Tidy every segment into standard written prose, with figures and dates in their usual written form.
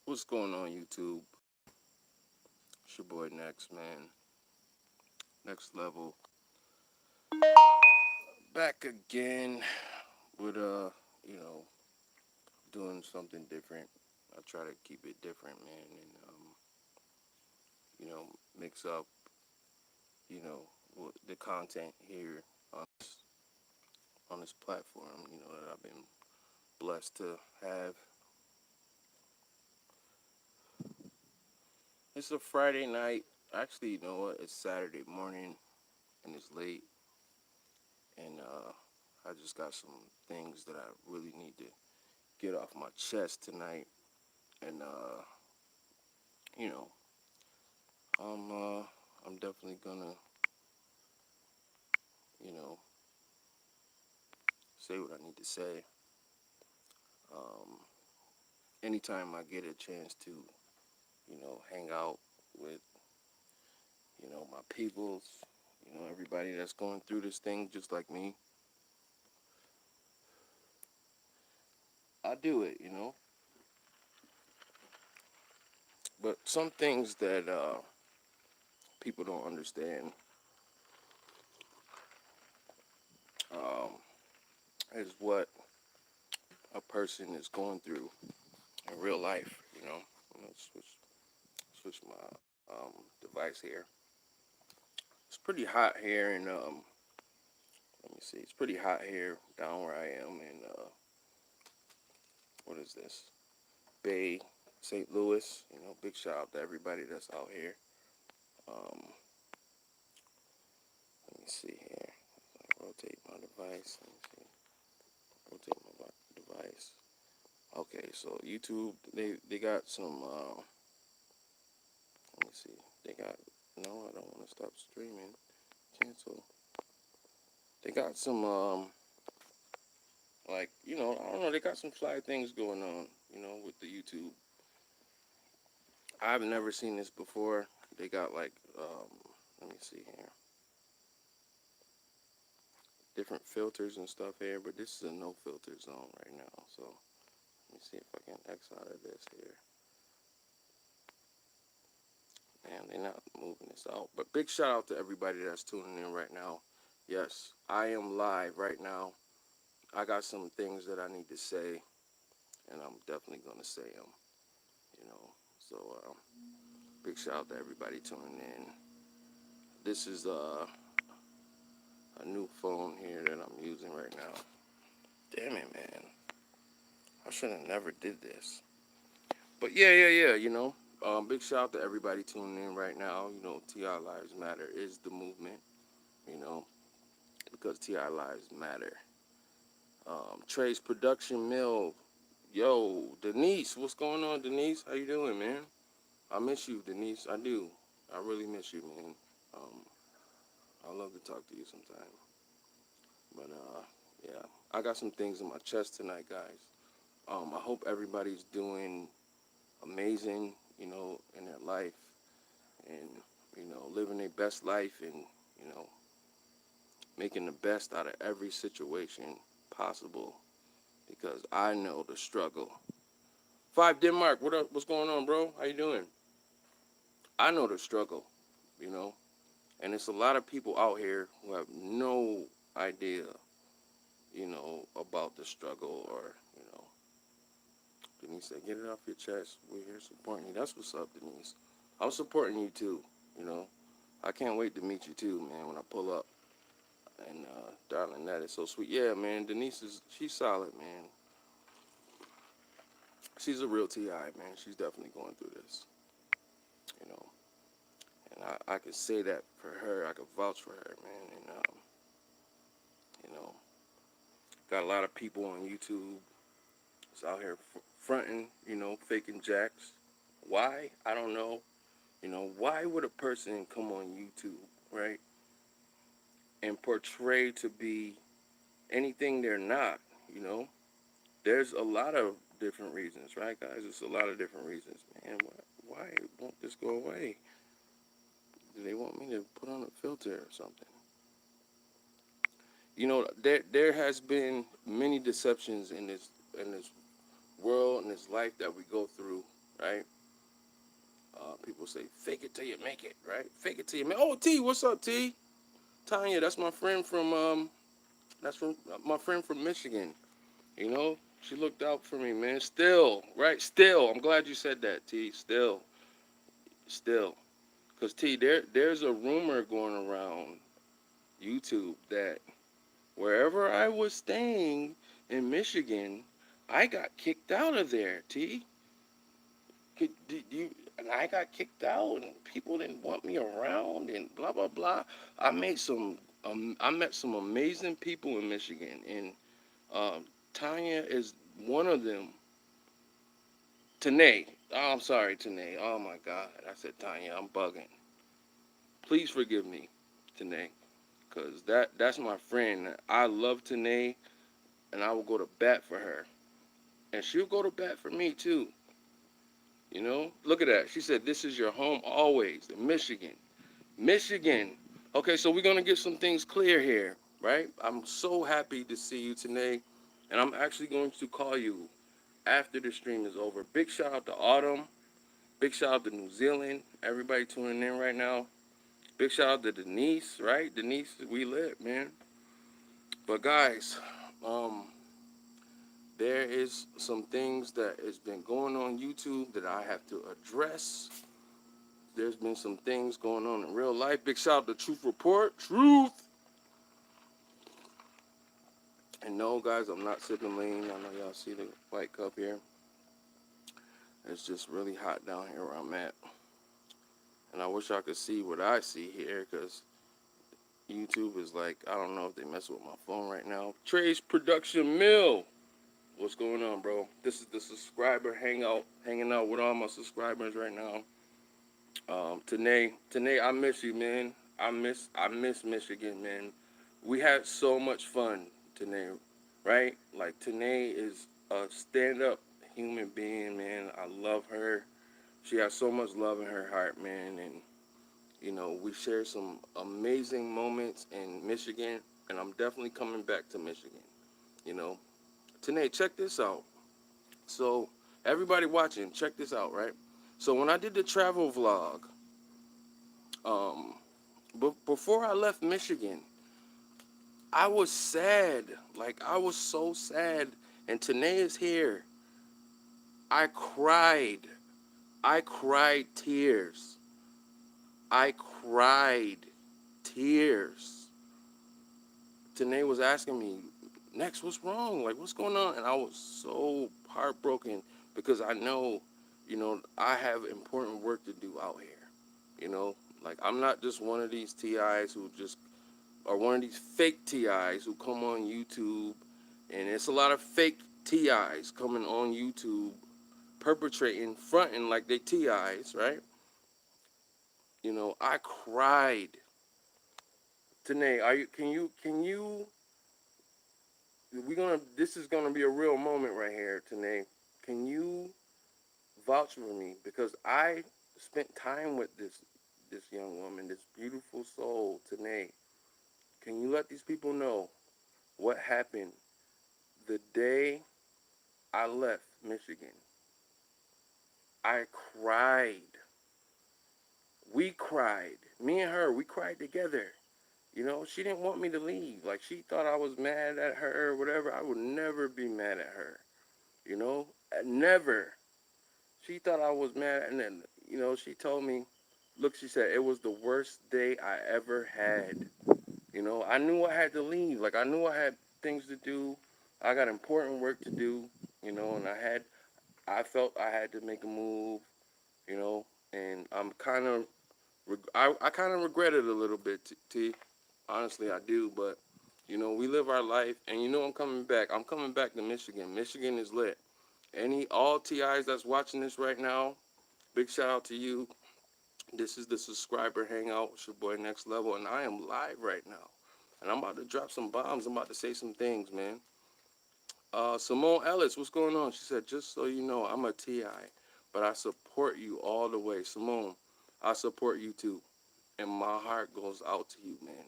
What's going on, YouTube? It's your boy Next, man. Next level. Back again with doing something different. I try to keep it different, man, and mix up, the content here on this platform, that I've been blessed to have. It's a Friday night. Actually, you know what? It's Saturday morning and it's late, and I just got some things that I really need to get off my chest tonight, and you know, I'm definitely gonna, you know, say what I need to say. Um, Anytime I get a chance to, hang out with, my peoples, everybody that's going through this thing just like me, I do it. But some things that people don't understand um, is what a person is going through in real life. I'm gonna switch my device here. It's pretty hot here, and let me see. It's pretty hot here down where I am in what is this? Bay, St. Louis. Big shout out to everybody that's out here. Um, Let me see here. Rotate my device. Let me see. Rotate my device. Okay, so YouTube, they got some. Let me see. They got. No, I don't want to stop streaming. Cancel. They got some. Like, I don't know. They got some fly things going on. With the YouTube. I've never seen this before. They got like. Let me see here. Different filters and stuff here, but this is a no filter zone right now. So let me see if I can X out of this here. Man, they're not moving this out. But big shout out to everybody that's tuning in right now. Yes, I am live right now. I got some things that I need to say, and I'm definitely going to say them, you know. So, big shout out to everybody tuning in. This is a new phone here that I'm using right now. Damn it, man. I should have never did this. But yeah. Big shout out to everybody tuning in right now. T.I. Lives Matter is the movement, you know, because T.I. Lives Matter. Trey's Production Mill. Yo, Denise, what's going on, Denise? How you doing, man? I miss you, Denise. I do. I really miss you, man. Um, I love to talk to you sometime. But yeah, I got some things in my chest tonight, guys. I hope everybody's doing amazing, in their life, and living their best life, and you know, making the best out of every situation possible. Because I know the struggle. Five Denmark, what up? What's going on, bro? How you doing? I know the struggle, you know, and it's a lot of people out here who have no idea, about the struggle, or Denise said, get it off your chest. We're here supporting you. That's what's up, Denise. I'm supporting you too, you know. I can't wait to meet you too, man, when I pull up. And darling, that is so sweet. Yeah, man, she's solid, man. She's a real TI, man. She's definitely going through this, you know. And I could say that for her. I could vouch for her, man. And you know, got a lot of people on YouTube that's out here fronting, faking jacks. Why? I don't know. Why would a person come on YouTube, right, and portray to be anything they're not? You know, there's a lot of different reasons, right, guys? There's a lot of different reasons, man. Why won't this go away? Do they want me to put on a filter or something? There has been many deceptions in this world, in this life that we go through, right? People say, fake it till you make it, right? Fake it till you make it. Oh, T, what's up, T? Tanya, that's my friend from, my friend from Michigan. You know, she looked out for me, man. Still, right? Still, I'm glad you said that, T. Still. Because, T, there's a rumor going around YouTube that wherever I was staying in Michigan, I got kicked out of there, T. Did you, and I got kicked out, and people didn't want me around, and blah blah blah. I met some amazing people in Michigan, and um, Tanya is one of them. Tanae, oh, I'm sorry, Tanae. Oh my God, I said Tanya. I'm bugging. Please forgive me, Tanae, cause that's my friend. I love Tanae, and I will go to bat for her, and she'll go to bat for me too. You know, look at that. She said, "This is your home always in Michigan." Michigan. Okay, so we're gonna get some things clear here, right? I'm so happy to see you today, and I'm actually going to call you after the stream is over. Big shout out to Autumn. Big shout out to New Zealand. Everybody tuning in right now. Big shout out to Denise, right? Denise, we lit, man. But guys, um, there is some things that has been going on YouTube that I have to address. There's been some things going on in real life. Big shout out to Truth Report. Truth. And no, guys, I'm not sipping lean. I know y'all see the white cup here. It's just really hot down here where I'm at. And I wish I could see what I see here because YouTube is like, I don't know if they mess with my phone right now. Trey's Production Mill. What's going on, bro? This is the subscriber hangout, hanging out with all my subscribers right now. Tanae, I miss you, man. I miss Michigan, man. We had so much fun, Tanae, right? Like Tanae is a stand-up human being, man. I love her. She has so much love in her heart, man, and we share some amazing moments in Michigan, and I'm definitely coming back to Michigan. You know, Tanae, check this out. So everybody watching, check this out, right? So when I did the travel vlog, um, before I left Michigan, I was sad. Like, I was so sad. And Tanae is here. I cried. I cried tears. I cried tears. Tanae was asking me, Next, what's wrong? Like, what's going on? And I was so heartbroken because I know, I have important work to do out here. Like, I'm not just one of these TIs who just are one of these fake TIs who come on YouTube, and it's a lot of fake TIs coming on YouTube, perpetrating, fronting like they TIs, right? I cried. Tanae, this is gonna be a real moment right here, Tanae. Can you vouch for me? Because I spent time with this young woman, this beautiful soul, Tanae. Can you let these people know what happened the day I left Michigan? I cried. We cried. Me and her, we cried together. She didn't want me to leave. Like, she thought I was mad at her or whatever. I would never be mad at her. Never. She thought I was mad. And then, she told me, look, she said, it was the worst day I ever had. I knew I had to leave. Like, I knew I had things to do. I got important work to do, and I felt I had to make a move, and I'm kind of, I kind of regret it a little bit, T. Honestly, I do, but, we live our life, and I'm coming back. I'm coming back to Michigan. Michigan is lit. All TIs that's watching this right now, big shout out to you. This is the subscriber hangout. It's your boy Next Level, and I am live right now. And I'm about to drop some bombs. I'm about to say some things, man. Simone Ellis, what's going on? She said, just so you know, I'm a TI, but I support you all the way. Simone, I support you too. And my heart goes out to you, man.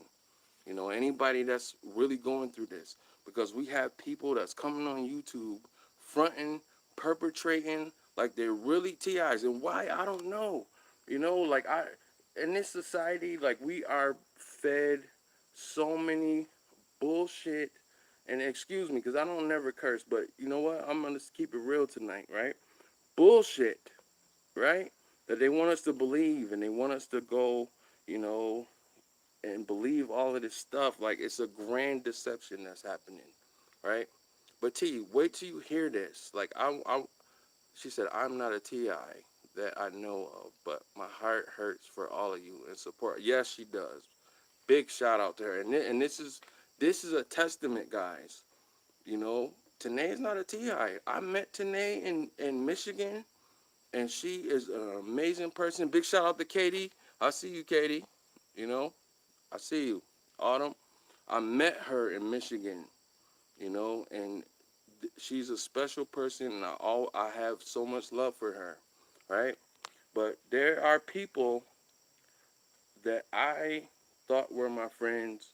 Anybody that's really going through this, because we have people that's coming on YouTube, fronting, perpetrating Like they're really TIs, and why I don't know. You know, like I in this society, like we are fed so many bullshit. And excuse me, because I don't never curse, but you know what? I'm gonna keep it real tonight, right? Bullshit, right? That they want us to believe, and they want us to go, you know, and believe all of this stuff. Like it's a grand deception that's happening, right? But T, wait till you hear this. Like she said, I'm not a TI that I know of, but my heart hurts for all of you and support. Yes, she does. Big shout out to her. And this is a testament, guys. You know, Tanae is not a TI. I met Tanae in Michigan, and she is an amazing person. Big shout out to Katie. I see you, Katie. You know, I see you. Autumn. I met her in Michigan, you know, and she's a special person, and I have so much love for her, right? But there are people that I thought were my friends.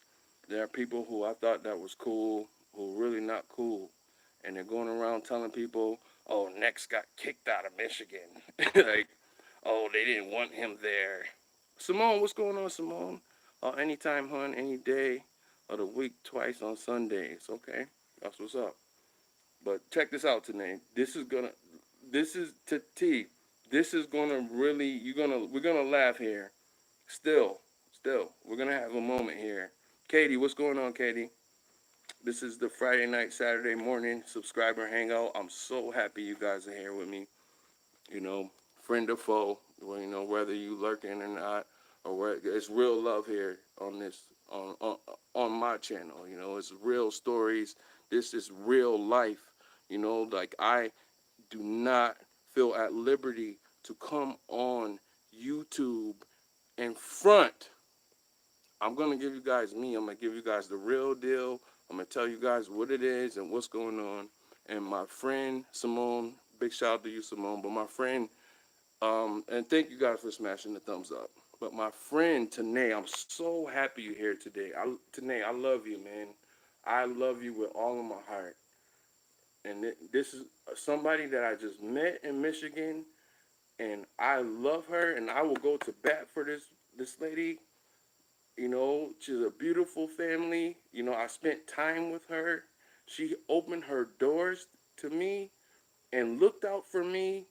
There are people who I thought that was cool, who are really not cool, and they're going around telling people, "Oh, Next got kicked out of Michigan," like, "Oh, they didn't want him there." Simone, what's going on, Simone? Anytime, hon, any day of the week, twice on Sundays. Okay, that's what's up. But check this out today. This is to T. This is gonna really, we're gonna laugh here. Still, we're gonna have a moment here. Katie, what's going on, Katie? This is the Friday night, Saturday morning subscriber hangout. I'm so happy you guys are here with me. You know, friend or foe, well, you know, whether you lurking or not, or where it's real love here on this on my channel. You know, it's real stories. This is real life. You know, like I do not feel at liberty to come on YouTube in front. I'm gonna give you guys me. I'm gonna give you guys the real deal. I'm gonna tell you guys what it is and what's going on. And my friend Simone, big shout out to you, Simone. But my friend, and thank you guys for smashing the thumbs up. But my friend Tanae, I'm so happy you're here today. Tanae, I love you, man. I love you with all of my heart. And this is somebody that I just met in Michigan, and I love her, and I will go to bat for this lady. You know, she's a beautiful family. You know, I spent time with her. She opened her doors to me and looked out for me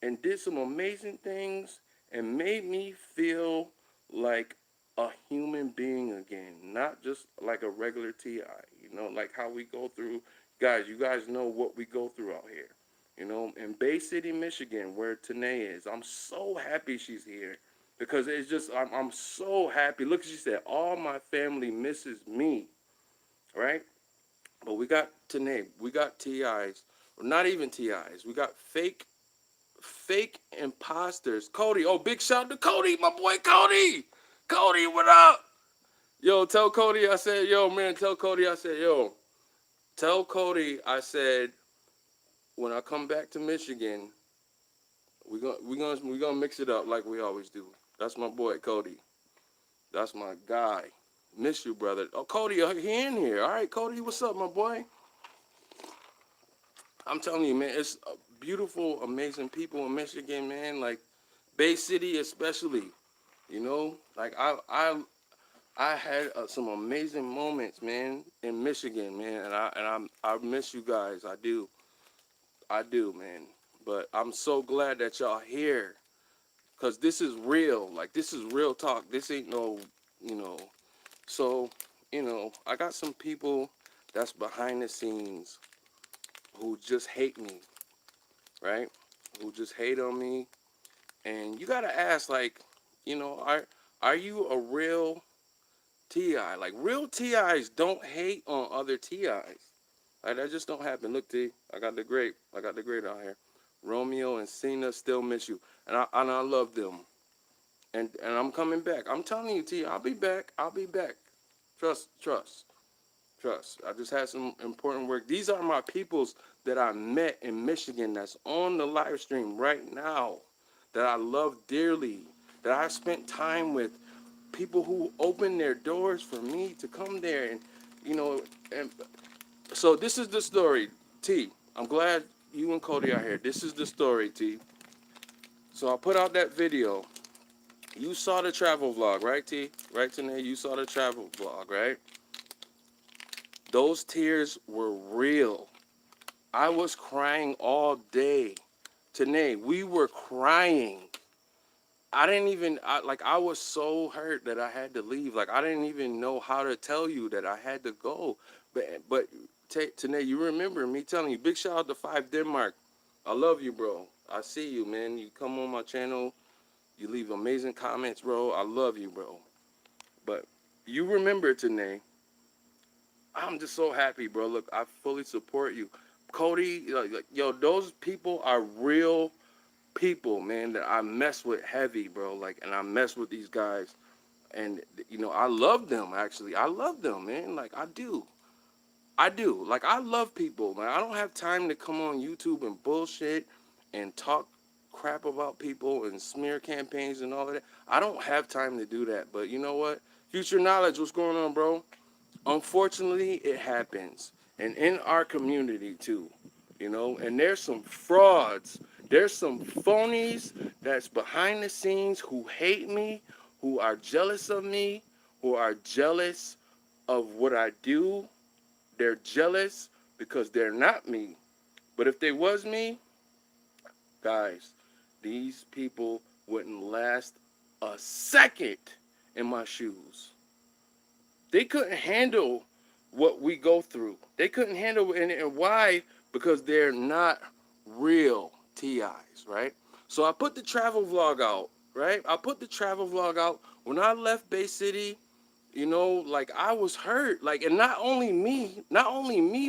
and did some amazing things and made me feel like a human being again, not just like a regular TI, you know, like how we go through. Guys, you guys know what we go through out here. You know, in Bay City, Michigan, where Tanae is, I'm so happy she's here because it's just, I'm so happy. Look, she said, all my family misses me, right? But we got Tanae, we got TIs, or not even TIs, we got fake imposters. Cody, oh, big shout out to Cody, my boy Cody. Cody, what up? Yo, tell Cody I said, yo, man, tell Cody I said, yo, tell Cody I said, when I come back to Michigan, we gonna mix it up like we always do. That's my boy Cody. That's my guy. Miss you, brother. Oh, Cody, he in here. All right, Cody, what's up, my boy? I'm telling you, man, it's beautiful, amazing people in Michigan, man. Like Bay City, especially. You know, like I had some amazing moments, man, in Michigan, man, and I miss you guys. I do, man. But I'm so glad that y'all here, cause this is real. Like this is real talk. This ain't no, you know. So, you know, I got some people that's behind the scenes who just hate me, right? Who just hate on me, and you gotta ask, like, you know, are you a real TI? Like real TIs don't hate on other TIs. Like that just don't happen. Look, T, I got the grape. I got the grape out here. Romeo and Cena still miss you, and I love them. And I'm coming back. I'm telling you, T, I'll be back. I'll be back. Trust. I just had some important work. These are my peoples that I met in Michigan that's on the live stream right now, that I love dearly, that I spent time with, people who opened their doors for me to come there. And, you know, and so this is the story. T, I'm glad You and Cody are here. This is the story, T. So I put out that video. You saw the travel vlog, right, T? Right, Tanya? You saw the travel vlog, right? Those tears were real. I was crying all day. Tanae, we were crying. I was so hurt that I had to leave. Like, I didn't even know how to tell you that I had to go. Tanae, you remember me telling you, big shout out to 5 Denmark. I love you, bro. I see you, man. You come on my channel. You leave amazing comments, bro. I love you, bro. But you remember, Tanae, I'm just so happy, bro. Look, I fully support you. Cody, yo, those people are real people, man, that I mess with heavy, bro. Like, and I mess with these guys. And, I love them, actually. I love them, man. Like, I do. I do. Like, I love people, man. I don't have time to come on YouTube and bullshit and talk crap about people and smear campaigns and all of that. I don't have time to do that. But you know what? Future knowledge, what's going on, bro? Unfortunately, it happens. And in our community, too. And there's some frauds. There's some phonies that's behind the scenes who hate me, who are jealous of me, who are jealous of what I do. They're jealous because they're not me. But if they was me, guys, these people wouldn't last a second in my shoes. They couldn't handle what we go through. They couldn't handle it. And why? Because they're not real TIs, right? So I put the travel vlog out, right? I put the travel vlog out. When I left Bay City, like I was hurt. Like, and not only me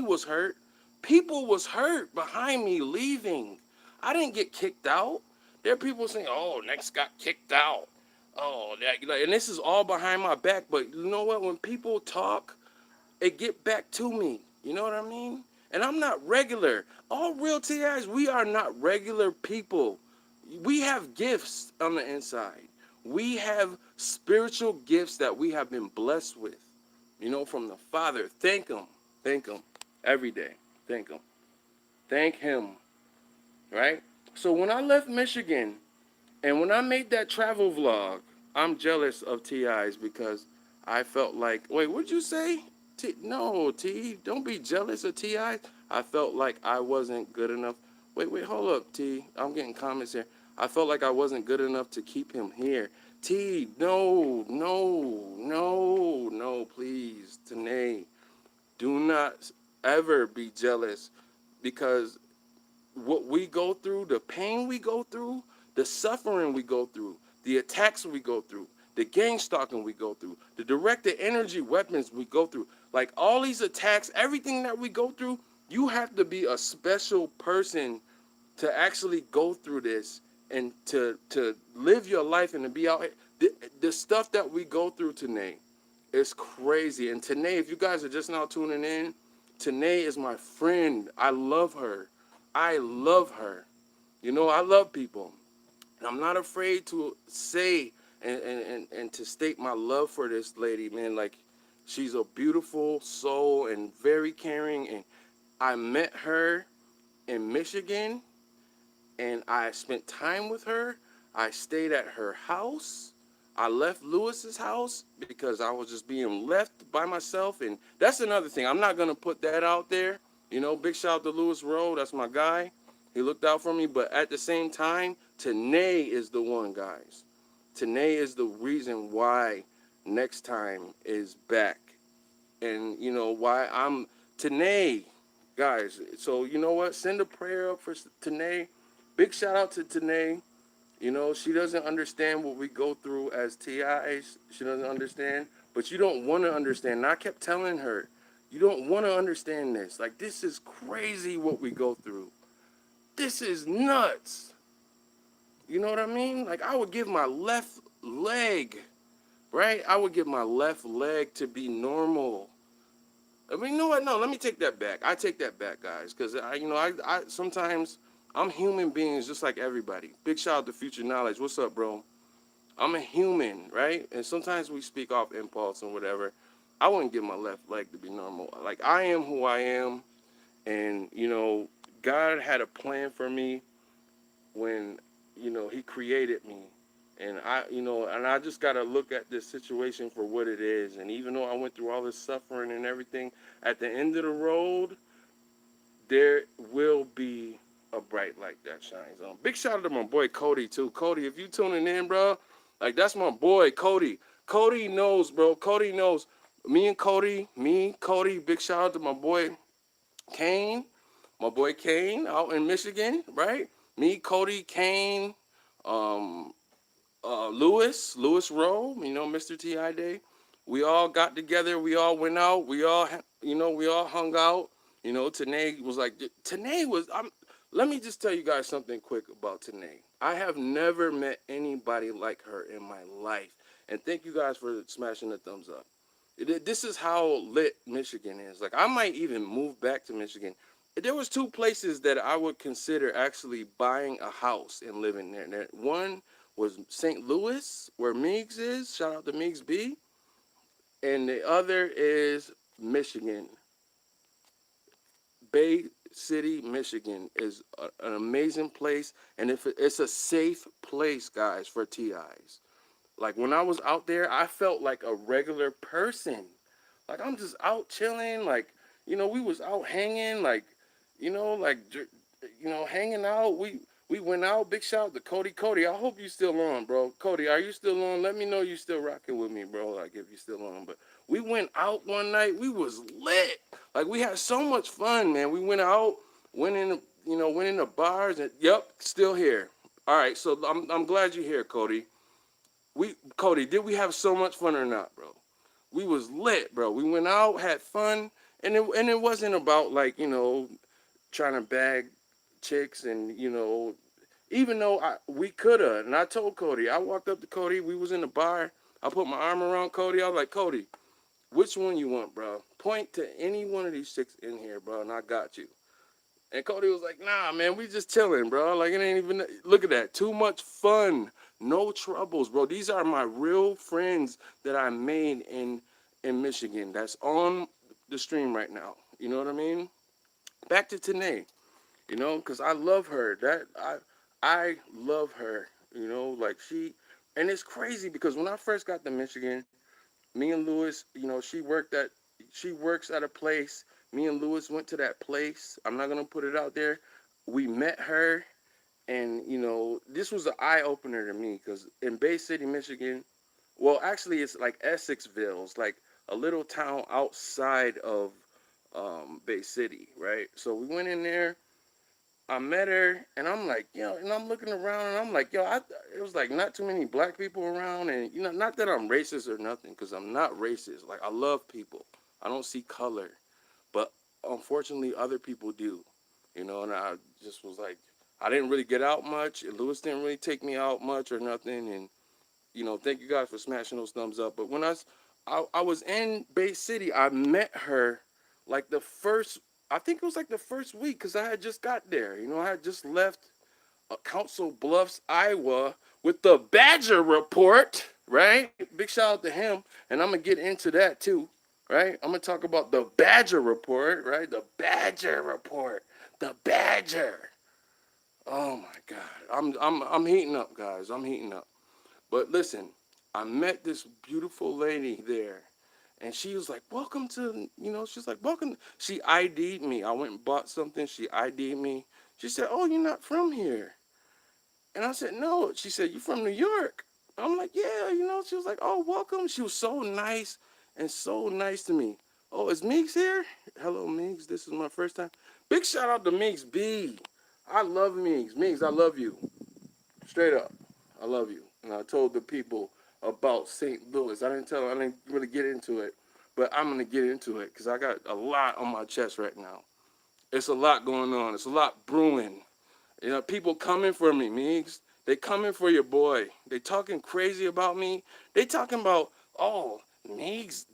was hurt, people was hurt behind me leaving. I didn't get kicked out. There are people saying, oh, next got kicked out. Oh, and this is all behind my back. But you know what? When people talk, it get back to me. You know what I mean? And I'm not regular. All real TIs, we are not regular people. We have gifts on the inside. We have spiritual gifts that we have been blessed with, from the Father. Thank Him. Thank Him every day. Thank Him. Thank Him. Right? So when I left Michigan and when I made that travel vlog, I'm jealous of TIs because I felt like, wait, what'd you say? No, T, don't be jealous of TIs. I felt like I wasn't good enough. Wait, hold up, T. I'm getting comments here. I felt like I wasn't good enough to keep him here. T, no, please, Tanae, do not ever be jealous because what we go through, the pain we go through, the suffering we go through, the attacks we go through, the gang stalking we go through, the directed energy weapons we go through, like all these attacks, everything that we go through, you have to be a special person to actually go through this and to live your life and to be out here. The stuff that we go through today is crazy. And today, if you guys are just now tuning in, Tanae is my friend. I love her. I love her. I love people. And I'm not afraid to say and to state my love for this lady, man. Like, she's a beautiful soul and very caring. And I met her in Michigan and I spent time with her. I stayed at her house. I left Lewis's house because I was just being left by myself. And that's another thing. I'm not going to put that out there. Big shout out to Lewis Rowe. That's my guy. He looked out for me. But at the same time, Tanae is the one, guys. Tanae is the reason why Next Time is back. And, why I'm Tanae, guys. So, you know what? Send a prayer up for Tanae. Big shout out to Tanae. She doesn't understand what we go through as TIs. She doesn't understand. But you don't want to understand. And I kept telling her, you don't want to understand this. Like, this is crazy what we go through. This is nuts. You know what I mean? Like, I would give my left leg, right? I would give my left leg to be normal. I mean, you know what? No, let me take that back. I take that back, guys, because I sometimes I'm human beings just like everybody. Big shout out to Future Knowledge. What's up, bro? I'm a human, right? And sometimes we speak off impulse and whatever. I wouldn't give my left leg to be normal. Like, I am who I am, and God had a plan for me when, he created me. And I just got to look at this situation for what it is. And even though I went through all this suffering and everything, at the end of the road, there will be a bright light that shines on. Big shout out to my boy Cody too. Cody, if you tuning in, bro, like that's my boy Cody. Cody knows, bro. Cody knows. Cody. Big shout out to my boy Kane, out in Michigan, right? Me, Cody, Kane, um, Lewis Rowe, Mr. T.I. Day. We all got together. We all went out. We all hung out. Tanae was like, let me just tell you guys something quick about Tanae. I have never met anybody like her in my life. And thank you guys for smashing the thumbs up. This is how lit Michigan is. Like, I might even move back to Michigan. There was two places that I would consider actually buying a house and living there. One was St. Louis, where Meigs is. Shout out to Meigs B. And the other is Michigan. Bay City, Michigan is an amazing place. And if it's a safe place, guys, for TIs. Like, when I was out there, I felt like a regular person. Like, I'm just out chilling. Like, we was out hanging. Like, like, hanging out. We went out. Big shout out to Cody. Cody, I hope you still on, bro. Cody, are you still on? Let me know you still rocking with me, bro. Like, if you still on. But we went out one night. We was lit. Like, we had so much fun, man. We went out, went into bars. And, yep, still here. All right, so I'm glad you're here, Cody. Cody, did we have so much fun or not, bro? We was lit, bro. We went out, had fun, and it wasn't about like, trying to bag chicks and, even though we coulda. And I told Cody, I walked up to Cody, we was in the bar, I put my arm around Cody, I was like, Cody, which one you want, bro? Point to any one of these chicks in here, bro, and I got you. And Cody was like, nah, man, we just chilling, bro. Like, it ain't even, look at that. Too much fun. No troubles, bro. These are my real friends that I made in Michigan that's on the stream right now. You know what I mean? Back to Tanae, because I love her. I love her, like and it's crazy because when I first got to Michigan, me and Lewis, she works at a place. Me and Lewis went to that place. I'm not gonna put it out there. We met her, and this was an eye opener to me because in Bay City, Michigan, well, actually, it's like Essexville. It's like a little town outside of Bay City, right? So we went in there. I met her, and I'm like, and I'm looking around, and I'm like, it was like not too many black people around, and not that I'm racist or nothing, because I'm not racist. Like, I love people. I don't see color, but unfortunately, other people do, and I just was like, I didn't really get out much, and Lewis didn't really take me out much or nothing, and thank you guys for smashing those thumbs up. But when I was in Bay City, I met her like I think it was like the first week because I had just got there. I had just left Council Bluffs, Iowa with the Badger Report, right? Big shout out to him. And I'm going to get into that too, right? I'm going to talk about the Badger Report, right? The Badger Report. The Badger. Oh my God. I'm heating up, guys. I'm heating up. But listen, I met this beautiful lady there, and she was like, welcome to, she's like, welcome. She ID'd me. I went and bought something. She ID'd me. She said, oh, you're not from here. And I said, no. She said, you from New York? I'm like, yeah, She was like, oh, welcome. She was so nice and so nice to me. Oh, is Meeks here? Hello, Meeks. This is my first time. Big shout out to Meeks B. I love Meeks. Meeks, I love you. Straight up. I love you. And I told the people about St. Louis. I didn't really get into it, but I'm going to get into it because I got a lot on my chest right now. It's a lot going on. It's a lot brewing. People coming for me, Meeks. They coming for your boy. They talking crazy about me. They talking about, oh, Meeks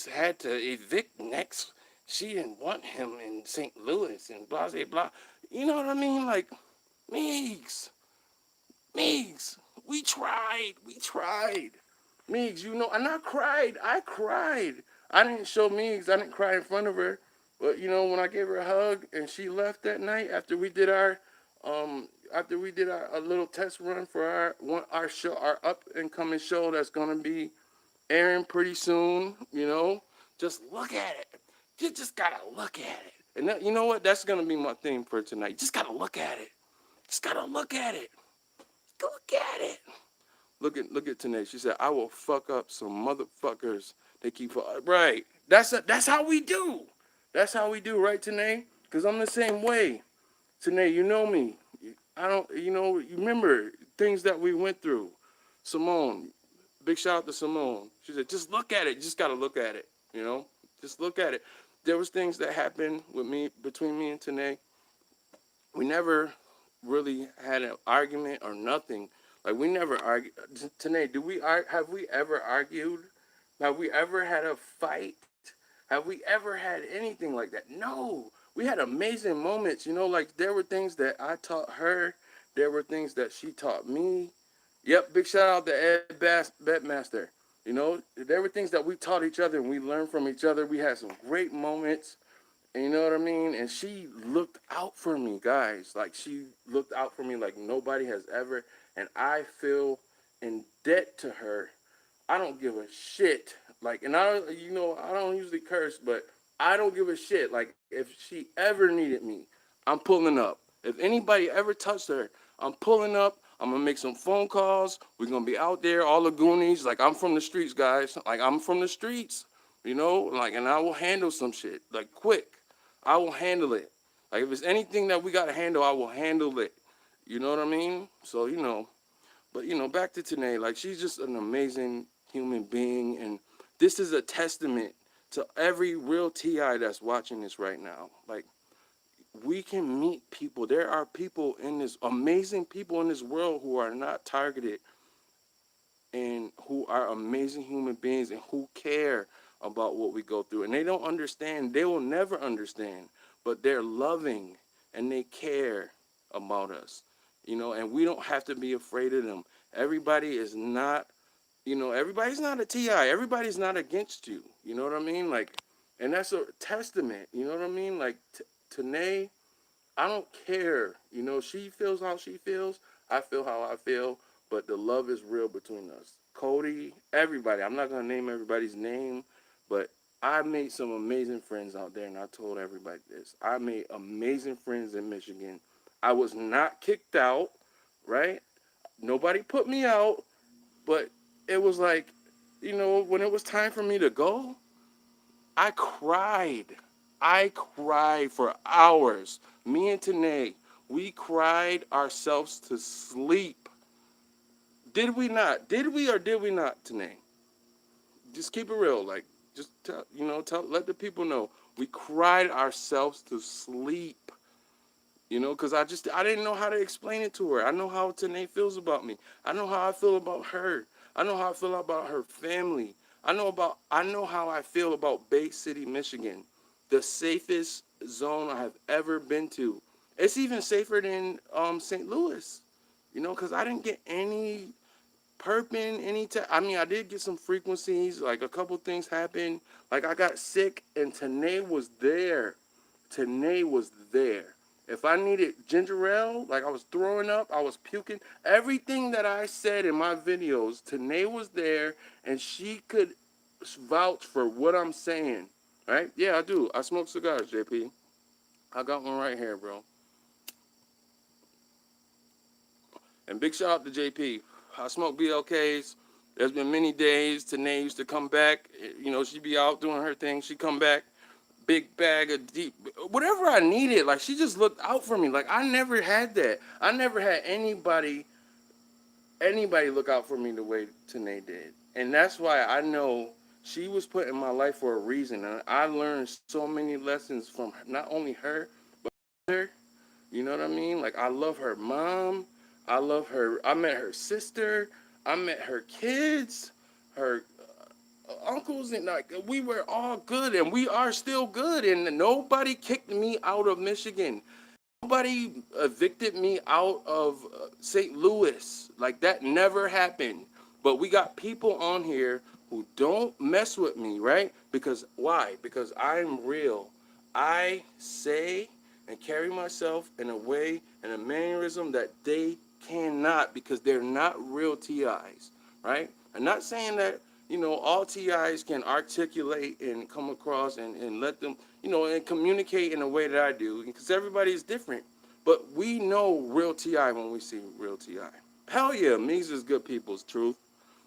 had to evict next. She didn't want him in St. Louis and blah, blah, blah. You know what I mean? Like, Meeks. Meeks, we tried. Meeks, and I cried. I didn't show Meeks. I didn't cry in front of her. But you know, when I gave her a hug and she left that night after we did um our a little test run for our show, our up and coming show that's gonna be airing pretty soon, you know, just look at it. You just gotta look at it. And that, you know what? That's gonna be my theme for tonight. Just gotta look at it. Just gotta look at it. Look at it. Look at Tanae. She said, "I will fuck up some motherfuckers. They keep right. That's how we do. That's how we do, right, Tanae? Cause I'm the same way. Tanae, you know me. I don't. You know. You remember things that we went through. Simone, big shout out to Simone. She said, just look at it. You just gotta look at it. You know, just look at it. There was things that happened with me between me and Tanae. We never really had an argument or nothing. Like we never argued. Tanae, have we ever argued? Have we ever had a fight? Have we ever had anything like that? No. We had amazing moments, you know, like there were things that I taught her, there were things that she taught me. Yep, big shout out to Bedmaster. You know, there were things that we taught each other and we learned from each other. We had some great moments. And you know what I mean? And she looked out for me, guys. Like she looked out for me like nobody has ever. And I feel in debt to her. I don't give a shit. Like, and I don't usually curse, but I don't give a shit. Like, if she ever needed me, I'm pulling up. If anybody ever touched her, I'm pulling up. I'm gonna make some phone calls. We're gonna be out there, all the Goonies. Like, I'm from the streets, guys. Like, I'm from the streets, you know? Like, and I will handle some shit, like, quick. I will handle it. Like, if it's anything that we gotta handle, I will handle it. You know what I mean? So, you know. But, you know, back to Tanae. Like, she's just an amazing human being. And this is a testament to every real TI that's watching this right now. Like, we can meet people. There are people in this, amazing people in this world who are not targeted and who are amazing human beings and who care about what we go through. And they don't understand. They will never understand. But they're loving and they care about us. You know, and we don't have to be afraid of them. Everybody is not, you know, everybody's not a TI. Everybody's not against you. You know what I mean? Like, and that's a testament. You know what I mean? Like, Tanae, I don't care. You know, she feels how she feels. I feel how I feel. But the love is real between us. Cody, everybody. I'm not going to name everybody's name, but I made some amazing friends out there, and I told everybody this. I made amazing friends in Michigan. I was not kicked out, right? Nobody put me out, but it was like, you know, when it was time for me to go, I cried. I cried for hours. Me and Tanae, we cried ourselves to sleep. Did we not? Did we or did we not, Tanae? Just keep it real. Like, just let the people know. We cried ourselves to sleep. You know, because I didn't know how to explain it to her. I know how Tanae feels about me. I know how I feel about her. I know how I feel about her family. I know how I feel about Bay City, Michigan, the safest zone I have ever been to. It's even safer than St. Louis, you know, because I didn't get any perping, I mean, I did get some frequencies, like a couple things happened. Like I got sick and Tanae was there. Tanae was there. If I needed ginger ale, like I was throwing up, I was puking, everything that I said in my videos, Tanae was there and she could vouch for what I'm saying. Right? Yeah, I do. I smoke cigars, JP. I got one right here, bro. And big shout out to JP. I smoke BLKs. There's been many days Tanae used to come back. You know, she'd be out doing her thing. She'd come back, big bag of deep, whatever I needed. Like, she just looked out for me. Like, I never had that. I never had anybody look out for me the way Tanae did. And that's why I know she was put in my life for a reason. And I learned so many lessons from not only her, but her. You know what I mean? Like, I love her mom. I love her. I met her sister. I met her kids, her uncles, and like we were all good, and we are still good. And nobody kicked me out of Michigan. Nobody evicted me out of St. Louis. Like, that never happened. But we got people on here who don't mess with me, right? Because why? Because I'm real. I say and carry myself in a way and a mannerism that they cannot, because they're not real TIs, right? I'm not saying that, all TIs can articulate and come across and let them, and communicate in a way that I do, because everybody is different. But we know real TI when we see real TI. Hell yeah, Meeks is good people's truth.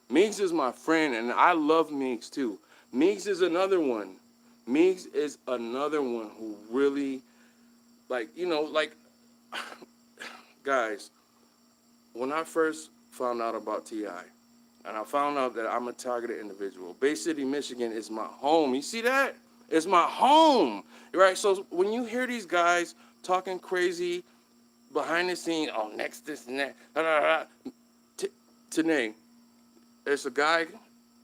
Meeks is my friend, and I love Meeks too. Meeks is another one. Meeks is another one who really, guys, when I first found out about T.I., and I found out that I'm a targeted individual, Bay City, Michigan is my home. You see that? It's my home, right? So when you hear these guys talking crazy behind the scene, oh, next, this, and that, Tanae, there's a guy.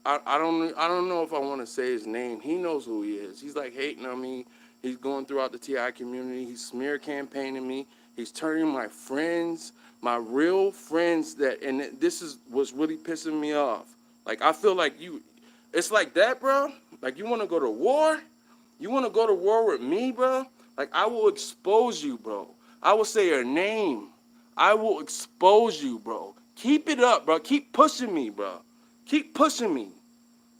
I don't know if I want to say his name. He knows who he is. He's like hating on me. He's going throughout the TI community. He's smear campaigning me. He's turning my friends, my real friends, and this is what's really pissing me off. Like, I feel like it's like that, bro. Like, you want to go to war? You want to go to war with me, bro? Like, I will expose you, bro. I will say your name. I will expose you, bro. Keep it up, bro. Keep pushing me, bro. Keep pushing me.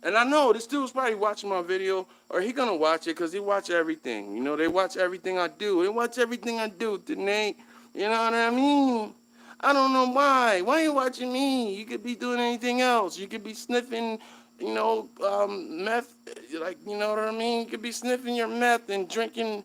And I know this dude's probably watching my video, or he gonna watch it because he watch everything. They watch everything I do. They watch everything I do, Nate. You know what I mean? I don't know why. Why are you watching me? You could be doing anything else. You could be sniffing, meth. Like, you know what I mean? You could be sniffing your meth and drinking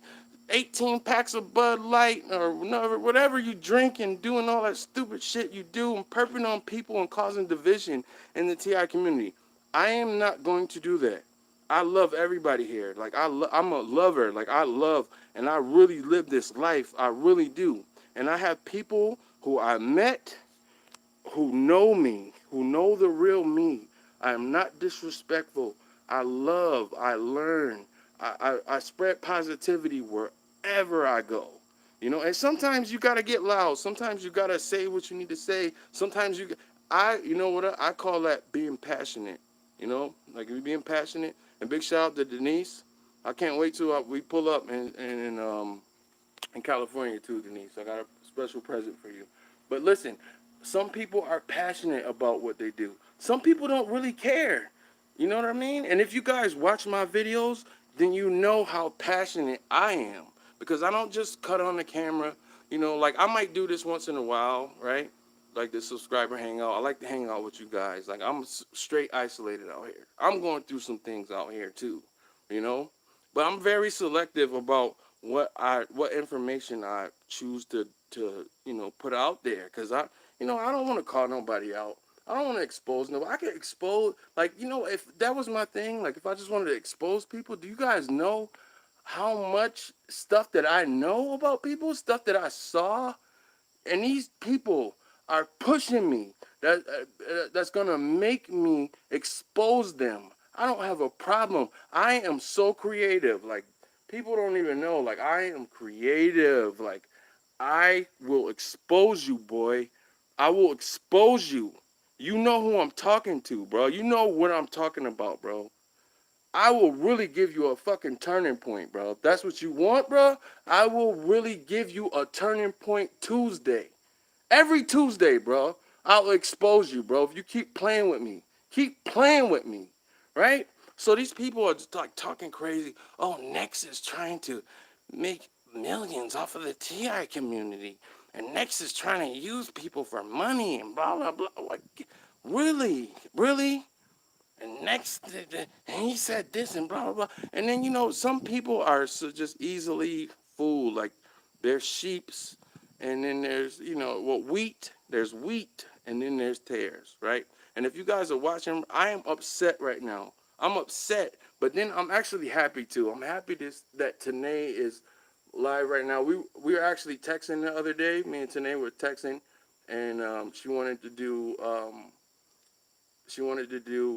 18 packs of Bud Light or whatever you drink and doing all that stupid shit you do and perping on people and causing division in the TI community. I am not going to do that. I love everybody here. Like, I'm a lover. Like, I love and I really live this life. I really do. And I have people who I met who know me, who know the real me. I am not disrespectful. I love, I learn, I spread positivity wherever I go. And sometimes you gotta get loud. Sometimes you gotta say what you need to say. Sometimes you know what I call that being passionate. Like you being passionate. And big shout out to Denise. I can't wait till we pull up in California too, Denise. I got a special present for you. But listen, some people are passionate about what they do. Some people don't really care. You know what I mean? And if you guys watch my videos, then you know how passionate I am. Because I don't just cut on the camera. Like I might do this once in a while, right? Like the subscriber hangout. I like to hang out with you guys. Like I'm straight isolated out here. I'm going through some things out here too, you know? But I'm very selective about what information I choose to put out there, because I don't want to call nobody out. I don't want to expose nobody. I can expose, like, if that was my thing, like if I just wanted to expose people, do you guys know how much stuff that I know about people, stuff that I saw? And these people are pushing me. That's gonna make me expose them. I don't have a problem. I am so creative. Like, people don't even know. Like, I am creative. Like, I will expose you, boy. I will expose you. You know who I'm talking to, bro. You know what I'm talking about, bro. I will really give you a fucking turning point, bro. If that's what you want, bro, I will really give you a turning point Tuesday. Every Tuesday, bro, I'll expose you, bro. If you keep playing with me, right? So these people are just like talking crazy. Oh, Nex is trying to make millions off of the TI community, and Nex is trying to use people for money and blah blah blah. Like, really, really? And and he said this and blah blah blah. And then some people are so just easily fooled. Like, they're sheeps, and then there's wheat. There's wheat, and then there's tares, right? And if you guys are watching, I am upset right now. I'm upset, but then I'm actually happy too. I'm happy that Tanae is live right now. We were actually texting the other day. Me and Tanae were texting, and she wanted to do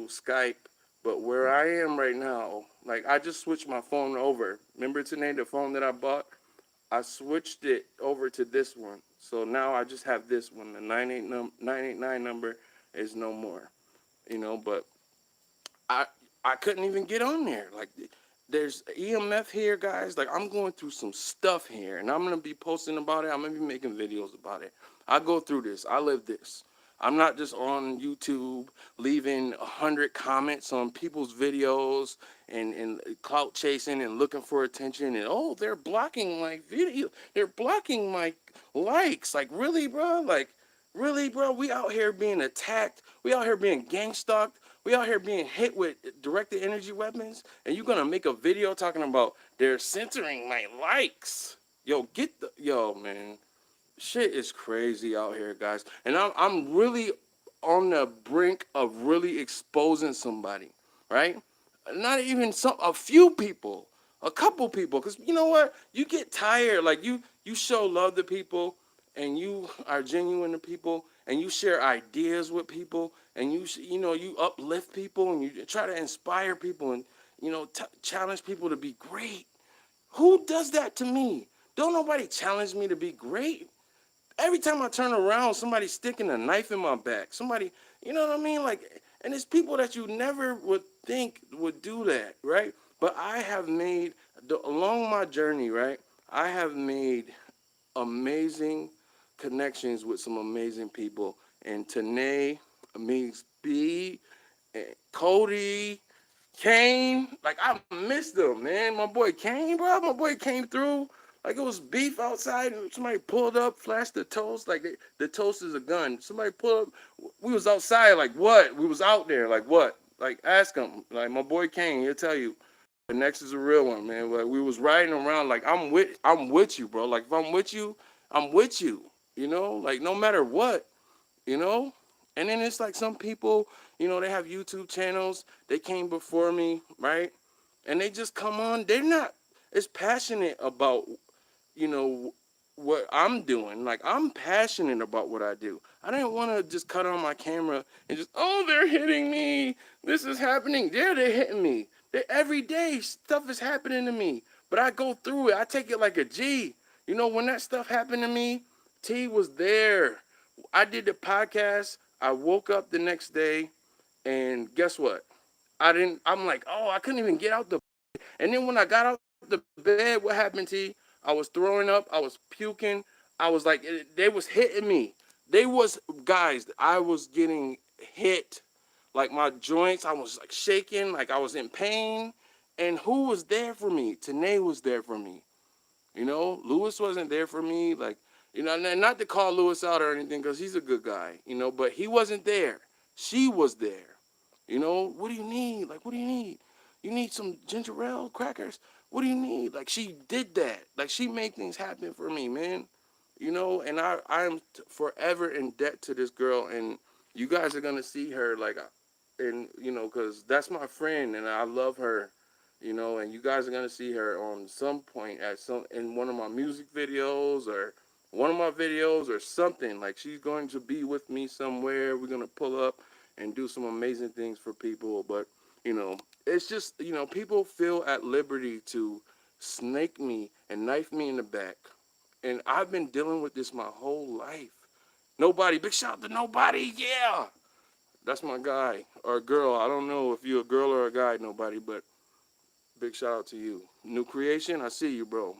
Skype, but where I am right now, like, I just switched my phone over. Remember today, the phone that I bought? I switched it over to this one. So now I just have this one. The 989 number is no more, but I couldn't even get on there. Like, there's EMF here, guys. Like, I'm going through some stuff here, and I'm gonna be posting about it. I'm gonna be making videos about it. I go through this. I live this. I'm not just on YouTube leaving 100 comments on people's videos and clout chasing and looking for attention, and oh, they're blocking my video. They're blocking my likes. Like, really, bro? Like, really, bro? We out here being attacked. We out here being gang stalked. We out here being hit with directed energy weapons, and you're gonna make a video talking about they're censoring my likes. Yo, yo, man. Shit is crazy out here, guys. And I'm really on the brink of really exposing somebody, right? Not even a few people, a couple people, because you know what? You get tired. Like, you show love to people, and you are genuine to people, and you share ideas with people, and you uplift people, and you try to inspire people, and challenge people to be great. Who does that to me? Don't nobody challenge me to be great. Every time I turn around, somebody's sticking a knife in my back. Somebody, you know what I mean? Like, and it's people that you never would think would do that, right? But I have made, along my journey, right? I have made amazing connections with some amazing people. And Tanae, Amig's B, and Cody, Kane, like, I missed them, man. My boy Kane, bro. My boy came through. Like, it was beef outside, and somebody pulled up, flashed the toast. Like, the toast is a gun. Somebody pulled up. We was outside. Like, what? We was out there. Like, what? Like, ask him. Like, my boy Kane, he'll tell you. The next is a real one, man. Like, we was riding around. Like, I'm with you, bro. Like, if I'm with you, I'm with you. Like, no matter what. you know? And then it's like some people, they have YouTube channels. They came before me, right? And they just come on. They're not as passionate about, you know, what I'm doing. Like, I'm passionate about what I do. I didn't want to just cut on my camera and just, oh, they're hitting me. This is happening. Yeah, they're hitting me. Every day, stuff is happening to me. But I go through it. I take it like a G. When that stuff happened to me, T was there. I did the podcast. I woke up the next day, and guess what? I'm like, oh, I couldn't even get out the. And then when I got out the bed, what happened, T? I was throwing up. I was puking. I was like, they was hitting me. Guys, I was getting hit. Like, my joints, I was like shaking, like I was in pain. And who was there for me? Tanae was there for me. Lewis wasn't there for me. Like, and not to call Lewis out or anything, because he's a good guy, but he wasn't there. She was there. What do you need? Like, what do you need? You need some ginger ale crackers? What do you need? Like, she did that. Like, she made things happen for me, man. And I am forever in debt to this girl, and you guys are going to see her, like, and, because that's my friend, and I love her. And you guys are gonna see her on some point in one of my music videos or one of my videos or something. Like, she's going to be with me somewhere. We're gonna pull up and do some amazing things for people. But it's just people feel at liberty to snake me and knife me in the back, and I've been dealing with this my whole life. Nobody, big shout out to Nobody, yeah. That's my guy or girl. I don't know if you're a girl or a guy, Nobody, but big shout out to you. New creation, I see you, bro.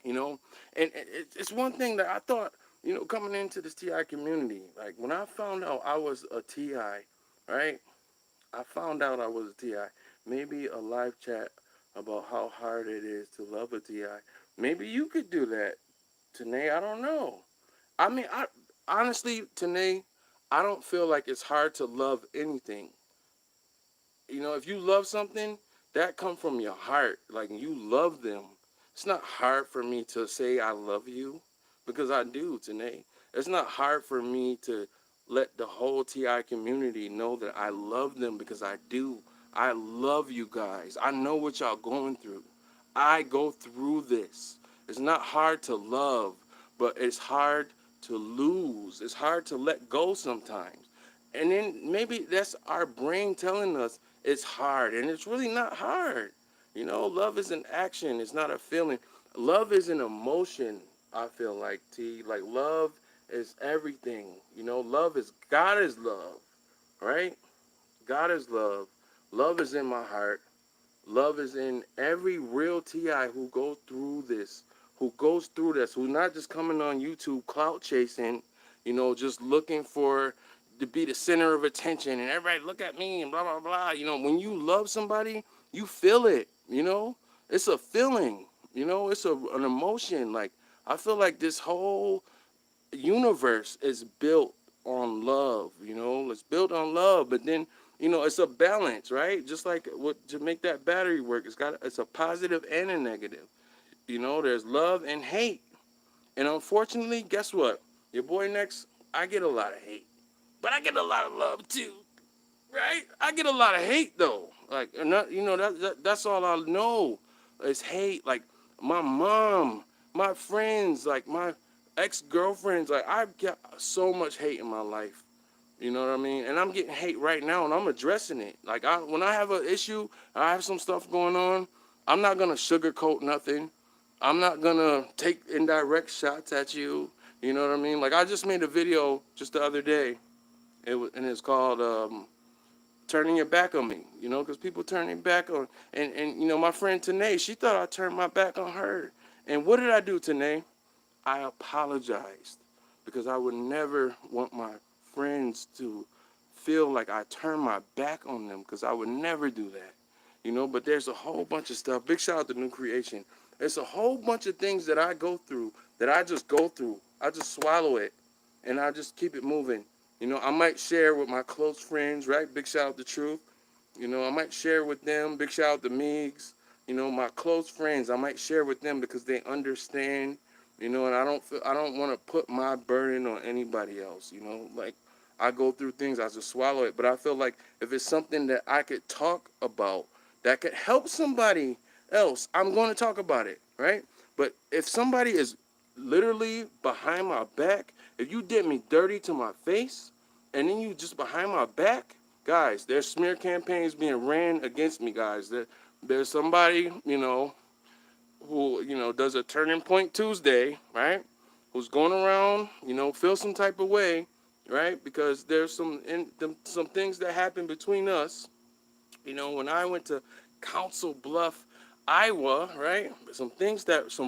And it's one thing that I thought, coming into this TI community, like, when I found out I was a TI, right? I found out I was a TI. Maybe a live chat about how hard it is to love a TI. Maybe you could do that, Tanae. I don't know. I mean, honestly, Tanae, I don't feel like it's hard to love anything. If you love something, that come from your heart. Like, you love them. It's not hard for me to say I love you, because I do, Tanae. It's not hard for me to let the whole TI community know that I love them, because I do. I love you guys. I know what y'all going through. I go through this. It's not hard to love, but it's hard to lose. It's hard to let go sometimes. And then maybe that's our brain telling us it's hard, and it's really not hard. Love is an action. It's not a feeling. Love is an emotion. I feel like, T. Like, love is everything. Love is God is love, right? God is love. Love is in my heart. Love is in every real TI who goes through this, who's not just coming on YouTube clout chasing, just looking for to be the center of attention and everybody look at me and blah blah blah. When you love somebody, you feel it. It's a feeling. It's an emotion. Like I feel like this whole universe is built on love. It's built on love, but then it's a balance, right? Just like what to make that battery work, it's a positive and a negative. There's love and hate, and unfortunately, guess what? Your boy next, I get a lot of hate, but I get a lot of love too, right? I get a lot of hate though. Like, and that, that's all I know is hate. Like my mom, my friends, like my ex-girlfriends. Like I've got so much hate in my life. You know what I mean? And I'm getting hate right now, and I'm addressing it. Like when I have an issue, I have some stuff going on. I'm not gonna sugarcoat nothing. I'm not gonna take indirect shots at you. You know what I mean? Like I just made a video just the other day. And it's called turning your back on me, because people turn their back on, and my friend Tanae, she thought I turned my back on her. And what did I do, Tanae? I apologized because I would never want my friends to feel like I turned my back on them because I would never do that. But there's a whole bunch of stuff. Big shout out to New Creation. There's a whole bunch of things that I go through that I just go through. I just swallow it and I just keep it moving. I might share with my close friends, right? Big shout out to Truth. I might share with them. Big shout out to Meigs. My close friends, I might share with them because they understand. And I don't want to put my burden on anybody else. Like I go through things, I just swallow it. But I feel like if it's something that I could talk about that could help somebody else, I'm going to talk about it, right? But if somebody is literally behind my back, if you did me dirty to my face, and then you just behind my back, guys, there's smear campaigns being ran against me, guys. There's somebody, who, does a Turning Point Tuesday, right? Who's going around, feel some type of way, right? Because there's some things that happen between us. When I went to Council Bluff, Iowa, right? Some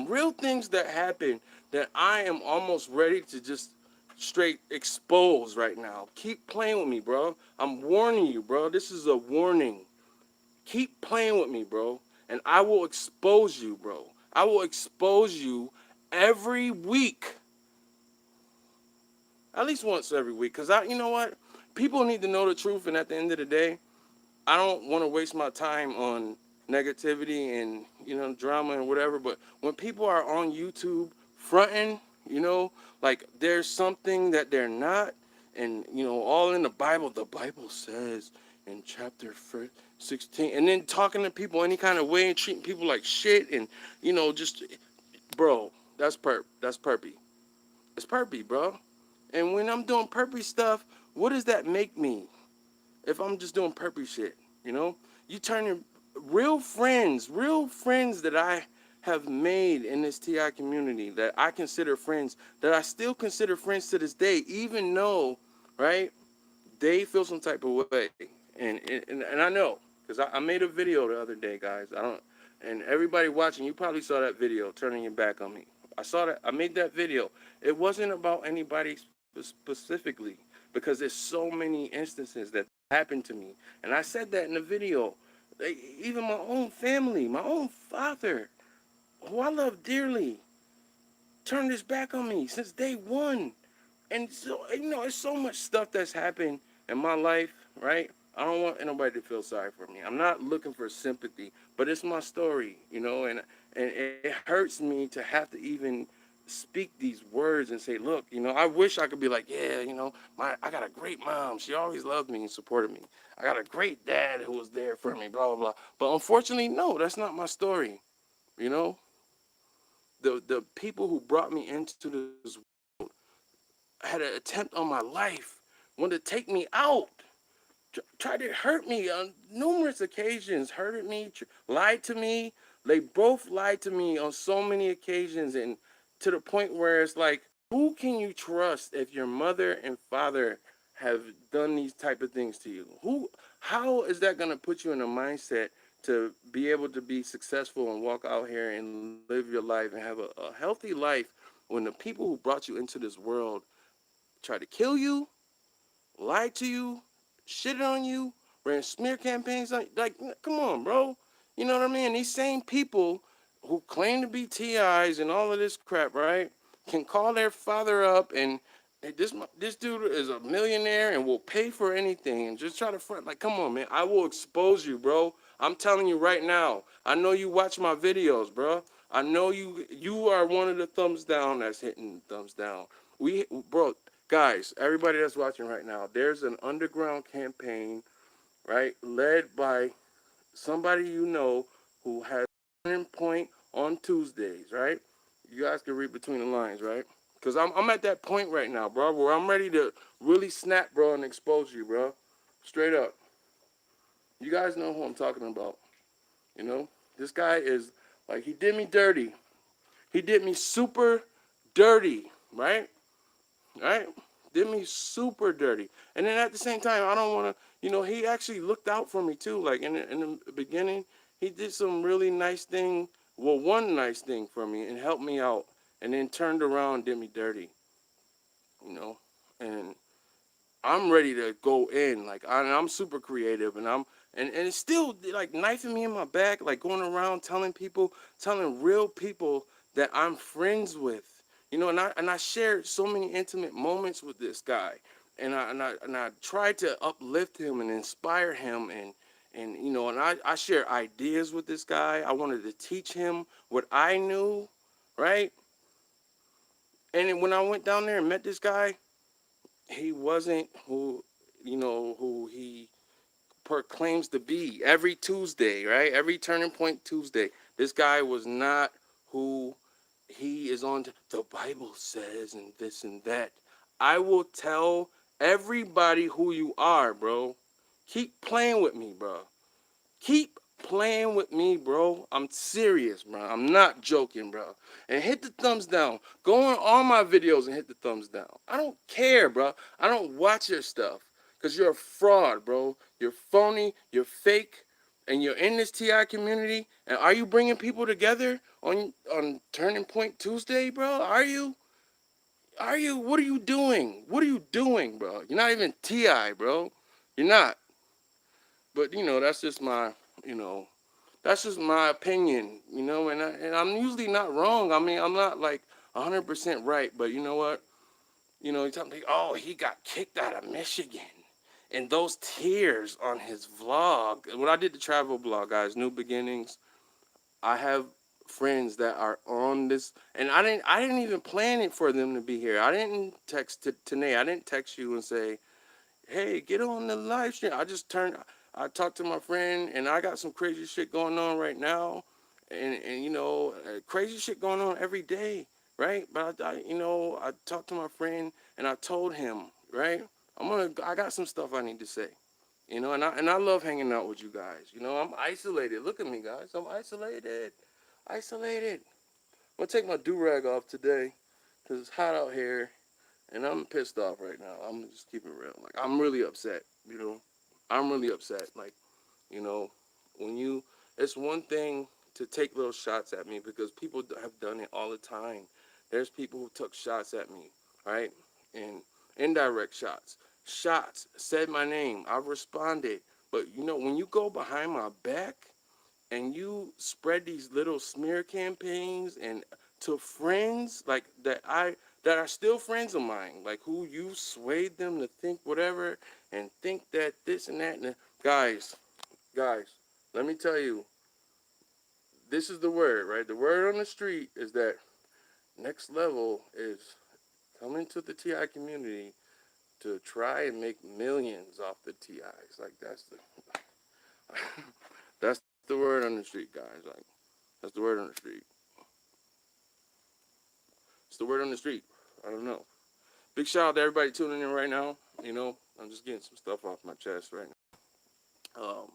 real things that happened that I am almost ready to just straight expose right now. Keep playing with me, bro. I'm warning you, bro. This is a warning. Keep playing with me, bro. And I will expose you, bro. I will expose you every week. At least once every week. Because you know what? People need to know the truth. And at the end of the day, I don't want to waste my time on negativity and, drama and whatever. But when people are on YouTube fronting, like there's something that they're not. And, all in the Bible says in chapter 16. And then talking to people any kind of way and treating people like shit. And, just, bro, that's perpy. It's perpy, bro. And when I'm doing perpy stuff, what does that make me? If I'm just doing perpy shit, you turn your real friends that I have made in this TI community that I consider friends, that I still consider friends to this day, even though, right, they feel some type of way. And I know, because I made a video the other day, guys. And everybody watching, you probably saw that video, turning your back on me. I saw that. I made that video. It wasn't about anybody specifically, because there's so many instances that happened to me. And I said that in the video. Even my own family, my own father, who I love dearly, turned his back on me since day one. And so, it's so much stuff that's happened in my life, right? I don't want anybody to feel sorry for me. I'm not looking for sympathy, but it's my story, and it hurts me to have to even speak these words and say, look, I wish I could be like, yeah, I got a great mom. She always loved me and supported me. I got a great dad who was there for me, blah, blah, blah. But unfortunately, no, that's not my story. You know, the people who brought me into this world had an attempt on my life, wanted to take me out, tried to hurt me on numerous occasions, hurted me, lied to me. They both lied to me on so many occasions, and to the point where it's like, who can you trust if your mother and father have done these type of things to you? How is that going to put you in a mindset to be able to be successful and walk out here and live your life and have a healthy life when the people who brought you into this world try to kill you, lied to you, shitted on you, ran smear campaigns on you. Like, come on, bro. You know what I mean? These same people who claim to be TIs and all of this crap, right, can call their father up and hey, this dude is a millionaire and will pay for anything and just try to front. Like, come on, man. I will expose you, bro. I'm telling you right now. I know you watch my videos, bro. I know you are one of the thumbs down that's hitting thumbs down. Bro, guys, everybody that's watching right now, there's an underground campaign, right, led by somebody you know who has a turning point on Tuesdays, right? You guys can read between the lines, right? Because I'm at that point right now, bro, where I'm ready to really snap, bro, and expose you, bro. Straight up. You guys know who I'm talking about, you know? This guy is, like, he did me dirty. He did me super dirty, right? Right? Did me super dirty. And then at the same time, I don't want to, he actually looked out for me too. Like in the beginning, he did some really nice thing. Well, one nice thing for me and helped me out. And then turned around and did me dirty, you know? And I'm ready to go in. Like I'm super creative, and and it's still like knifing me in my back, like going around telling real people that I'm friends with, and I shared so many intimate moments with this guy, and I tried to uplift him and inspire him, and I share ideas with this guy. I wanted to teach him what I knew, right? And then when I went down there and met this guy, he wasn't who he proclaims to be every Tuesday, right? Every Turning Point Tuesday. This guy was not who he is on. The Bible says and this and that. I will tell everybody who you are, bro. Keep playing with me, bro. Keep playing with me, bro. I'm serious, bro. I'm not joking, bro. And hit the thumbs down. Go on all my videos and hit the thumbs down. I don't care, bro. I don't watch your stuff because you're a fraud, bro. You're phony. You're fake. And you're in this TI community. And are you bringing people together on Turning Point Tuesday, bro? Are you? Are you? What are you doing? What are you doing, bro? You're not even TI, bro. You're not. But, that's just you know, that's just my opinion, and I'm usually not wrong. I mean, I'm not like 100% right, but you know what? You tell me, oh, he got kicked out of Michigan. And those tears on his vlog. When I did the travel blog, guys, New Beginnings, I have friends that are on this, and I didn't even plan it for them to be here. I didn't text Tanae. I didn't text you and say, hey, get on the live stream. I talked to my friend, and I got some crazy shit going on right now, and crazy shit going on every day, right? But I talked to my friend, and I told him, right, I got some stuff I need to say, and I love hanging out with you guys. I'm isolated. Look at me, guys. I'm isolated. I'm gonna take my do-rag off today, cause it's hot out here. And I'm pissed off right now. I'm gonna just keep it real. Like, I'm really upset, I'm really upset. Like, you know, when it's one thing to take little shots at me because people have done it all the time. There's people who took shots at me, right? And indirect shots. Shots, said my name. I responded. But, when you go behind my back and you spread these little smear campaigns and to friends like that are still friends of mine, like who you swayed them to think whatever and think that this and that, and guys, let me tell you, this is the word, right? The word on the street is that next level is coming to the TI community to try and make millions off the TIs. Like that's the word on the street, guys. Like, that's the word on the street. It's the word on the street. I don't know. Big shout out to everybody tuning in right now. I'm just getting some stuff off my chest right now.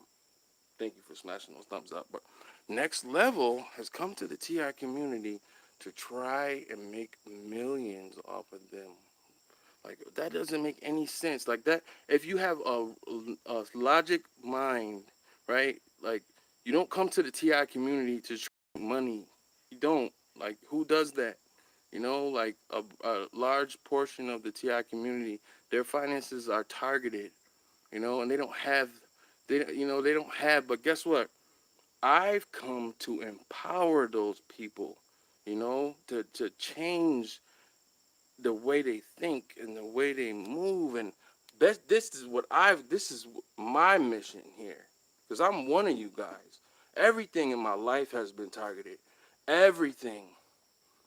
Thank you for smashing those thumbs up. But Next Level has come to the TI community to try and make millions off of them. Like, that doesn't make any sense. Like that, if you have a logic mind, right? Like, You don't come to the TI community to trade money. You don't. Like, who does that? You know, like a large portion of the TI community, their finances are targeted, you know, and they don't have, they don't have, but guess what? I've come to empower those people, you know, to change the way they think and the way they move. And this is my mission here. Because I'm one of you guys. Everything in my life has been targeted. Everything.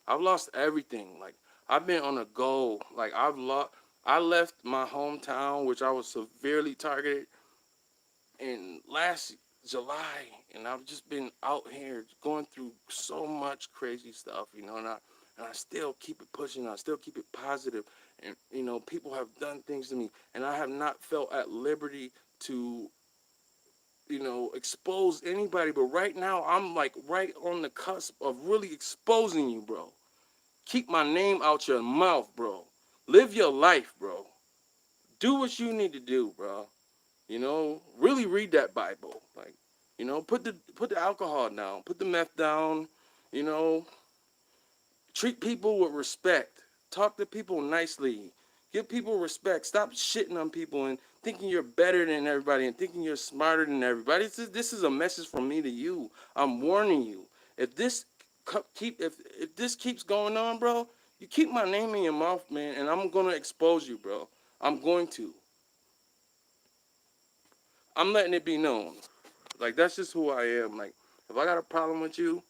I've lost everything. Like, I've been on a go. Like, I left my hometown, which I was severely targeted in last July, and I've just been out here going through so much crazy stuff, you know, and I still keep it pushing, I still keep it positive, and you know, people have done things to me, and I have not felt at liberty to, you know, expose anybody, but right now I'm like right on the cusp of really exposing you, bro. Keep my name out your mouth, bro. Live your life, bro. Do what you need to do, bro. You know, really read that Bible. Like, you know, put the alcohol down, put the meth down, you know, treat people with respect. Talk to people nicely. Give people respect. Stop shitting on people and thinking you're better than everybody and thinking you're smarter than everybody. This is a message from me to you. I'm warning you. If this if this keeps going on, bro, you keep my name in your mouth, man, and I'm gonna expose you, bro. I'm going to. I'm letting it be known. Like, that's just who I am. Like, if I got a problem with you,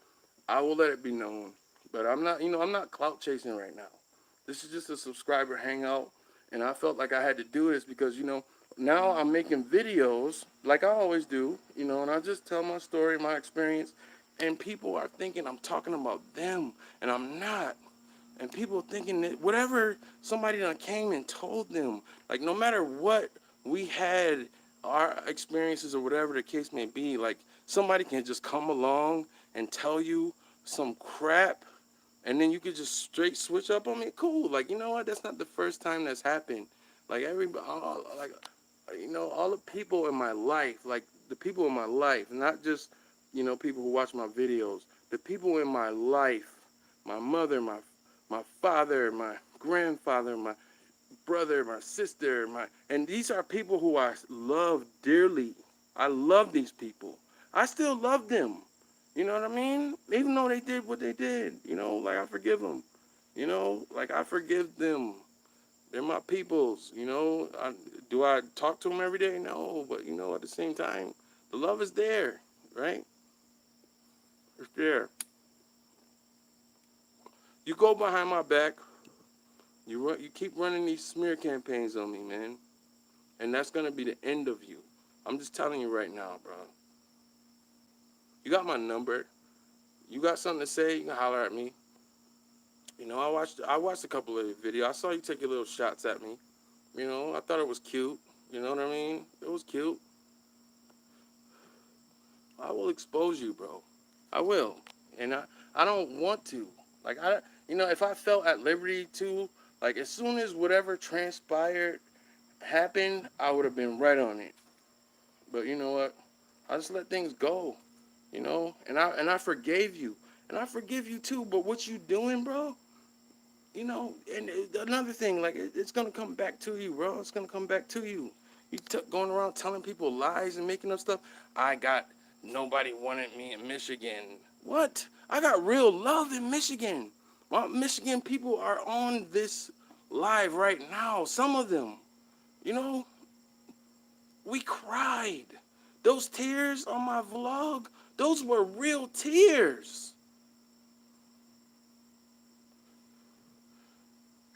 I will let it be known. But I'm not, you know, I'm not clout chasing right now. This is just a subscriber hangout, and I felt like I had to do this because, you know, now I'm making videos like I always do, you know, and I just tell my story, my experience, and people are thinking I'm talking about them, and I'm not. And people thinking that whatever somebody done came and told them, like, no matter what we had, our experiences or whatever the case may be, like, somebody can just come along and tell you some crap, and then you could just straight switch up on me. Cool. Like, you know what? That's not the first time that's happened. Like, everybody, like, you know, all the people in my life, like, the people in my life, not just, you know, people who watch my videos, the people in my life, my mother, my father, my grandfather, my brother, my sister, and these are people who I love dearly. I love these people. I still love them. You know what I mean? Even though they did what they did, you know, like, I forgive them. You know, like, I forgive them. They're my peoples. You know, do I talk to them every day? No, but you know, at the same time, the love is there, right? It's there. You go behind my back. You keep running these smear campaigns on me, man. And that's going to be the end of you. I'm just telling you right now, bro. You got my number. You got something to say, you can holler at me. You know, I watched a couple of your videos. I saw you take your little shots at me. You know, I thought it was cute. You know what I mean? It was cute. I will expose you, bro. I will. And I don't want to. Like, you know, if I felt at liberty to, like, as soon as whatever transpired happened, I would have been right on it. But you know what? I just let things go, you know, and I forgave you, and I forgive you too. But what you doing, bro? You know, and another thing, like, it's gonna come back to you, bro. It's gonna come back to you. You going around telling people lies and making up stuff. I got nobody wanted me in Michigan. What? I got real love in Michigan. My Michigan people are on this live right now. Some of them, you know. We cried. Those tears on my vlog, those were real tears.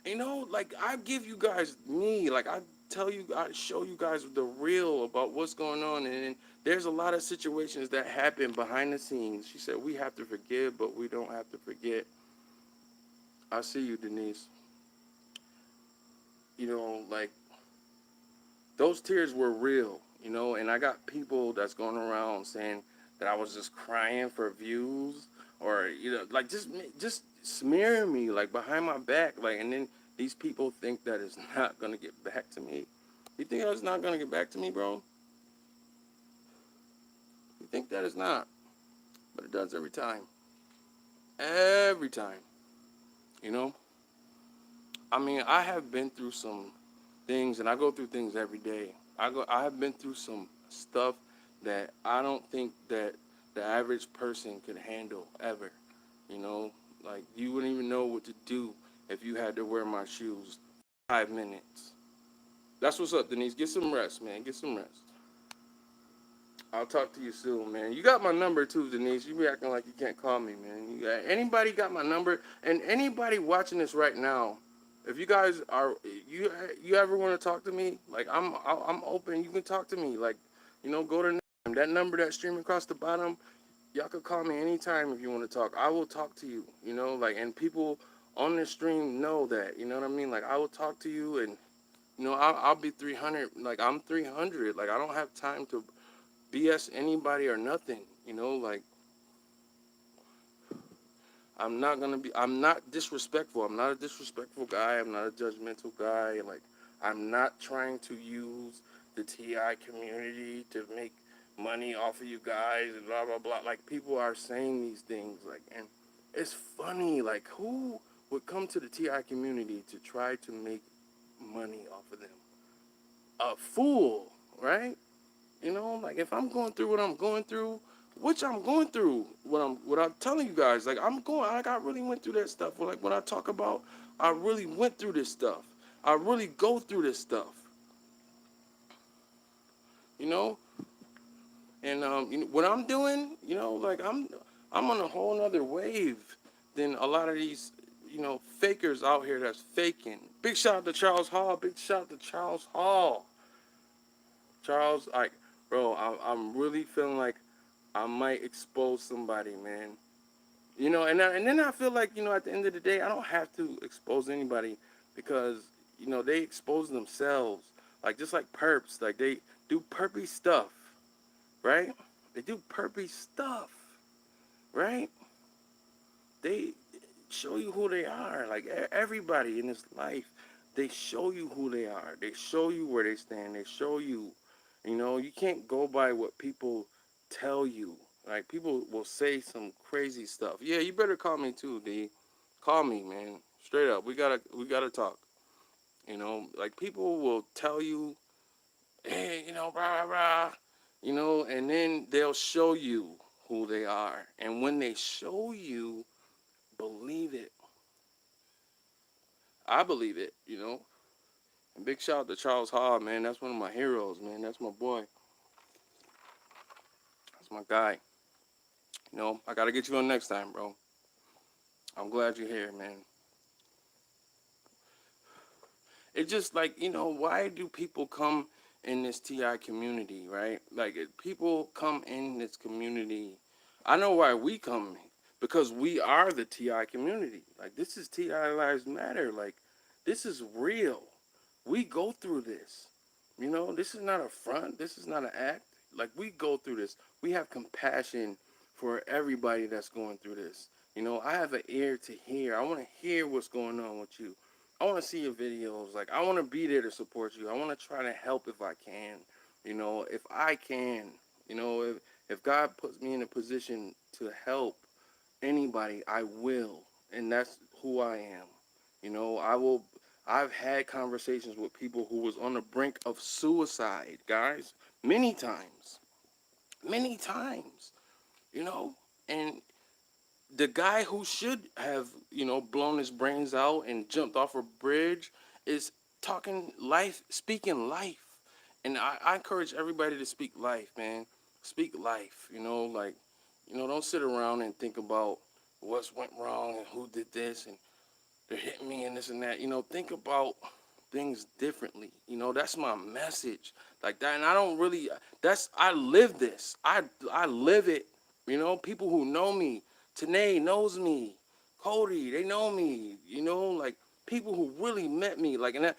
You know, like, I give you guys me, like, I show you guys the real about what's going on. And there's a lot of situations that happen behind the scenes. She said, we have to forgive, but we don't have to forget. I see you, Denise. You know, like, those tears were real, you know, and I got people that's going around saying that I was just crying for views, or, you know, like, just smearing me, like, behind my back, like, and then these people think that it's not going to get back to me. You think it's not going to get back to me, bro? think that it's not, but it does every time. Every time. You know? I mean, I have been through some things, and I go through things every day. I have been through some stuff that I don't think that the average person could handle ever. You know, like you wouldn't even know what to do if you had to wear my shoes 5 minutes. That's what's up, Denise. Get some rest, man. Get some rest. I'll talk to you soon, man. You got my number too, Denise. You be acting like you can't call me, man. Anybody got my number? And anybody watching this right now, if you guys are you ever want to talk to me, like I'm open. You can talk to me. Like, go to that number that's streaming across the bottom. Y'all could call me anytime if you want to talk. I will talk to you. Like, and people on this stream know that. You know what I mean? Like, I will talk to you, and I'll be 300. Like, I'm 300. Like, I don't have time to BS anybody or nothing, like I'm not disrespectful. I'm not a disrespectful guy. I'm not a judgmental guy. Like, I'm not trying to use the TI community to make money off of you guys and blah, blah, blah. Like, people are saying these things, like, and it's funny, like, who would come to the TI community to try to make money off of them? A fool, right? Like, if I'm going through what I'm going through, which I'm going through, what I'm telling you guys, like, I really went through that stuff. Like, when I talk about, I really went through this stuff. I really go through this stuff, you know? And, what I'm doing, like, I'm on a whole nother wave than a lot of these, fakers out here that's faking. Big shout out to Charles Hall. Big shout out to Charles Hall. Charles, like, bro, I'm really feeling like I might expose somebody, man. And then I feel like, at the end of the day, I don't have to expose anybody because, they expose themselves. Like, just like perps, like, they do perpy stuff, right? They do perpy stuff, right? They show you who they are. Like, everybody in this life, they show you who they are. They show you where they stand. They show you, you can't go by what people tell you. Like, people will say some crazy stuff. Yeah, you better call me too, D. Call me, man. Straight up. We gotta talk. Like, people will tell you, hey, rah, rah, and then they'll show you who they are. And when they show you, believe it. I believe it. And big shout out to Charles Hall, man. That's one of my heroes, man. That's my boy. That's my guy. I gotta get you on next time, bro. I'm glad you're here, man. It's just like, why do people come in this TI community, right? Like, people come in this community. I know why we come, because we are the TI community. Like, this is TI Lives Matter. Like, this is real. We go through this. This is not a front. This is not an act. Like, we go through this. We have compassion for everybody that's going through this. I have an ear to hear. I want to hear what's going on with you. I want to see your videos. Like, I want to be there to support you. I want to try to help if I can. If I can. If God puts me in a position to help anybody, I will. And that's who I am. I will. I've had conversations with people who was on the brink of suicide, guys, many times. Many times. And the guy who should have, blown his brains out and jumped off a bridge is talking life, speaking life. And I encourage everybody to speak life, man. Speak life, like, don't sit around and think about what's went wrong and who did this and they're hitting me and this and that. Think about things differently. That's my message. Like that. And I don't really, I live this. I live it. People who know me, Tanae knows me, Cody, they know me, like, people who really met me, like, and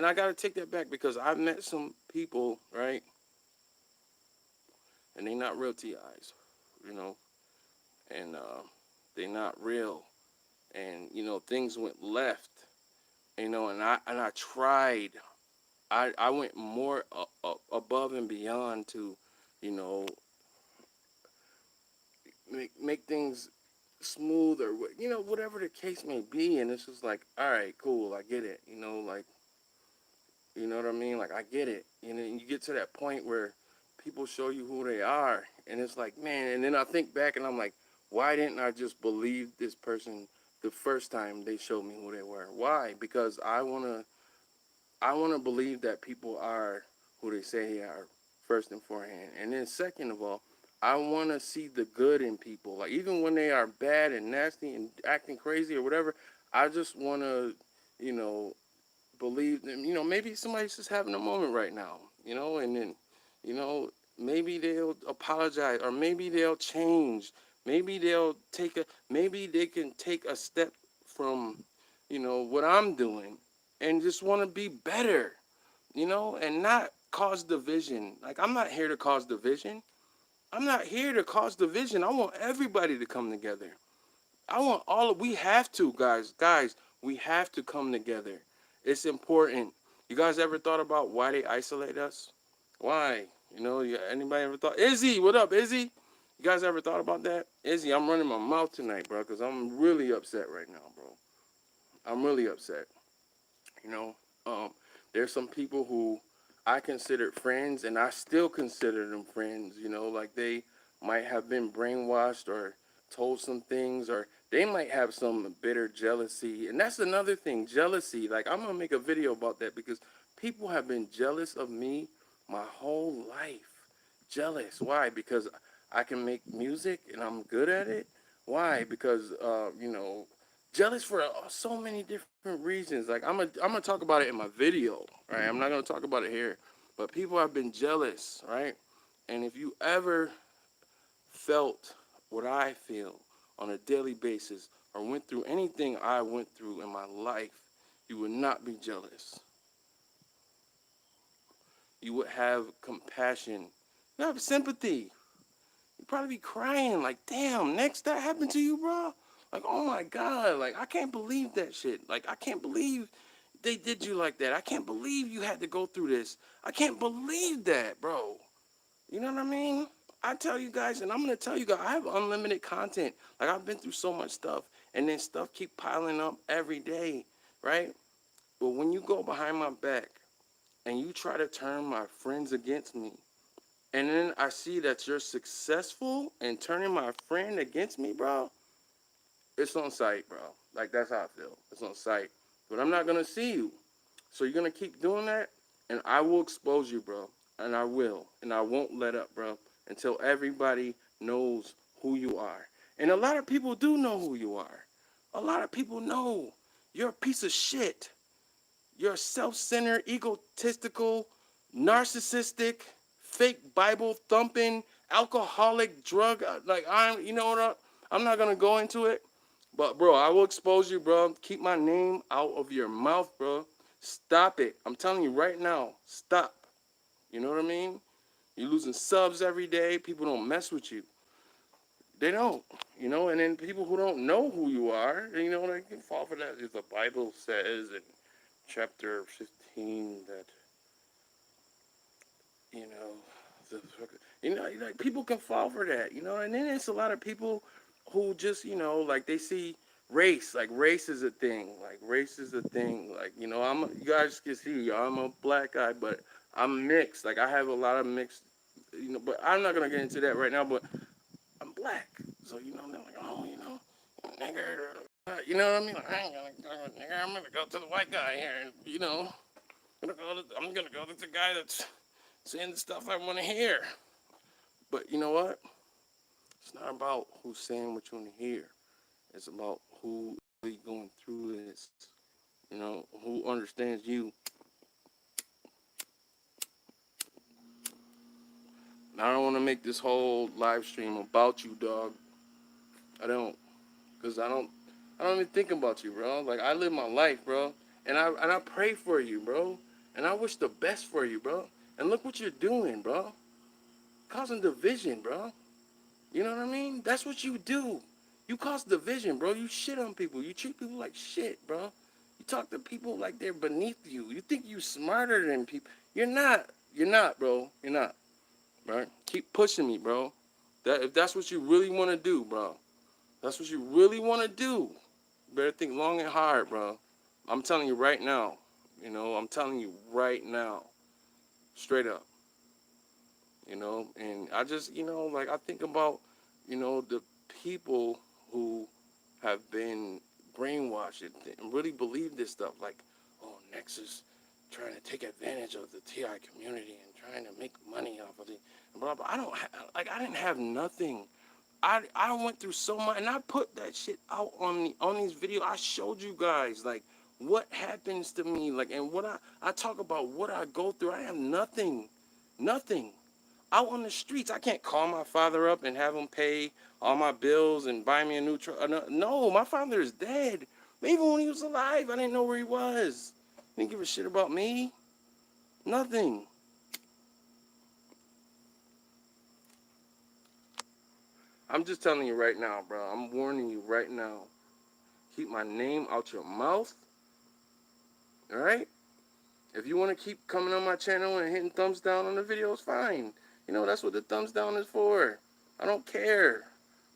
I gotta take that back because I've met some people, right, and they not real TIs, and they not real, and things went left, and I tried, I went more above and beyond to, you know make things smooth, or whatever the case may be. And it's just like, all right, cool, I get it. Like, you know what I mean? Like, I get it. And you get to that point where people show you who they are, and it's like, man. And then I think back, and I'm like, why didn't I just believe this person the first time they showed me who they were? Why? Because I wanna believe that people are who they say they are, first and forehand. And then second of all, I wanna see the good in people. Like, even when they are bad and nasty and acting crazy or whatever, I just wanna, you know, believe them. Maybe somebody's just having a moment right now, and then, you know, maybe they'll apologize, or maybe they'll change. Maybe they can take a step from, what I'm doing, and just want to be better, and not cause division. Like, I'm not here to cause division. I'm not here to cause division. I want everybody to come together. We have to, guys, we have to come together. It's important. You guys ever thought about why they isolate us? Why? Anybody ever thought? Izzy, what up, Izzy? You guys ever thought about that? Izzy, I'm running my mouth tonight, bro, because I'm really upset right now, bro. I'm really upset. You know, um, there's some people who I considered friends, and I still consider them friends. Like, they might have been brainwashed or told some things, or they might have some bitter jealousy. And that's another thing, jealousy. Like, I'm gonna make a video about that, because people have been jealous of me my whole life. Jealous. Why? Because I can make music and I'm good at it. Why? Because jealous for so many different reasons. Like, I'm gonna talk about it in my video, right? I'm not gonna talk about it here, but people have been jealous, right? And if you ever felt what I feel on a daily basis, or went through anything I went through in my life, you would not be jealous. You would have compassion. You have sympathy. You'd probably be crying like, damn, next that happened to you, bro. Like, oh my God, like, I can't believe that shit. Like, I can't believe they did you like that. I can't believe you had to go through this. I can't believe that, bro. You know what I mean? I tell you guys, and I'm gonna tell you guys, I have unlimited content. Like, I've been through so much stuff, and then stuff keep piling up every day, right? But when you go behind my back and you try to turn my friends against me, and then I see that you're successful in turning my friend against me, bro, it's on sight, bro. Like, that's how I feel. It's on sight. But I'm not gonna see you. So you're gonna keep doing that, and I will expose you, bro. And I will. And I won't let up, bro, until everybody knows who you are. And a lot of people do know who you are. A lot of people know you're a piece of shit. You're self-centered, egotistical, narcissistic, fake Bible thumping, alcoholic, drug. Like, you know what? I'm not gonna go into it, but bro, I will expose you, bro. Keep my name out of your mouth, bro. Stop it. I'm telling you right now. Stop. You know what I mean? You're losing subs every day. People don't mess with you. They don't. And then people who don't know who you are, they can fall for that. As the Bible says in chapter 15 that, you know, the, like, people can fall for that, and then it's a lot of people who just, like, they see race, like, race is a thing, like, you guys can see, I'm a black guy, but I'm mixed, like, I have a lot of mixed, but I'm not going to get into that right now, but I'm black, so, they're like, oh, nigger, you know what I mean, like, I ain't gonna go, nigger, I'm gonna go to the white guy here, and, I'm gonna go to the guy that's saying the stuff I want to hear. But you know what? It's not about who's saying what you want to hear. It's about who really going through this. Who understands you. And I don't want to make this whole live stream about you, dog. I don't, cause I don't even think about you, bro. Like, I live my life, bro, and I pray for you, bro, and I wish the best for you, bro. And look what you're doing, bro. Causing division, bro. You know what I mean? That's what you do. You cause division, bro. You shit on people. You treat people like shit, bro. You talk to people like they're beneath you. You think you smarter than people. You're not. You're not, bro. You're not. Right? Keep pushing me, bro. That if that's what you really want to do, bro, that's what you really want to do. You better think long and hard, bro. I'm telling you right now. I'm telling you right now, straight up. And I just, like I think about, the people who have been brainwashed and really believe this stuff. Like, oh, Nexus trying to take advantage of the TI community and trying to make money off of it. And blah blah. I didn't have nothing. I went through so much, and I put that shit out on these videos. I showed you guys like what happens to me, like, and what I talk about what I go through. I have nothing, nothing. Out on the streets, I can't call my father up and have him pay all my bills and buy me a new truck. No, my father is dead. Even when he was alive, I didn't know where he was. He didn't give a shit about me. Nothing. I'm just telling you right now, bro. I'm warning you right now. Keep my name out your mouth. All right? If you want to keep coming on my channel and hitting thumbs down on the videos, fine. That's what the thumbs down is for. I don't care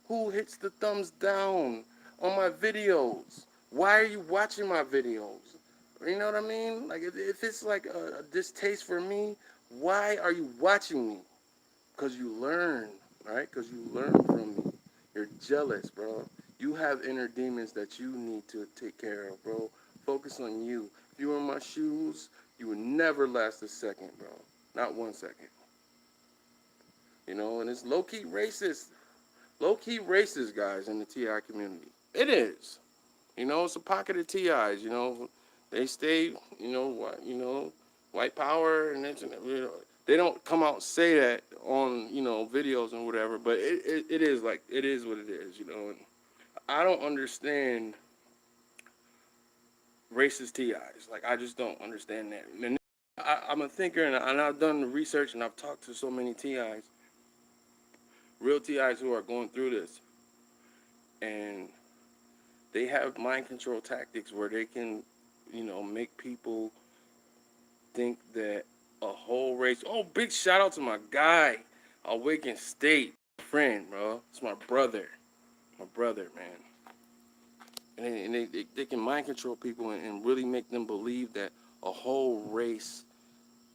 who hits the thumbs down on my videos. Why are you watching my videos? You know what I mean? Like, if it's like a distaste for me, why are you watching me? Because you learn, right? Because you learn from me. You're jealous, bro. You have inner demons that you need to take care of, bro. Focus on you. If you were in my shoes, you would never last a second, bro. Not 1 second. And it's low-key racist. Low-key racist, guys, in the TI community. It is. It's a pocket of TIs, They stay, white power and it's, they don't come out and say that on, videos and whatever, but it is like, it is what it is, And I don't understand racist TIs. Like, I just don't understand that. And I'm a thinker, and I've done the research, and I've talked to so many TIs, real TIs who are going through this, and they have mind control tactics where they can, make people think that a whole race. Oh, big shout out to my guy, Awaken State, friend, bro. It's my brother, man. And they can mind control people and really make them believe that a whole race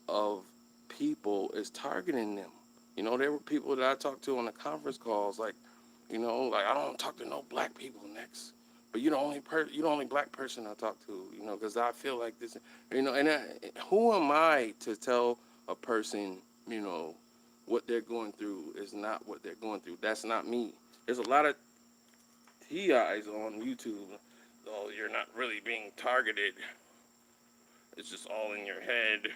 of people is targeting them. There were people that I talked to on the conference calls, like, like I don't talk to no black people next. But you're the only black person I talk to, because I feel like this, and who am I to tell a person, what they're going through is not what they're going through. That's not me. There's a lot of TIs on YouTube. Oh, you're not really being targeted. It's just all in your head.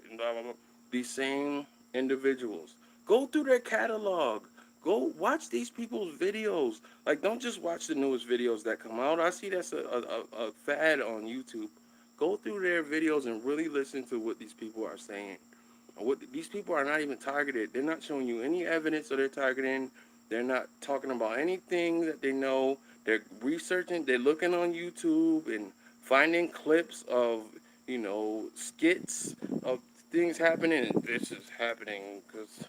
And blah, blah, blah. These same individuals. Go through their catalog. Go watch these people's videos. Like, don't just watch the newest videos that come out. I see that's a fad on YouTube. Go through their videos and really listen to what these people are saying. These people are not even targeted. They're not showing you any evidence of their targeting. They're not talking about anything that they know. They're researching. They're looking on YouTube and finding clips of, skits of things happening. And this is happening because,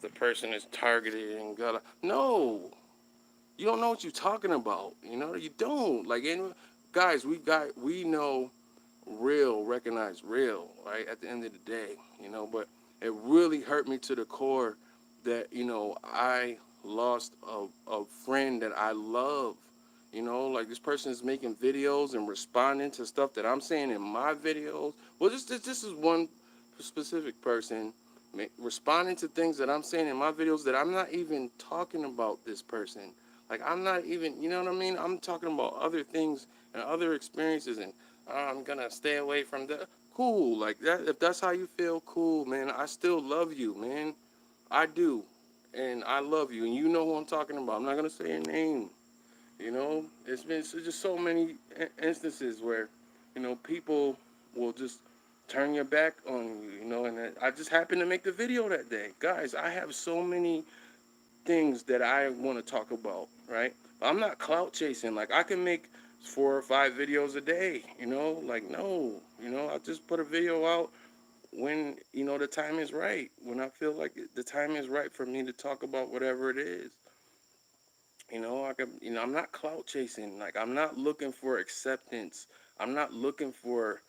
the person is targeted and gotta. No, you don't know what you're talking about. You don't. Like, guys, we know real, recognize real, right? At the end of the day, but it really hurt me to the core that, I lost a friend that I love. Like, this person is making videos and responding to stuff that I'm saying in my videos. Well, this is one specific person responding to things that I'm saying in my videos that I'm not even talking about this person. Like, I'm not even, you know what I mean? I'm talking about other things and other experiences, and I'm gonna stay away from that. Cool, like that. If that's how you feel, cool, man. I still love you, man. I do, and I love you, and you know who I'm talking about. I'm not gonna say your name. It's been just so many instances where, people will just turn your back on you, and I just happened to make the video that day. Guys, I have so many things that I want to talk about, right? I'm not clout chasing. Like, I can make 4 or 5 videos a day, like, no, I just put a video out when the time is right, when I feel like the time is right for me to talk about whatever it is. I can, I'm not clout chasing. Like, I'm not looking for acceptance. I'm not looking for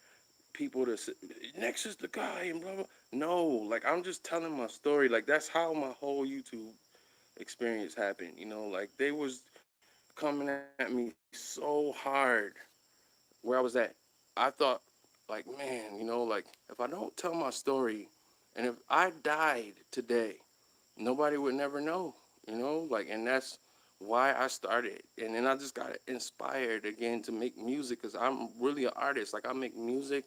people to say, next is the guy and blah blah. No, like, I'm just telling my story. Like, that's how my whole YouTube experience happened. Like, they was coming at me so hard where I was at. I thought, like, man, like, if I don't tell my story, and if I died today, nobody would never know, like, and that's why I started. And then I just got inspired again to make music because I'm really an artist. Like, I make music,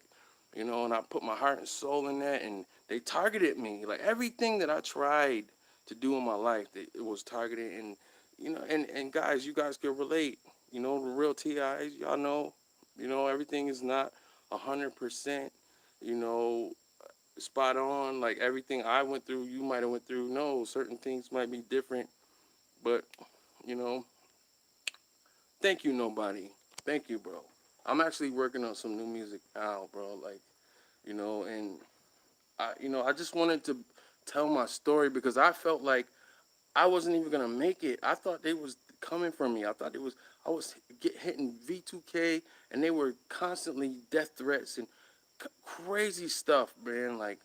and I put my heart and soul in that, and they targeted me. Like, everything that I tried to do in my life, it was targeted. And and guys, you guys can relate. The real TIs, y'all know, everything is not 100%, you know spot on. Like, everything I went through, you might have went through. No, certain things might be different, but you know, thank you, nobody. Thank you, bro. I'm actually working on some new music now, bro. Like, and I just wanted to tell my story because I felt like I wasn't even gonna make it. I thought they was coming for me. I was hitting V2K, and they were constantly death threats and crazy stuff, man. Like,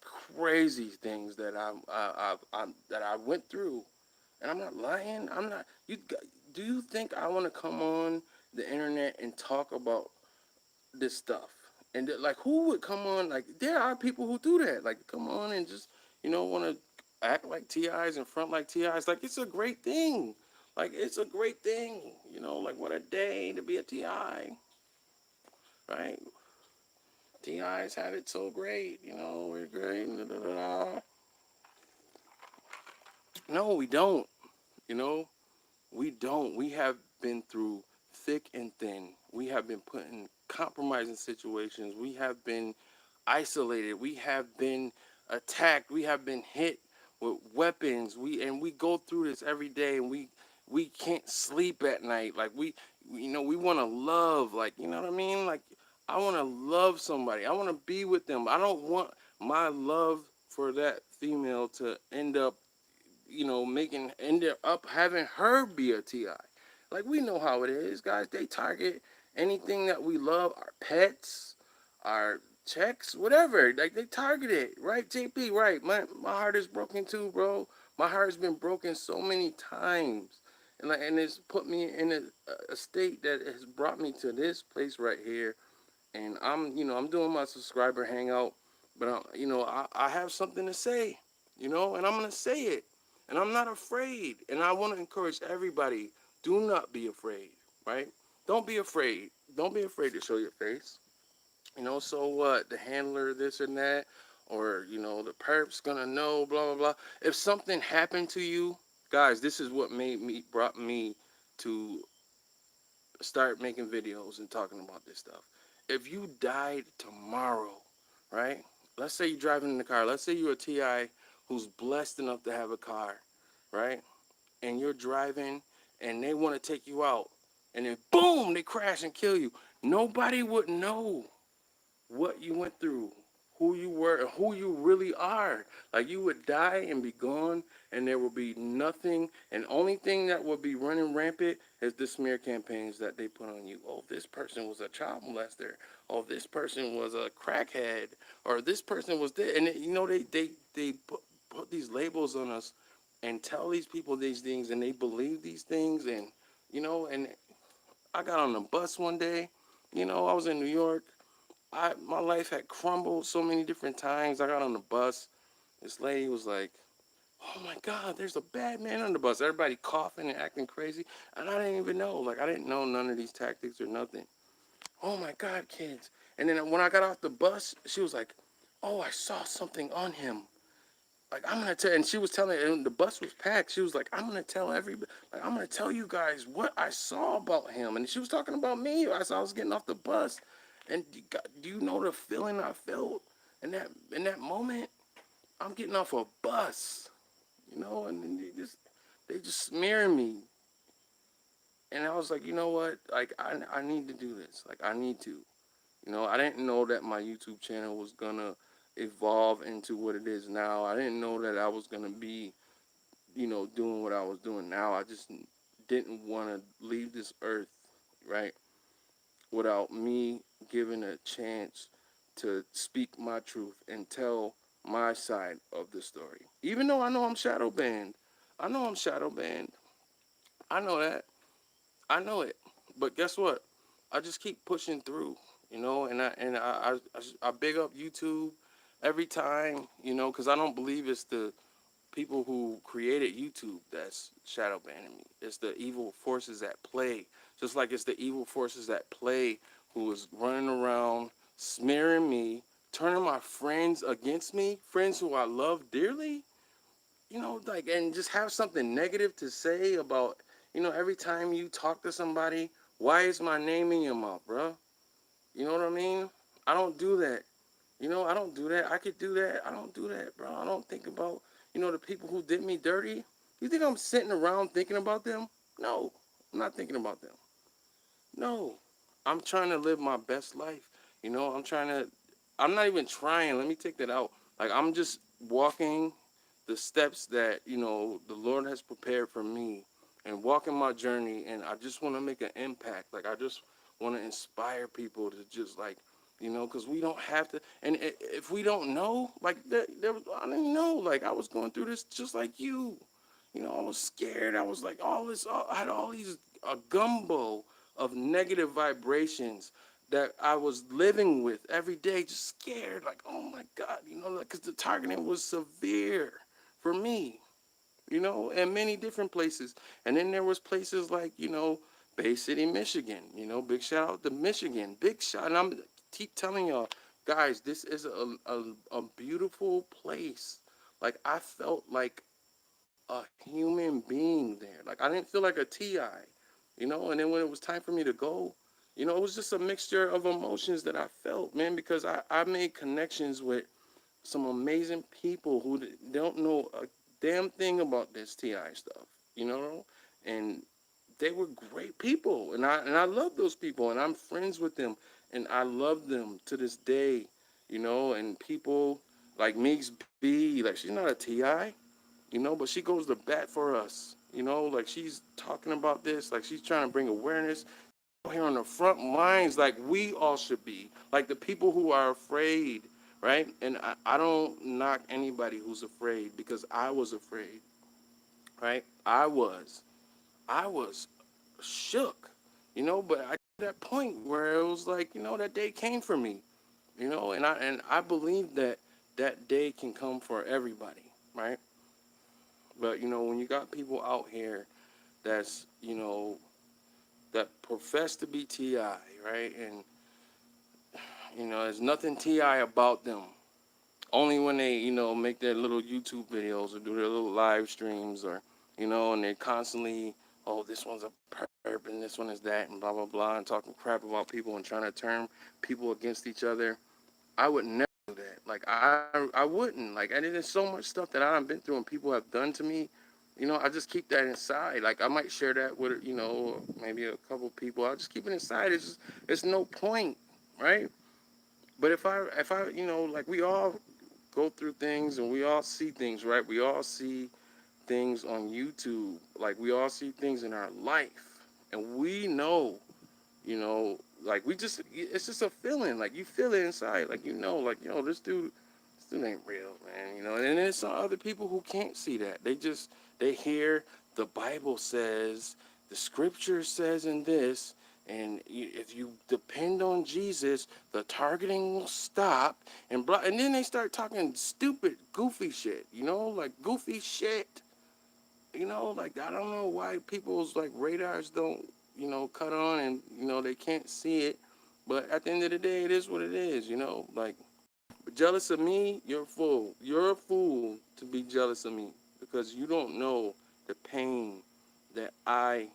crazy things that I went through, and I'm not lying. I'm not. Do you think I want to come on the internet and talk about this stuff? And like, who would come on? Like, there are people who do that. Like, come on and just want to act like TIs and front like TIs. Like, it's a great thing. Like, it's a great thing. Like, what a day to be a TI, right? TIs have it so great. We're great. Da, da, da, da. No, we don't. You know, we don't. We have been through thick and thin. We have been put in compromising situations. We have been isolated. We have been attacked. We have been hit with weapons. We go through this every day, and we can't sleep at night. Like, we want to love. Like, you know what I mean? Like, I want to love somebody. I want to be with them. I don't want my love for that female to end up making end up having her be a TI. Like, we know how it is, guys. They target anything that we love, our pets, our checks, whatever. Like, they target it, right? JP, right? My heart is broken too, bro. My heart has been broken so many times, and it's put me in a state that has brought me to this place right here. And I'm doing my subscriber hangout, but I have something to say, and I'm gonna say it, and I'm not afraid, and I want to encourage everybody: do not be afraid, right? Don't be afraid. Don't be afraid to show your face. So what? The handler, this and that, or the perp's gonna know, blah blah blah. If something happened to you, guys, this is what brought me to start making videos and talking about this stuff. If you died tomorrow, right? Let's say you're driving in the car. Let's say you're a TI who's blessed enough to have a car, right? And you're driving and they want to take you out. And then boom, they crash and kill you. Nobody would know what you went through, who you were, and who you really are. Like, you would die and be gone, and there will be nothing. And only thing that will be running rampant is the smear campaigns that they put on you. Oh, this person was a child molester. Oh, this person was a crackhead. Or this person was dead. And they put these labels on us and tell these people these things, and they believe these things. And and I got on the bus one day. I was in New York. My life had crumbled so many different times. I got on the bus. This lady was like, "Oh my God, there's a bad man on the bus." Everybody coughing and acting crazy, and I didn't even know. Like, I didn't know none of these tactics or nothing. Oh my God, kids! And then when I got off the bus, she was like, "Oh, I saw something on him. Like, I'm gonna tell." And she was telling, and the bus was packed. She was like, "I'm gonna tell everybody. Like, I'm gonna tell you guys what I saw about him." And she was talking about me. I was getting off the bus, and do you know the feeling I felt in that moment? I'm getting off a bus, and then they just smearing me, and I was like, you know what? Like, I need to do this. Like, I need to. I didn't know that my YouTube channel was gonna evolve into what it is now. I didn't know that I was gonna be, doing what I was doing now. I just didn't want to leave this earth, right, without me giving a chance to speak my truth and tell my side of the story. Even though I know I'm shadow banned, I know I'm shadow banned. I know that. I know it. But guess what? I just keep pushing through, and I big up YouTube every time, because I don't believe it's the people who created YouTube that's shadow banning me. It's the evil forces at play. Just like it's the evil forces at play who is running around smearing me, turning my friends against me, friends who I love dearly, like, and just have something negative to say about, every time you talk to somebody, why is my name in your mouth, bro? You know what I mean? I don't do that. I don't do that. I could do that. I don't do that, bro. I don't think about, the people who did me dirty. You think I'm sitting around thinking about them? No, I'm not thinking about them. No, I'm trying to live my best life. I'm not even trying. Let me take that out. Like, I'm just walking the steps that, the Lord has prepared for me and walking my journey. And I just want to make an impact. Like, I just want to inspire people to just, like, because we don't have to. And if we don't know, like, I didn't know. Like, I was going through this just like you. I was scared. I was like, I had all these a gumbo of negative vibrations that I was living with every day, just scared, like, oh my God, because the targeting was severe for me, in many different places. And then there was places like, Bay City, Michigan, big shout out to Michigan, big shout. And I'm keep telling y'all, guys, this is a beautiful place. Like, I felt like a human being there. Like, I didn't feel like a TI, and then when it was time for me to go, it was just a mixture of emotions that I felt, man, because I made connections with some amazing people who don't know a damn thing about this TI stuff, and they were great people, and I love those people, and I'm friends with them, and I love them to this day, and people like Meeks B, like, she's not a TI, but she goes to bat for us, like, she's talking about this, like, she's trying to bring awareness here on the front lines, like we all should be, like the people who are afraid, right? And I don't knock anybody who's afraid, because I was afraid, right? I was shook, but I got to that point where it was like, that day came for me, and I believe that that day can come for everybody, right? But when you got people out here that's, that profess to be TI, right? And there's nothing TI about them. Only when they, make their little YouTube videos or do their little live streams, or, and they constantly, oh, this one's a perp and this one is that, and blah, blah, blah, and talking crap about people and trying to turn people against each other. I would never do that. Like, I wouldn't. Like, and there's so much stuff that I've been through and people have done to me. I just keep that inside. Like, I might share that with, maybe a couple people. I'll just keep it inside. It's no point, right? But if I, like, we all go through things and we all see things, right? We all see things on YouTube. Like, we all see things in our life. And we know, like, it's just a feeling. Like, you feel it inside. Like, like, this dude ain't real, man. And then there's some other people who can't see that. They hear the Bible says, the scripture says in this, and if you depend on Jesus, the targeting will stop, and blah. And then they start talking stupid, goofy shit, like goofy shit. Like, I don't know why people's, like, radars don't, cut on, and, they can't see it. But at the end of the day, it is what it is, like, jealous of me, you're a fool. You're a fool to be jealous of me, because you don't know the pain that I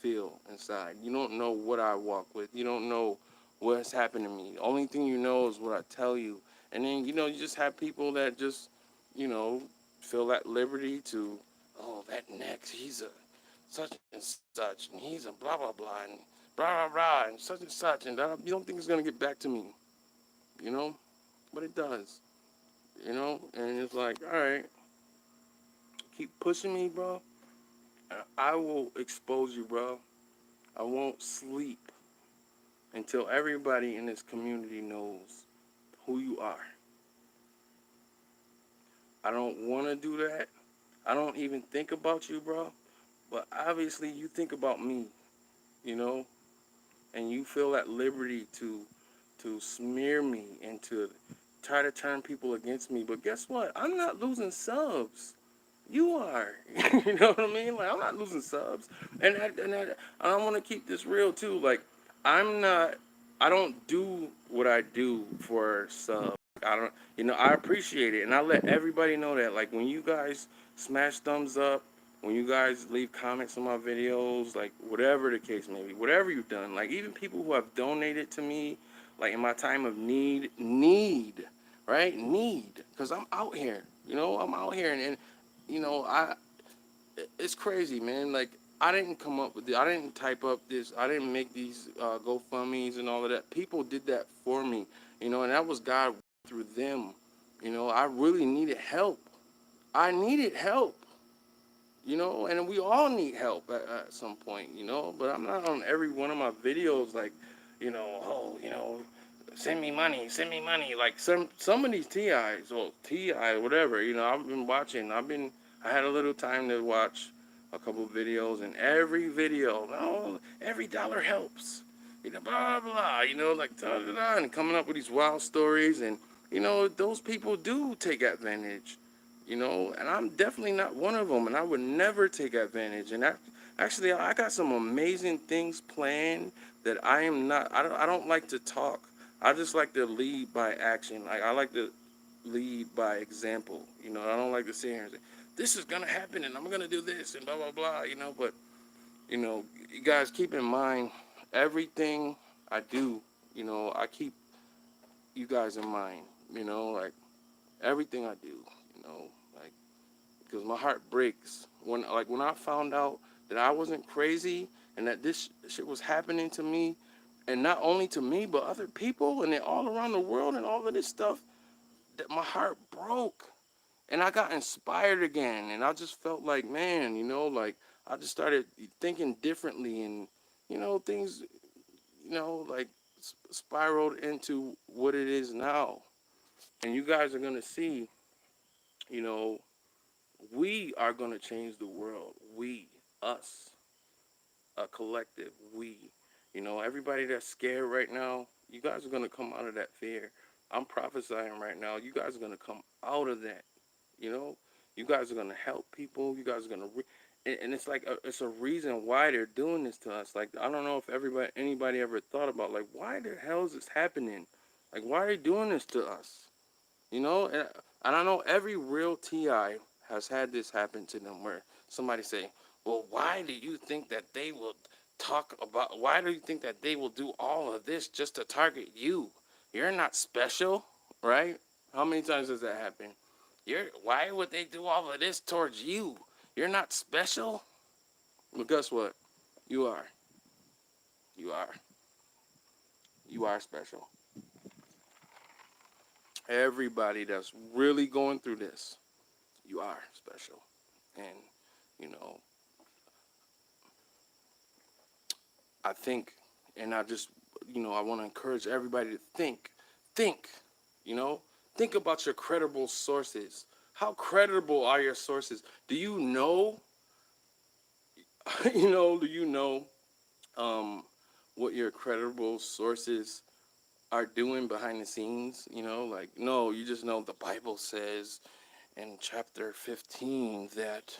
feel inside. You don't know what I walk with. You don't know what's happened to me. The only thing you know is what I tell you. And then, you just have people that just, you know, feel at liberty to, oh, that next, he's a such and such, and he's a blah, blah, blah, and blah, blah, blah, and such, and you don't think it's going to get back to me, you know? But it does. you know, and it's like, all right, keep pushing me, bro. I will expose you, bro. I won't sleep until everybody in this community knows who you are. I don't want to do that. I don't even think about you, bro. But obviously, you think about me, you know, and you feel at liberty to smear me and to try to turn people against me. But guess what? I'm not losing subs. You are. You know what I mean? Like, I'm not losing subs. I want to keep this real too. Like, I'm not, I don't do what I do for subs. I don't, you know, I appreciate it. And I let everybody know that. Like, when you guys smash thumbs up, when you guys leave comments on my videos, like, whatever the case may be, whatever you've done, like, even people who have donated to me, like, in my time of need, right? Need. Because I'm out here, you know, I'm out here. And you know, it's crazy, man. Like, I didn't come up with it. I didn't type up this. I didn't make these GoFundMes and all of that. People did that for me, you know, and that was God through them. You know, I really needed help. I needed help, you know, and we all need help at some point, you know. But I'm not on every one of my videos like, you know, oh, you know, send me money, send me money. Like some of these TIs or TI, whatever, you know, I've been watching. I had a little time to watch a couple of videos, and every video, no, every dollar helps. You know, blah blah, you know, like da da da, and coming up with these wild stories, and you know, those people do take advantage. You know, and I'm definitely not one of them, and I would never take advantage. And actually, I got some amazing things planned that I am not. I don't like to talk. I just like to lead by action. Like, I like to lead by example. You know, I don't like to sit here and say, "This is gonna happen, and I'm gonna do this," and blah blah blah. You know, but you know, you guys keep in mind everything I do. You know, I keep you guys in mind. You know, like everything I do. You know, like. Because my heart breaks when I found out that I wasn't crazy and that this shit was happening to me, and not only to me but other people and then all around the world and all of this stuff. That my heart broke, and I got inspired again, and I just felt like, man, you know, like I just started thinking differently, and you know, things, you know, like spiraled into what it is now. And you guys are gonna see, you know, we are going to change the world. We, us, a collective, we. You know, everybody that's scared right now, you guys are going to come out of that fear. I'm prophesying right now. You guys are going to come out of that. You know, you guys are going to help people. You guys are going to, and it's like, it's a reason why they're doing this to us. Like, I don't know if anybody ever thought about, like, why the hell is this happening? Like, why are they doing this to us? You know, and I know every real TI has had this happen to them where somebody say, well, why do you think that they will why do you think that they will do all of this just to target you? You're not special, right? How many times does that happen? Why would they do all of this towards you? You're not special? Well, guess what? You are. You are. You are special. Everybody that's really going through this, you are special. And, you know, I think, and I just, you know, I want to encourage everybody to think, you know, think about your credible sources. How credible are your sources? Do you know, do you know what your credible sources are doing behind the scenes? You know, like, no, you just know the Bible says in chapter 15 that,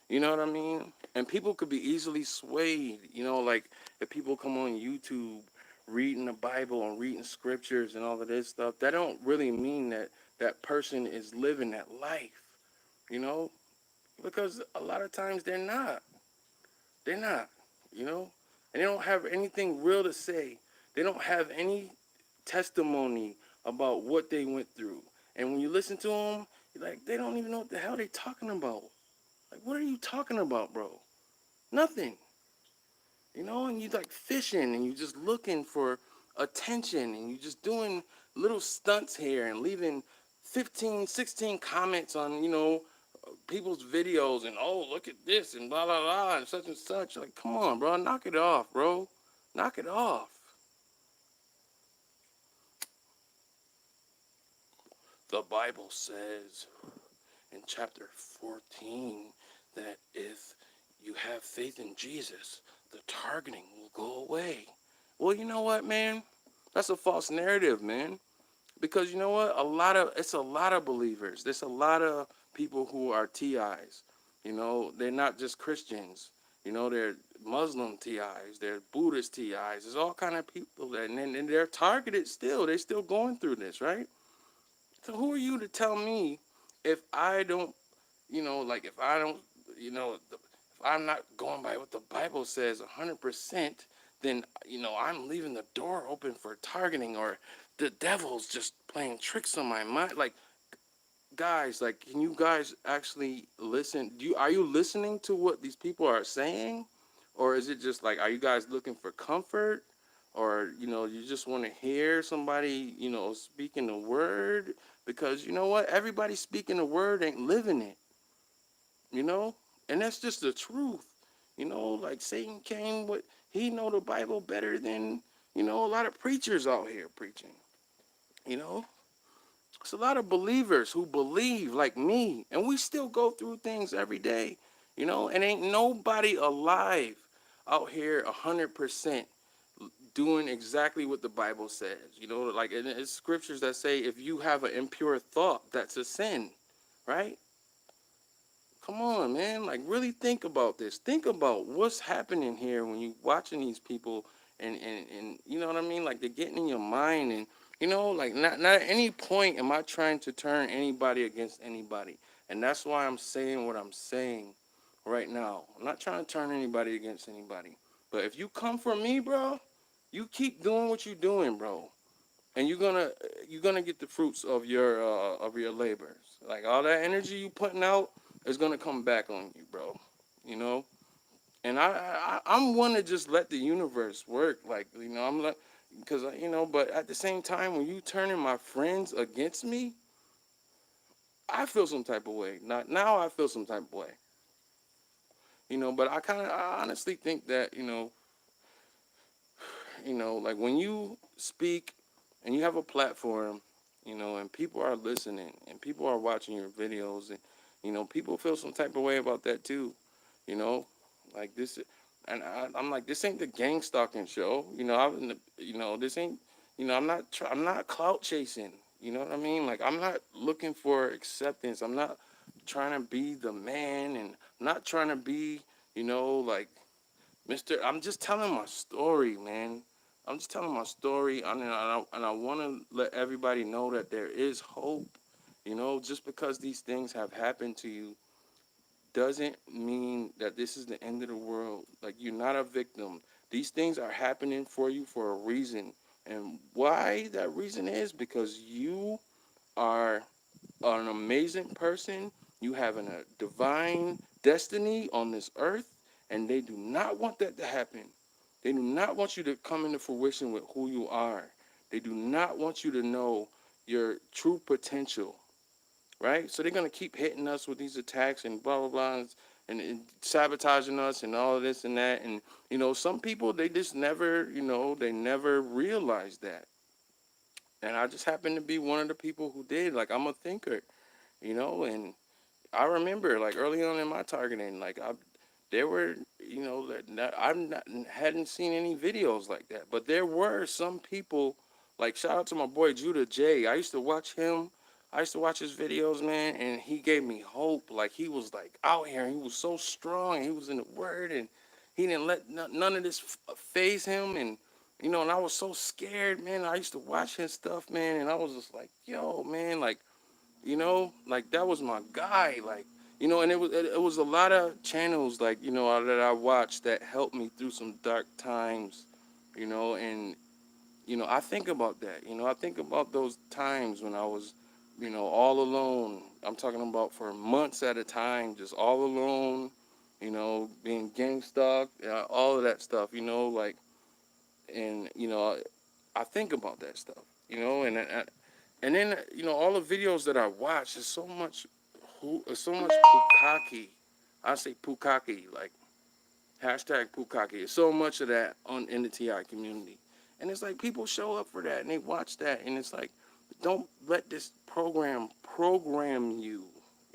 you know what I mean? And people could be easily swayed, you know, like if people come on YouTube reading the Bible and reading scriptures and all of this stuff, that don't really mean that that person is living that life, you know, because a lot of times they're not. They're not, you know, and they don't have anything real to say. They don't have any testimony about what they went through. And when you listen to them, you're like, they don't even know what the hell they're talking about. Like, what are you talking about, bro? Nothing. You know, and you like fishing and you just looking for attention and you just doing little stunts here and leaving 15, 16 comments on, people's videos and, oh, look at this and blah, blah, blah, and such and such. Like, come on, bro. Knock it off, bro. Knock it off. The Bible says in chapter 14 that if you have faith in Jesus, the targeting will go away. Well, you know what, man? That's a false narrative, man. Because you know what? It's a lot of believers. There's a lot of people who are TIs. They're not just Christians. They're Muslim TIs. They're Buddhist TIs. There's all kind of people that, and they're targeted still. They're still going through this, right? So who are you to tell me if I don't, like if I don't, if I'm not going by what the Bible says 100%, then, I'm leaving the door open for targeting, or the devil's just playing tricks on my mind. Like, guys, like, can you guys actually listen? Are you listening to what these people are saying? Or is it just like, are you guys looking for comfort? Or, you just want to hear somebody, speaking the word? Because you know what? Everybody speaking the word ain't living it, you know? And that's just the truth. Like Satan came with, he know the Bible better than, a lot of preachers out here preaching, you know? It's a lot of believers who believe like me, and we still go through things every day, and ain't nobody alive out here 100% doing exactly what the Bible says. Like, and it's scriptures that say if you have an impure thought, that's a sin, right? Come on, man. Like, really think about this. Think about what's happening here when you watching these people, and you know what I mean? Like, they're getting in your mind, and, like, not at any point am I trying to turn anybody against anybody. And that's why I'm saying what I'm saying right now. I'm not trying to turn anybody against anybody. But if you come from me, bro, you keep doing what you're doing, bro. And you're gonna get the fruits of your labors. Like, all that energy you putting out is gonna come back on you, bro. You know. And I'm one to just let the universe work. Like, I'm like, because but at the same time, when you turning my friends against me, I feel some type of way. Not now, I feel some type of way. But I honestly think that like when you speak and you have a platform, and people are listening and people are watching your videos, and, people feel some type of way about that too, you know, like this. And I'm like, this ain't the gang stalking show, this ain't, I'm not clout chasing, you know what I mean? Like, I'm not looking for acceptance. I'm not trying to be the man, and I'm not trying to be, like, I'm just telling my story, man. I'm just telling my story, and I want to let everybody know that there is hope. Just because these things have happened to you doesn't mean that this is the end of the world. Like, you're not a victim. These things are happening for you for a reason. And why that reason is because you are an amazing person. You have a divine destiny on this earth, and they do not want that to happen. They do not want you to come into fruition with who you are. They do not want you to know your true potential, right? So they're going to keep hitting us with these attacks and blah, blah, blah, and sabotaging us and all of this and that. And, some people, they just never, they never realize that. And I just happen to be one of the people who did. Like, I'm a thinker, and I remember, like, early on in my targeting, like, there were, that hadn't seen any videos like that, but there were some people, like, shout out to my boy Judah J. I used to watch him. I used to watch his videos, man, and he gave me hope. Like, he was, like, out here, and he was so strong, and he was in the word, and he didn't let none of this phase him, and, and I was so scared, man. I used to watch his stuff, man, and I was just like, yo, man, like, like, that was my guy, like, and it was a lot of channels, like, that I watched that helped me through some dark times, and, I think about that, I think about those times when I was, all alone. I'm talking about for months at a time, just all alone, being gang stalked, all of that stuff, like, and, I think about that stuff, and And then all the videos that I watch is so much pukaki. I say pukaki, like hashtag pukaki. It's so much of that in the TI community, and it's like people show up for that and they watch that, and it's like, don't let this program you.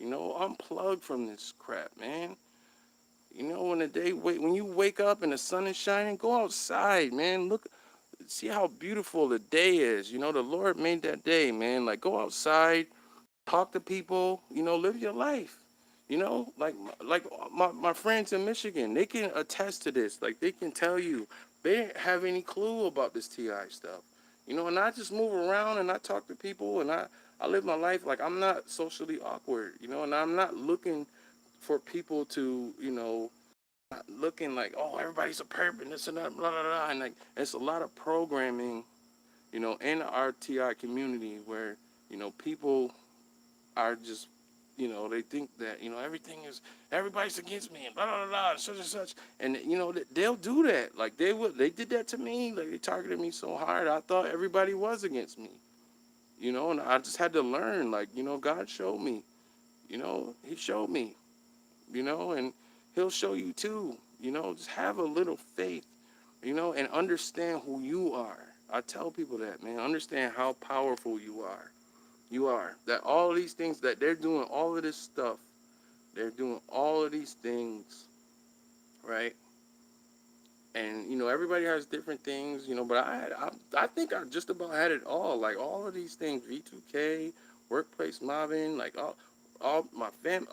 Unplug from this crap, man. When you wake up and the sun is shining, go outside, man. Look, see how beautiful the day is. The Lord made that day, man. Like, go outside, talk to people, live your life. Like my friends in Michigan, they can attest to this. Like, they can tell you they didn't have any clue about this TI stuff. And I just move around and I talk to people and I live my life like I'm not socially awkward, and I'm not looking for people to, not looking like, oh, everybody's a perp and this and that, blah, blah, blah. And like, it's a lot of programming, in our TI community where, people are just, they think that, everybody's against me and blah, blah, blah, and such and such. And, they'll do that. Like, they did that to me. Like, they targeted me so hard. I thought everybody was against me, and I just had to learn, like, God showed me, he showed me, and he'll show you too, just have a little faith, and understand who you are. I tell people that, man, understand how powerful you are. You are. That all of these things that they're doing, all of this stuff, they're doing all of these things, right? And everybody has different things, but I think I just about had it all. Like all of these things, V2K, workplace mobbing, like all my fam,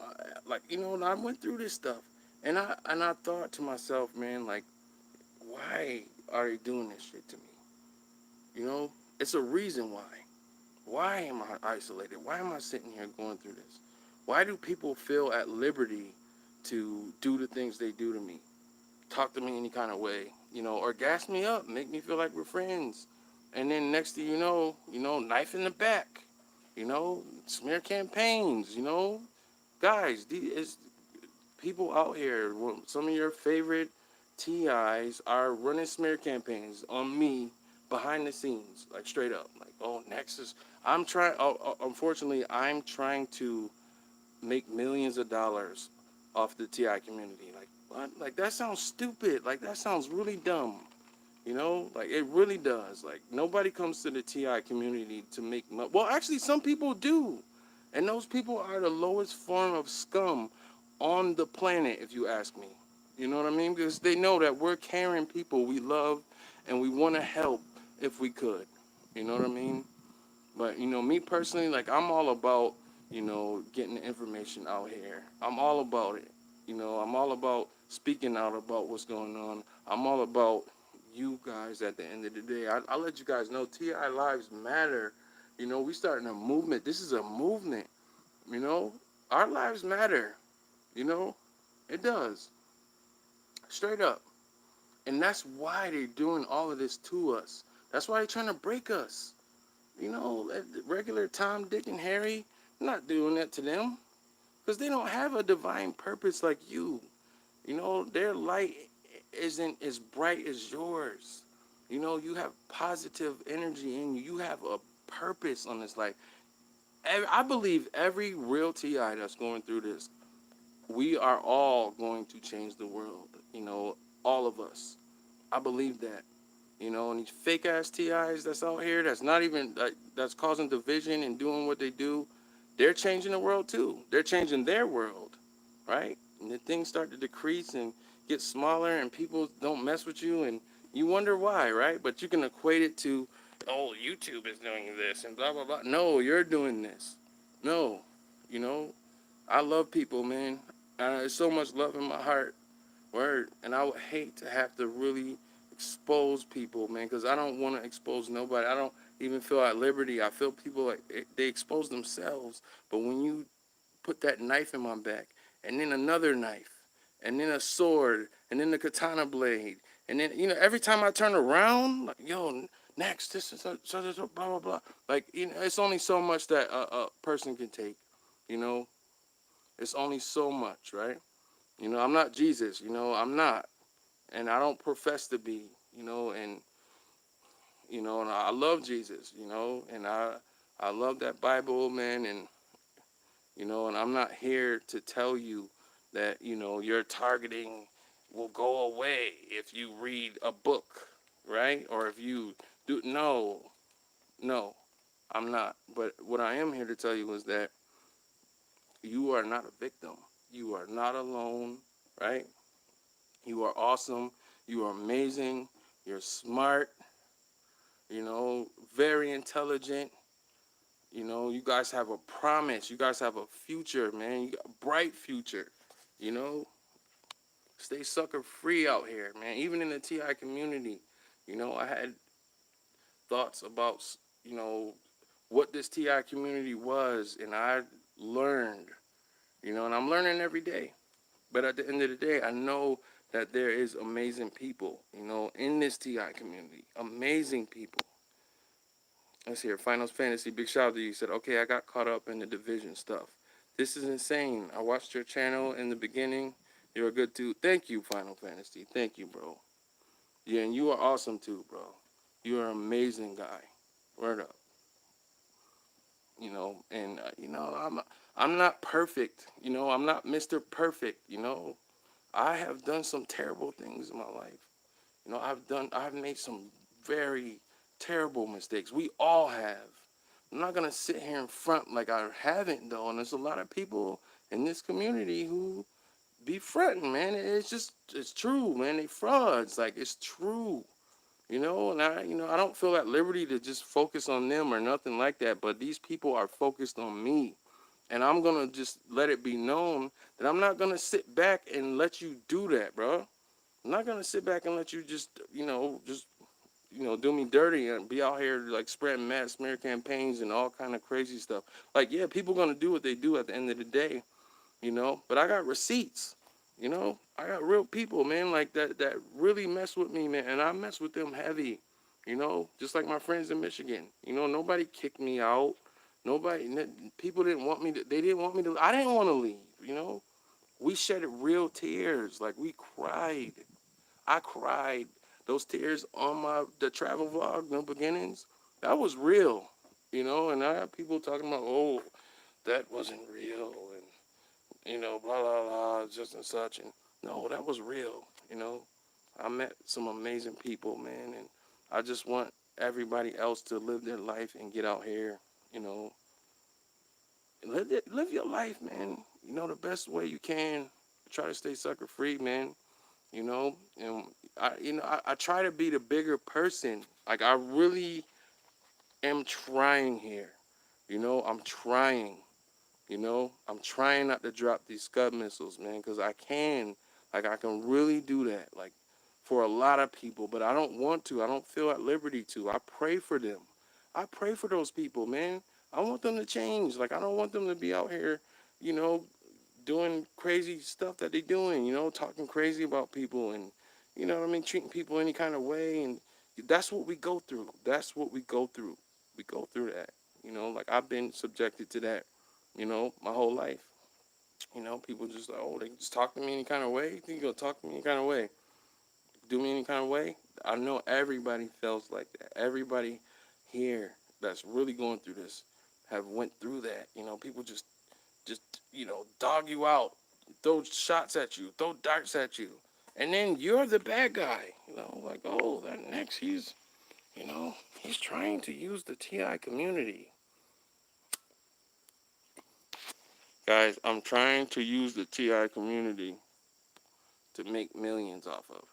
like and I went through this stuff, and I thought to myself, man, like, why are they doing this shit to me? It's a reason why. Why am I isolated? Why am I sitting here going through this? Why do people feel at liberty to do the things they do to me? Talk to me any kind of way, or gas me up, make me feel like we're friends. And then next thing knife in the back, smear campaigns, guys, it's people out here, some of your favorite TIs are running smear campaigns on me behind the scenes, like straight up, like, oh, Nexus. Unfortunately, I'm trying to make millions of dollars off the TI community. Like, what? Like, that sounds stupid. Like, that sounds really dumb. Like, it really does. Like, nobody comes to the TI community to make money. Well, actually, some people do. And those people are the lowest form of scum on the planet, if you ask me. You know what I mean? Because they know that we're caring people we love and we want to help if we could. You know what I mean? But, me personally, like, I'm all about, getting the information out here. I'm all about it. I'm all about speaking out about what's going on. I'm all about you guys at the end of the day. I'll let you guys know TI Lives Matter. We starting a movement. This is a movement. You know, our lives matter. You know, it does. Straight up. And that's why they're doing all of this to us. That's why they're trying to break us. Regular Tom, Dick, and Harry, not doing that to them. Because they don't have a divine purpose like you. Their light isn't as bright as yours. You have positive energy in you. You have a purpose on this life. I believe every real TI that's going through this, we are all going to change the world. All of us. I believe that. And these fake ass TIs that's out here, that's not even, that's causing division and doing what they do, they're changing the world too. They're changing their world, right? And then things start to decrease and get smaller, and people don't mess with you, and you wonder why, right? But you can equate it to, oh, YouTube is doing this and blah blah blah. No, you're doing this. No, you know, I love people, man. There's so much love in my heart. Word. And I would hate to have to really expose people, man, because I don't want to expose nobody. I don't even feel at liberty. I feel people like they expose themselves. But when you put that knife in my back, and then another knife, and then a sword, and then the katana blade, and then, every time I turn around, like, yo, next, this is so, blah, blah, blah. Like, it's only so much that a person can take, you know? It's only so much, right? I'm not Jesus, I'm not. And I don't profess to be, and I love Jesus, and I love that Bible, man, and and I'm not here to tell you that, your targeting will go away if you read a book, right? Or if you do. No, no, I'm not. But what I am here to tell you is that you are not a victim. You are not alone, right? You are awesome. You are amazing. You're smart, very intelligent. You guys have a promise. You guys have a future, man. You got a bright future. You know, stay sucker free out here, man. Even in the TI community, I had thoughts about, you know, what this TI community was, and I learned, and I'm learning every day. But at the end of the day, I know that there is amazing people, in this TI community. Amazing people. Let's hear Finals Fantasy. Big shout out to you. Said, okay, I got caught up in the division stuff. This is insane. I watched your channel in the beginning. You're a good dude. Thank you, Final Fantasy. Thank you, bro. Yeah, and you are awesome too, bro. You are an amazing guy. Word up. And I'm not perfect. I'm not Mr. Perfect. I have done some terrible things in my life. I've made some very terrible mistakes. We all have. I'm not gonna sit here in front like I haven't though. And there's a lot of people in this community who be fronting, man. It's true, man. They frauds. Like it's true. And I don't feel at liberty to just focus on them or nothing like that. But these people are focused on me. And I'm gonna just let it be known that I'm not gonna sit back and let you do that, bro. I'm not gonna sit back and let you do me dirty and be out here like spreading mass smear campaigns and all kind of crazy stuff. Like, yeah, people gonna do what they do at the end of the day, But I got receipts, I got real people, man, like that really mess with me, man, and I mess with them heavy, just like my friends in Michigan. Nobody kicked me out. People didn't want me to. They didn't want me to. I didn't want to leave. We shedded real tears, like we cried. I cried. Those tears on the travel vlog, No Beginnings, that was real, And I have people talking about, oh, that wasn't real, and blah blah blah, just and such, and no, that was real, I met some amazing people, man, and I just want everybody else to live their life and get out here, you know, live your life, man. The best way you can. Try to stay sucker free, man. And I try to be the bigger person. Like I really am trying here. I'm trying. I'm trying not to drop these Scud missiles, man, because I can. Like I can really do that. Like for a lot of people, but I don't want to. I don't feel at liberty to. I pray for them. I pray for those people, man. I want them to change. Like I don't want them to be out here, you know, doing crazy stuff that they're doing, talking crazy about people and, what I mean, treating people any kind of way. And that's what we go through. That's what we go through. We go through that, like I've been subjected to that, my whole life. People just like, oh, they just talk to me any kind of way. You think you're going to talk to me any kind of way? Do me any kind of way? I know everybody feels like that. Everybody here that's really going through this have went through that. People just dog you out, throw shots at you, throw darts at you, and then you're the bad guy. Like, oh, that next he's trying to use the TI community. Guys, I'm trying to use the TI community to make millions off of.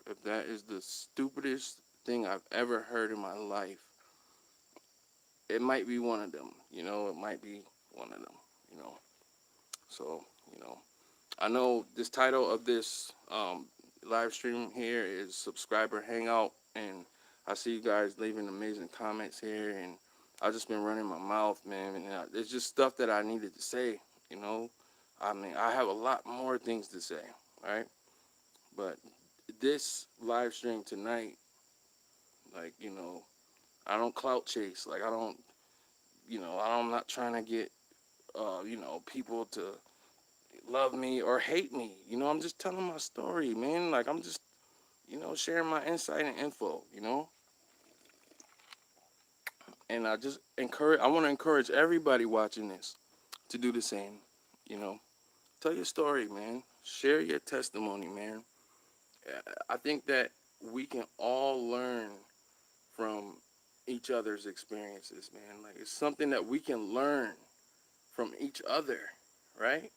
If that is the stupidest thing I've ever heard in my life, it might be one of them. It might be one of them. So, I know this title of this live stream here is Subscriber Hangout, and I see you guys leaving amazing comments here, and I've just been running my mouth, man, and it's just stuff that I needed to say, I mean, I have a lot more things to say, right? But this live stream tonight, like, I don't clout chase, like, I don't, I'm not trying to get, people to love me or hate me. I'm just telling my story, man. Like I'm just, sharing my insight and info, And I want to encourage everybody watching this to do the same. You know, tell your story, man. Share your testimony, man. I think that we can all learn from each other's experiences, man. Like it's something that we can learn from each other, right?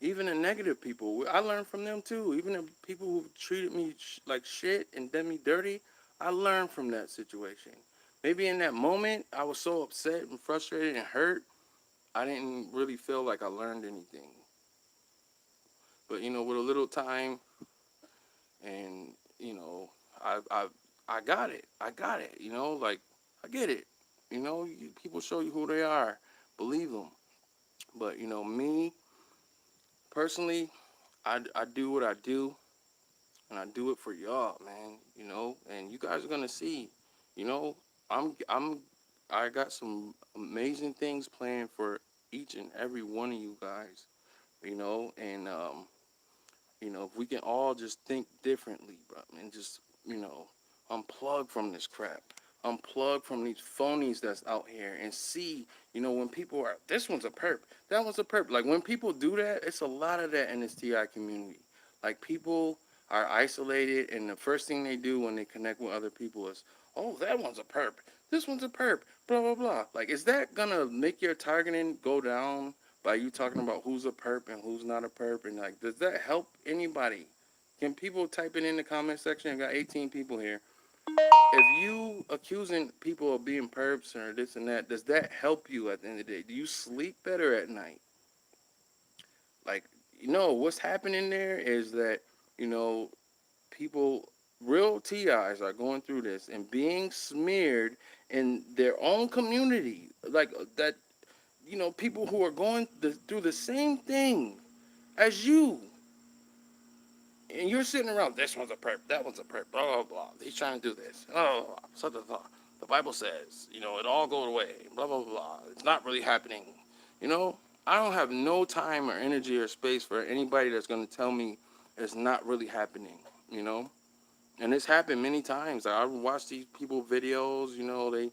Even the negative people, I learned from them too. Even the people who treated me like shit and did me dirty, I learned from that situation. Maybe in that moment, I was so upset and frustrated and hurt, I didn't really feel like I learned anything. But with a little time and I I I got it. I got it. Like I get it. People show you who they are. Believe them. But me personally, I do what I do, and I do it for y'all, man. And you guys are gonna see. You know, I'm I got some amazing things planned for each and every one of you guys. And if we can all just think differently, bro, and just, unplug from this crap, unplug from these phonies that's out here and see, when people are, this one's a perp, that one's a perp. Like when people do that, it's a lot of that in this TI community. Like people are isolated, and the first thing they do when they connect with other people is, oh, that one's a perp, this one's a perp, blah, blah, blah. Like, is that gonna make your targeting go down by you talking about who's a perp and who's not a perp? And like, does that help anybody? Can people type it in the comment section? I got 18 people here. If you accusing people of being perps or this and that, does that help you at the end of the day? Do you sleep better at night? Like, what's happening there is that, you know, people, real TIs are going through this and being smeared in their own community. Like that, people who are going through the same thing as you, and you're sitting around, this one's a perp, that one's a perp, blah, blah, blah. He's trying to do this. Oh, such a thought. The Bible says, it all goes away, blah, blah, blah. It's not really happening. You know, I don't have no time or energy or space for anybody that's going to tell me it's not really happening, And it's happened many times. I watch these people videos, they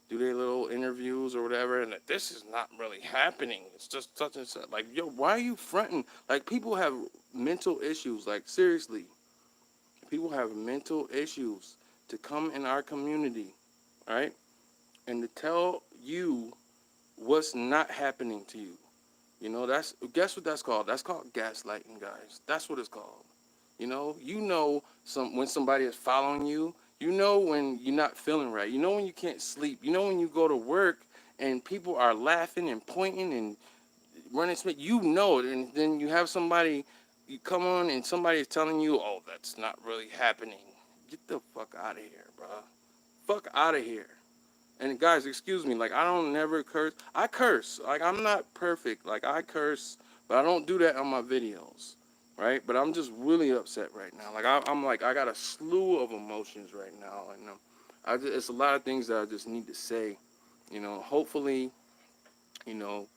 do their little interviews or whatever, and like, this is not really happening. It's just such and such. Like, yo, why are you fronting? Like, people have mental issues. Like, seriously, people have mental issues to come in our community, right? And to tell you what's not happening to you. Guess what that's called? That's called gaslighting, guys. That's what it's called. When somebody is following you. When you're not feeling right. When you can't sleep. When you go to work and people are laughing and pointing and running Smith. It, and then you have somebody. You come on and somebody is telling you, "Oh, that's not really happening." Get the fuck out of here, bro. Fuck out of here. And guys, excuse me, like I don't never curse. I curse. Like I'm not perfect. Like I curse, but I don't do that on my videos, right? But I'm just really upset right now. Like I'm like I got a slew of emotions right now, and it's a lot of things that I just need to say. Hopefully, you know,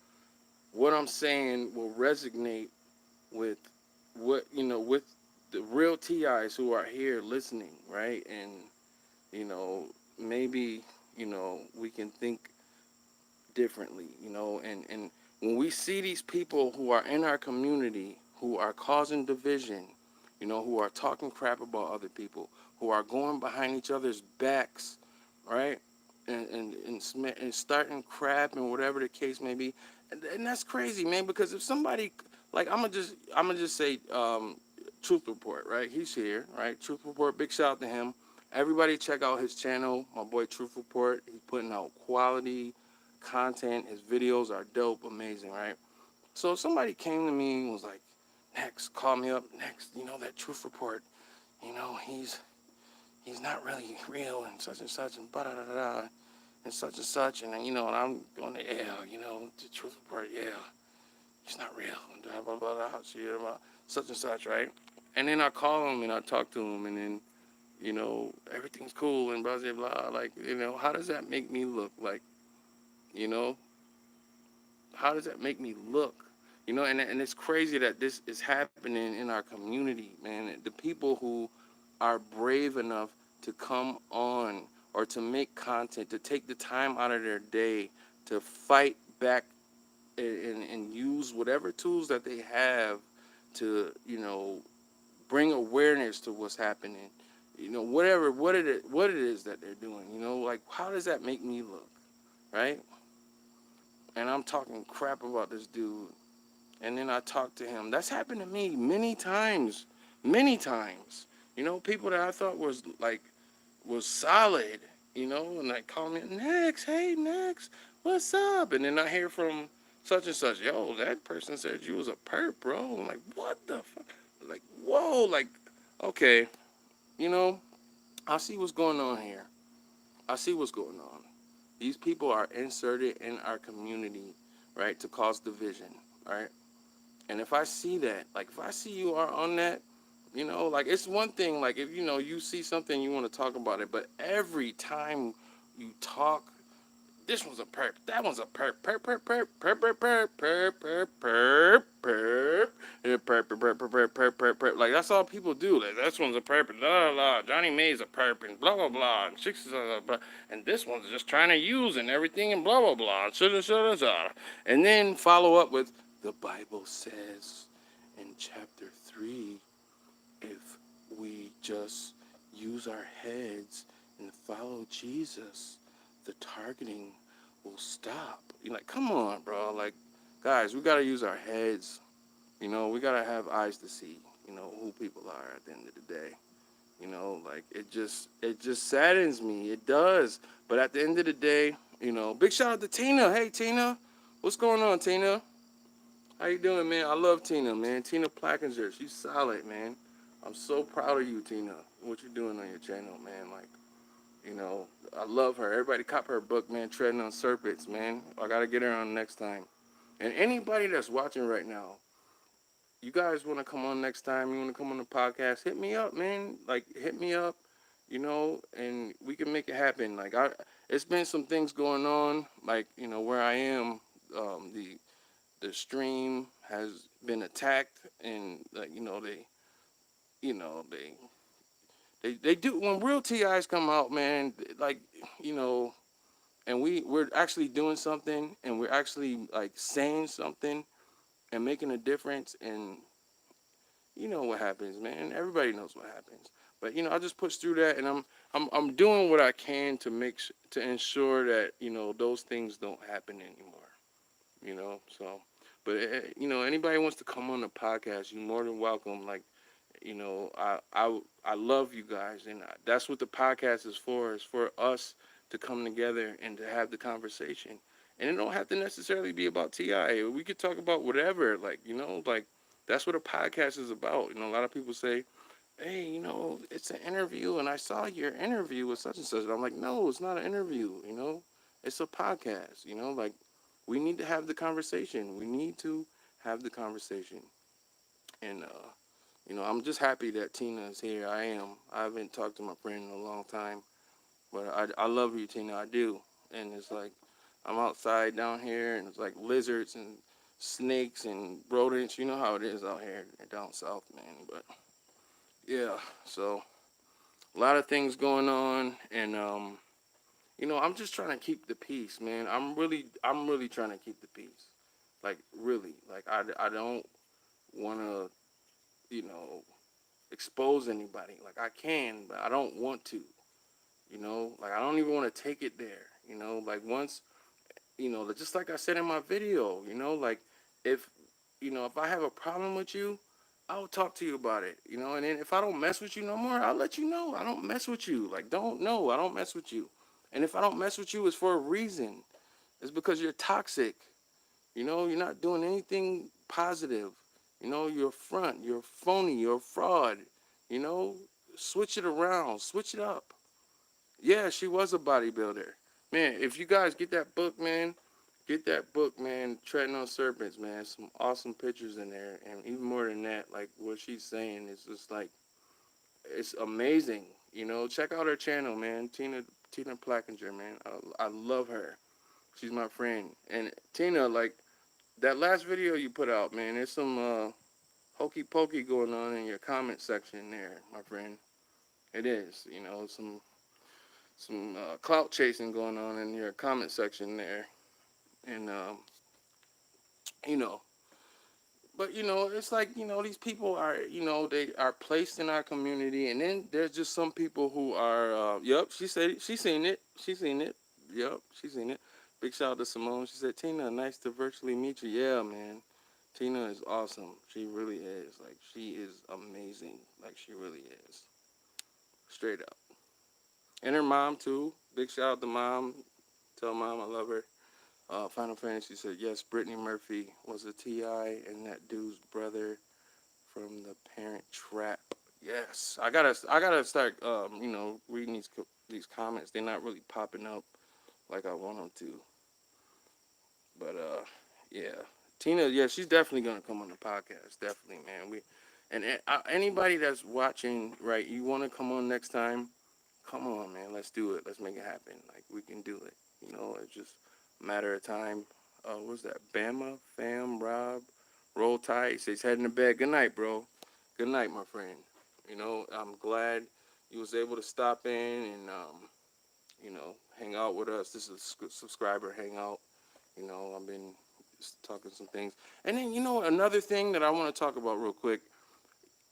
what I'm saying will resonate with with the real TIs who are here listening, right? And you know, maybe we can think differently, and when we see these people who are in our community who are causing division, who are talking crap about other people, who are going behind each other's backs, right, and starting crap and whatever the case may be, and that's crazy, man. Because if somebody, like, I'm gonna just say, Truth Report, right? He's here, right? Truth Report, big shout out to him. Everybody check out his channel, my boy Truth Report. He's putting out quality content. His videos are dope, amazing, right? So if somebody came to me and was like, "Next, call me up, next, that Truth Report, he's not really real and such and da da da da and such," and then, and I'm going to, yeah, the Truth Report, yeah, he's not real, and blah blah blah blah, such and such, right? And then I call him and I talk to him, and then everything's cool and blah blah blah. Like, how does that make me look? Like, you know, how does that make me look? And it's crazy that this is happening in our community, man. The people who are brave enough to come on or to make content, to take the time out of their day to fight back and use whatever tools that they have to, bring awareness to what's happening. Whatever what it is that they're doing. Like, how does that make me look, right? And I'm talking crap about this dude, and then I talk to him. That's happened to me many times, many times. People that I thought was solid, and like call me next, hey next, what's up? And then I hear from such and such, yo, that person said you was a perp, bro. I'm like, what the fuck? Like, whoa, like, okay, you know, I see what's going on here. I see what's going on. These people are inserted in our community, right, to cause division, right? And if I see that, like if I see you are on that, like it's one thing, like if you see something you want to talk about it, but every time you talk, this one's a perp, that one's a perp, perp, perp, perp, perp, perp, perp, perp, perp, perp, perp, perp, perp, perp, perp, perp, perp, perp. Like that's all people do. Like this one's a perp, and blah blah blah. Johnny May's a perp, and blah blah blah, and chicks is blah blah, and this one's just trying to use and everything, and blah blah blah, and shoulda, and then follow up with the Bible says in chapter 3, if we just use our heads and follow Jesus, the targeting will stop. You're like, come on, bro. Like, guys, we got to use our heads. We got to have eyes to see, who people are at the end of the day. Like, it just saddens me. It does. But at the end of the day, big shout out to Tina. Hey, Tina. What's going on, Tina? How you doing, man? I love Tina, man. Tina Plackinger, she's solid, man. I'm so proud of you, Tina. What you're doing on your channel, man. Like, I love her. Everybody cop her book, man. Treading on Serpents, man. I gotta get her on next time. And anybody that's watching right now, you guys want to come on next time? You want to come on the podcast? Hit me up, man. Like, hit me up, and we can make it happen. Like, it's been some things going on, like, where I am. The stream has been attacked, and like they do when real TIs come out, man. Like and we're actually doing something, and we're actually like saying something and making a difference, and what happens, man. Everybody knows what happens, but I just push through that, and I'm doing what I can to to ensure that those things don't happen anymore. So, but anybody wants to come on the podcast, you're more than welcome. Like, I love you guys, and that's what the podcast is for. Is for us to come together and to have the conversation. And it don't have to necessarily be about TI. We could talk about whatever. Like, like that's what a podcast is about. A lot of people say, hey, it's an interview, and I saw your interview with such and such. And I'm like, no, it's not an interview. It's a podcast. Like, we need to have the conversation. We need to have the conversation. And I'm just happy that Tina is here. I am. I haven't talked to my friend in a long time, but I love you, Tina. I do. And it's like I'm outside down here, and it's like lizards and snakes and rodents. You know how it is out here down south, man. But yeah, so a lot of things going on, and I'm just trying to keep the peace, man. I'm really trying to keep the peace. Like, really. Like, I don't want to, you know, expose anybody. Like, I can, but I don't want to. Like, I don't even want to take it there. Like, once, just like I said in my video, like, if, if I have a problem with you, I'll talk to you about it, and then if I don't mess with you no more, I'll let you know I don't mess with you. Like, I don't mess with you. And if I don't mess with you, it's for a reason. It's because you're toxic. You're not doing anything positive. You're a front, you're phony, you're a fraud. You know, switch it around, switch it up. Yeah, she was a bodybuilder. Man, if you guys get that book, man, Treading on Serpents, man. Some awesome pictures in there. And even more than that, like what she's saying is just like, it's amazing. Check out her channel, man. Tina Plackinger, man. I love her. She's my friend. And Tina, like, that last video you put out, man, there's some hokey pokey going on in your comment section there, my friend. It is, clout chasing going on in your comment section there, and you know, but it's like these people are they are placed in our community, and then there's just some people who are yep, she said she seen it, yep, she seen it. Big shout out to Simone. She said, Tina, nice to virtually meet you. Yeah, man. Tina is awesome. She really is. Like, she is amazing. Like, she really is. Straight up. And her mom, too. Big shout out to mom. Tell mom I love her. Final Fantasy said, yes, Brittany Murphy was a T.I. and that dude's brother from the Parent Trap. Yes. I gotta start, reading these comments. They're not really popping up like I want them to. But, yeah. Tina, yeah, she's definitely gonna come on the podcast. Definitely, man. Anybody that's watching, right? You want to come on next time? Come on, man. Let's do it. Let's make it happen. Like we can do it. It's just a matter of time. What's that? Bama, Fam, Rob, Roll Tide. He says heading to bed. Good night, bro. Good night, my friend. I'm glad you was able to stop in and hang out with us. This is a subscriber hangout. I've been just talking some things. And then, another thing that I want to talk about real quick.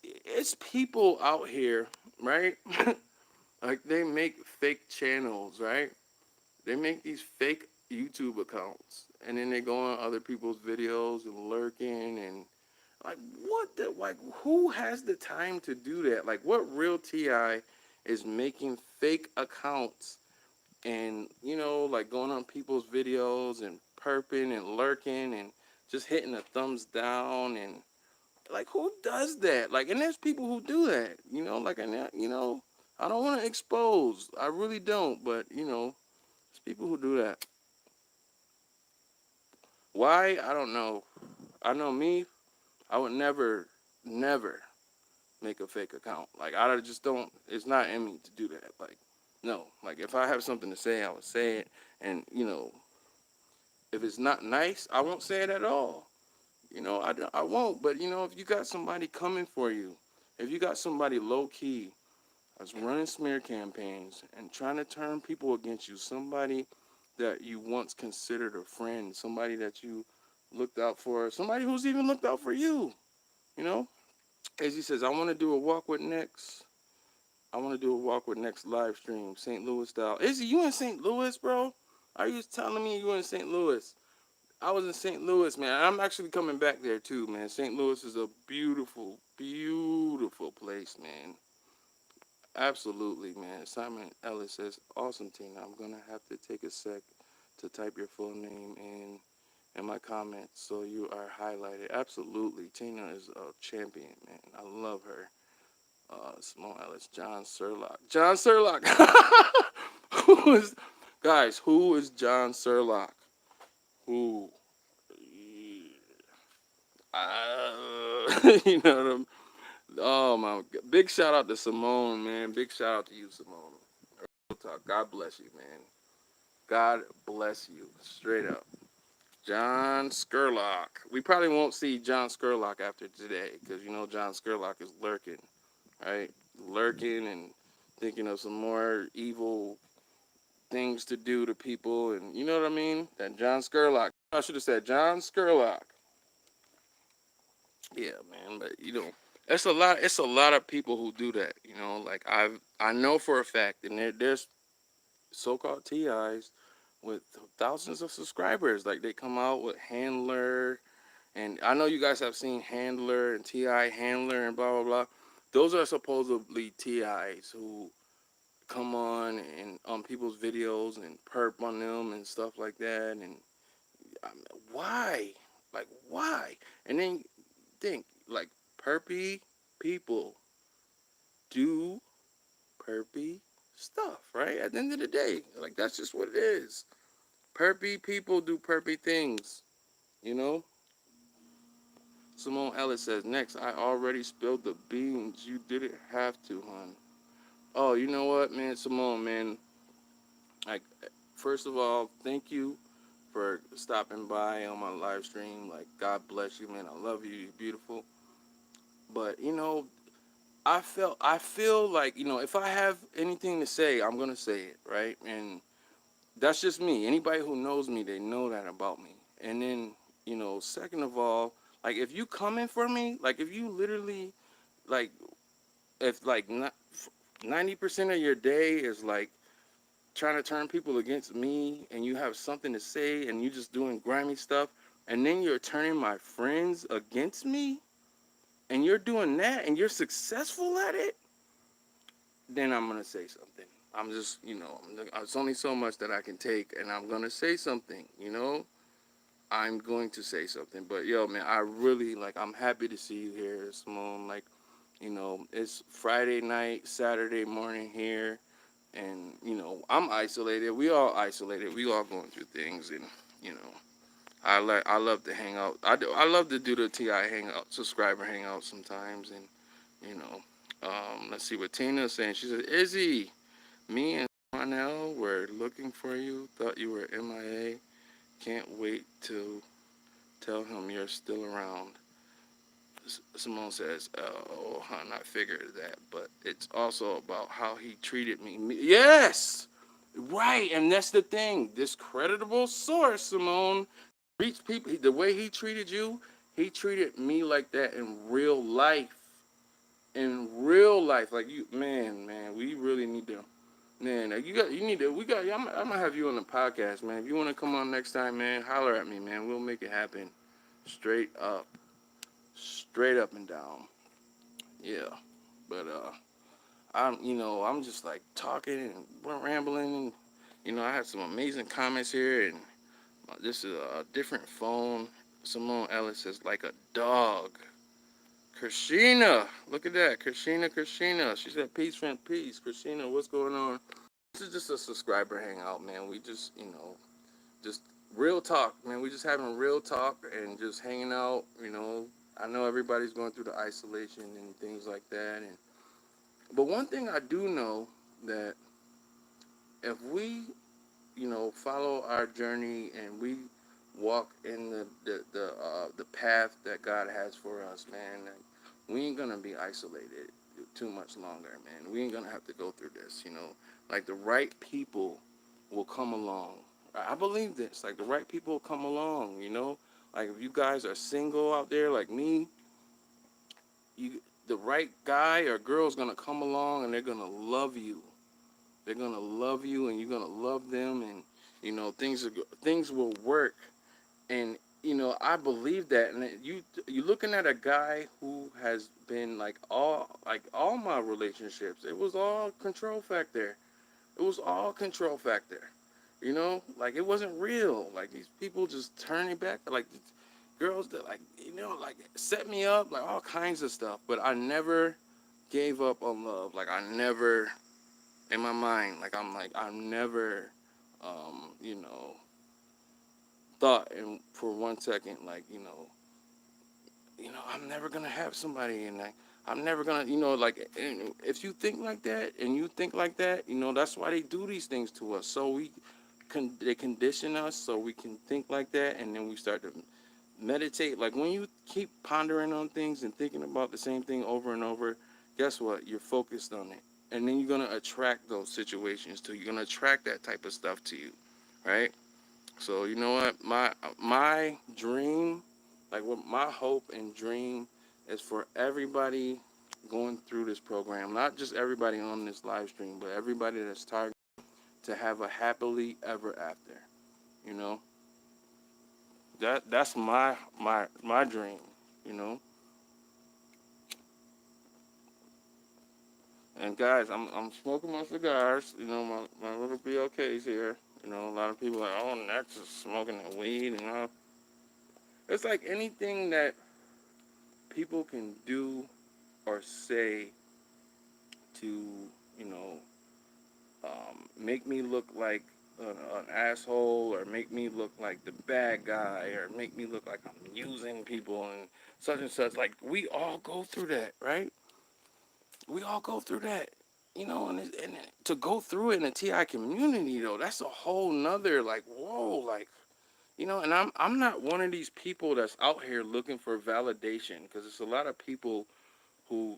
It's people out here, right? Like, they make fake channels, right? They make these fake YouTube accounts. And then they go on other people's videos and lurking and, like, who has the time to do that? Like, what real TI is making fake accounts and like going on people's videos and perping and lurking and just hitting a thumbs down and like who does that? Like, and there's people who do that, like, and I don't want to expose, I really don't, but there's people who do that. Why? I don't know. I know me, I would never make a fake account. Like, I just don't, it's not in me to do that. Like, no, like if I have something to say, I would say it, and if it's not nice, I won't say it at all. I won't. But, if you got somebody coming for you, if you got somebody low key that's running smear campaigns and trying to turn people against you, somebody that you once considered a friend, somebody that you looked out for, somebody who's even looked out for you, you know? As he says, I want to do a walk with Next. I want to do a walk with Next live stream, St. Louis style. Izzy, you in St. Louis, bro? Are you telling me you in St. Louis? I was in St. Louis, man. I'm actually coming back there too, man. St. Louis is a beautiful, beautiful place, man. Absolutely, man. Simon Ellis says, awesome, Tina. I'm going to have to take a sec to type your full name in my comments so you are highlighted. Absolutely. Tina is a champion, man. I love her. Simone Ellis, John Surlock. John Surlock. Who is John Surlock? Who? You know what I'm. Oh my! Big shout out to Simone, man. Big shout out to you, Simone. Real talk. God bless you, man. God bless you. Straight up. John Skurlock. We probably won't see John Skurlock after today because John Skurlock is lurking, right? Lurking and thinking of some more evil things to do to people, and you know what I mean? That John Skurlock. I should have said John Skurlock. Yeah, man, but it's a lot of people who do that, like I know for a fact, and there's so-called TIs with thousands of subscribers, like they come out with Handler, and I know you guys have seen Handler and TI Handler and blah blah blah. Those are supposedly TIs who come on and on people's videos and perp on them and stuff like that, and I mean, why? Like, why? And then think, like, perpy people do perpy stuff, right? At the end of the day, like, that's just what it is. Perpy people do perpy things, you know? Simone Ellis says, next, I already spilled the beans. You didn't have to, hon. Oh, you know what, man? Simone, man, like, first of all, thank you for stopping by on my live stream. Like, God bless you, man. I love you. You're beautiful. But, I feel like, if I have anything to say, I'm gonna say it, right? And that's just me. Anybody who knows me, they know that about me. And then, second of all, like if you coming for me, like if you literally, like, if like not 90% of your day is like trying to turn people against me, and you have something to say, and you just doing grimy stuff, and then you're turning my friends against me, and you're doing that, and you're successful at it, then I'm gonna say something. I'm just, it's only so much that I can take, and I'm gonna say something. I'm going to say something. But yo, man, I really I'm happy to see you here, Simone. Like, it's Friday night, Saturday morning here, and I'm isolated. We all isolated. We all going through things, and you know, I love to hang out. I love to do the TI hangout, subscriber hangout sometimes, and you know, let's see what Tina's saying. She said, Izzy, me and Cornell were looking for you. Thought you were MIA. Can't wait to tell him you're still around. Simone says, oh, hon, I figured that, but it's also about how he treated me. Yes! Right, and that's the thing. This creditable source, Simone, reach people. The way he treated you, he treated me like that in real life. In real life. Like, man, we really need to, man, I'm gonna have you on the podcast, man. If you want to come on next time, man, holler at me, man. We'll make it happen. Straight up. Straight up and down. Yeah, but I'm just like talking and rambling, and I have some amazing comments here, and this is a different phone. Simone Ellis says like a dog. Krishina, look at that, Krishina. She said peace, friend, peace. Krishina, what's going on? This is just a subscriber hangout, man. We just just real talk, man. We just having real talk and just hanging out. I know everybody's going through the isolation and things like that, but one thing I do know, that if we, follow our journey and we walk in the path that God has for us, man, like, we ain't gonna be isolated too much longer, man. We ain't gonna have to go through this. Like the right people will come along. I believe this. Like the right people will come along. Like if you guys are single out there like me, the right guy or girl is gonna come along, and they're gonna love you. They're gonna love you, and you're gonna love them, and things will work. And I believe that. And you looking at a guy who has been all my relationships. It was all control factor. It was all control factor. Like it wasn't real. Like these people just turning back. Like girls that like set me up, like all kinds of stuff. But I never gave up on love. Like I never, in my mind, I'm never, you know, thought and for 1 second, I'm never gonna have somebody, and I'm never gonna, like, and if you think like that and you think like that, that's why they do these things to us. So they condition us so we can think like that, and then we start to meditate. Like when you keep pondering on things and thinking about the same thing over and over, guess what? You're focused on it, and then you're gonna attract those situations to you. You're gonna attract that type of stuff to you, right? So you know what? My dream, like what my hope and dream, is for everybody going through this program, not just everybody on this live stream, but everybody that's targeted, to have a happily ever after. You know, that's my dream. You know, and guys, I'm smoking my cigars. My little BLKs here. A lot of people are like, oh, Nex is smoking the weed, and all. It's like anything that people can do or say to, you know, make me look like an asshole, or make me look like the bad guy, or make me look like I'm using people and such and such. Like, we all go through that, right? We all go through that. And to go through it in the TI community, though, that's a whole nother, like, whoa, like, and I'm not one of these people that's out here looking for validation, because it's a lot of people who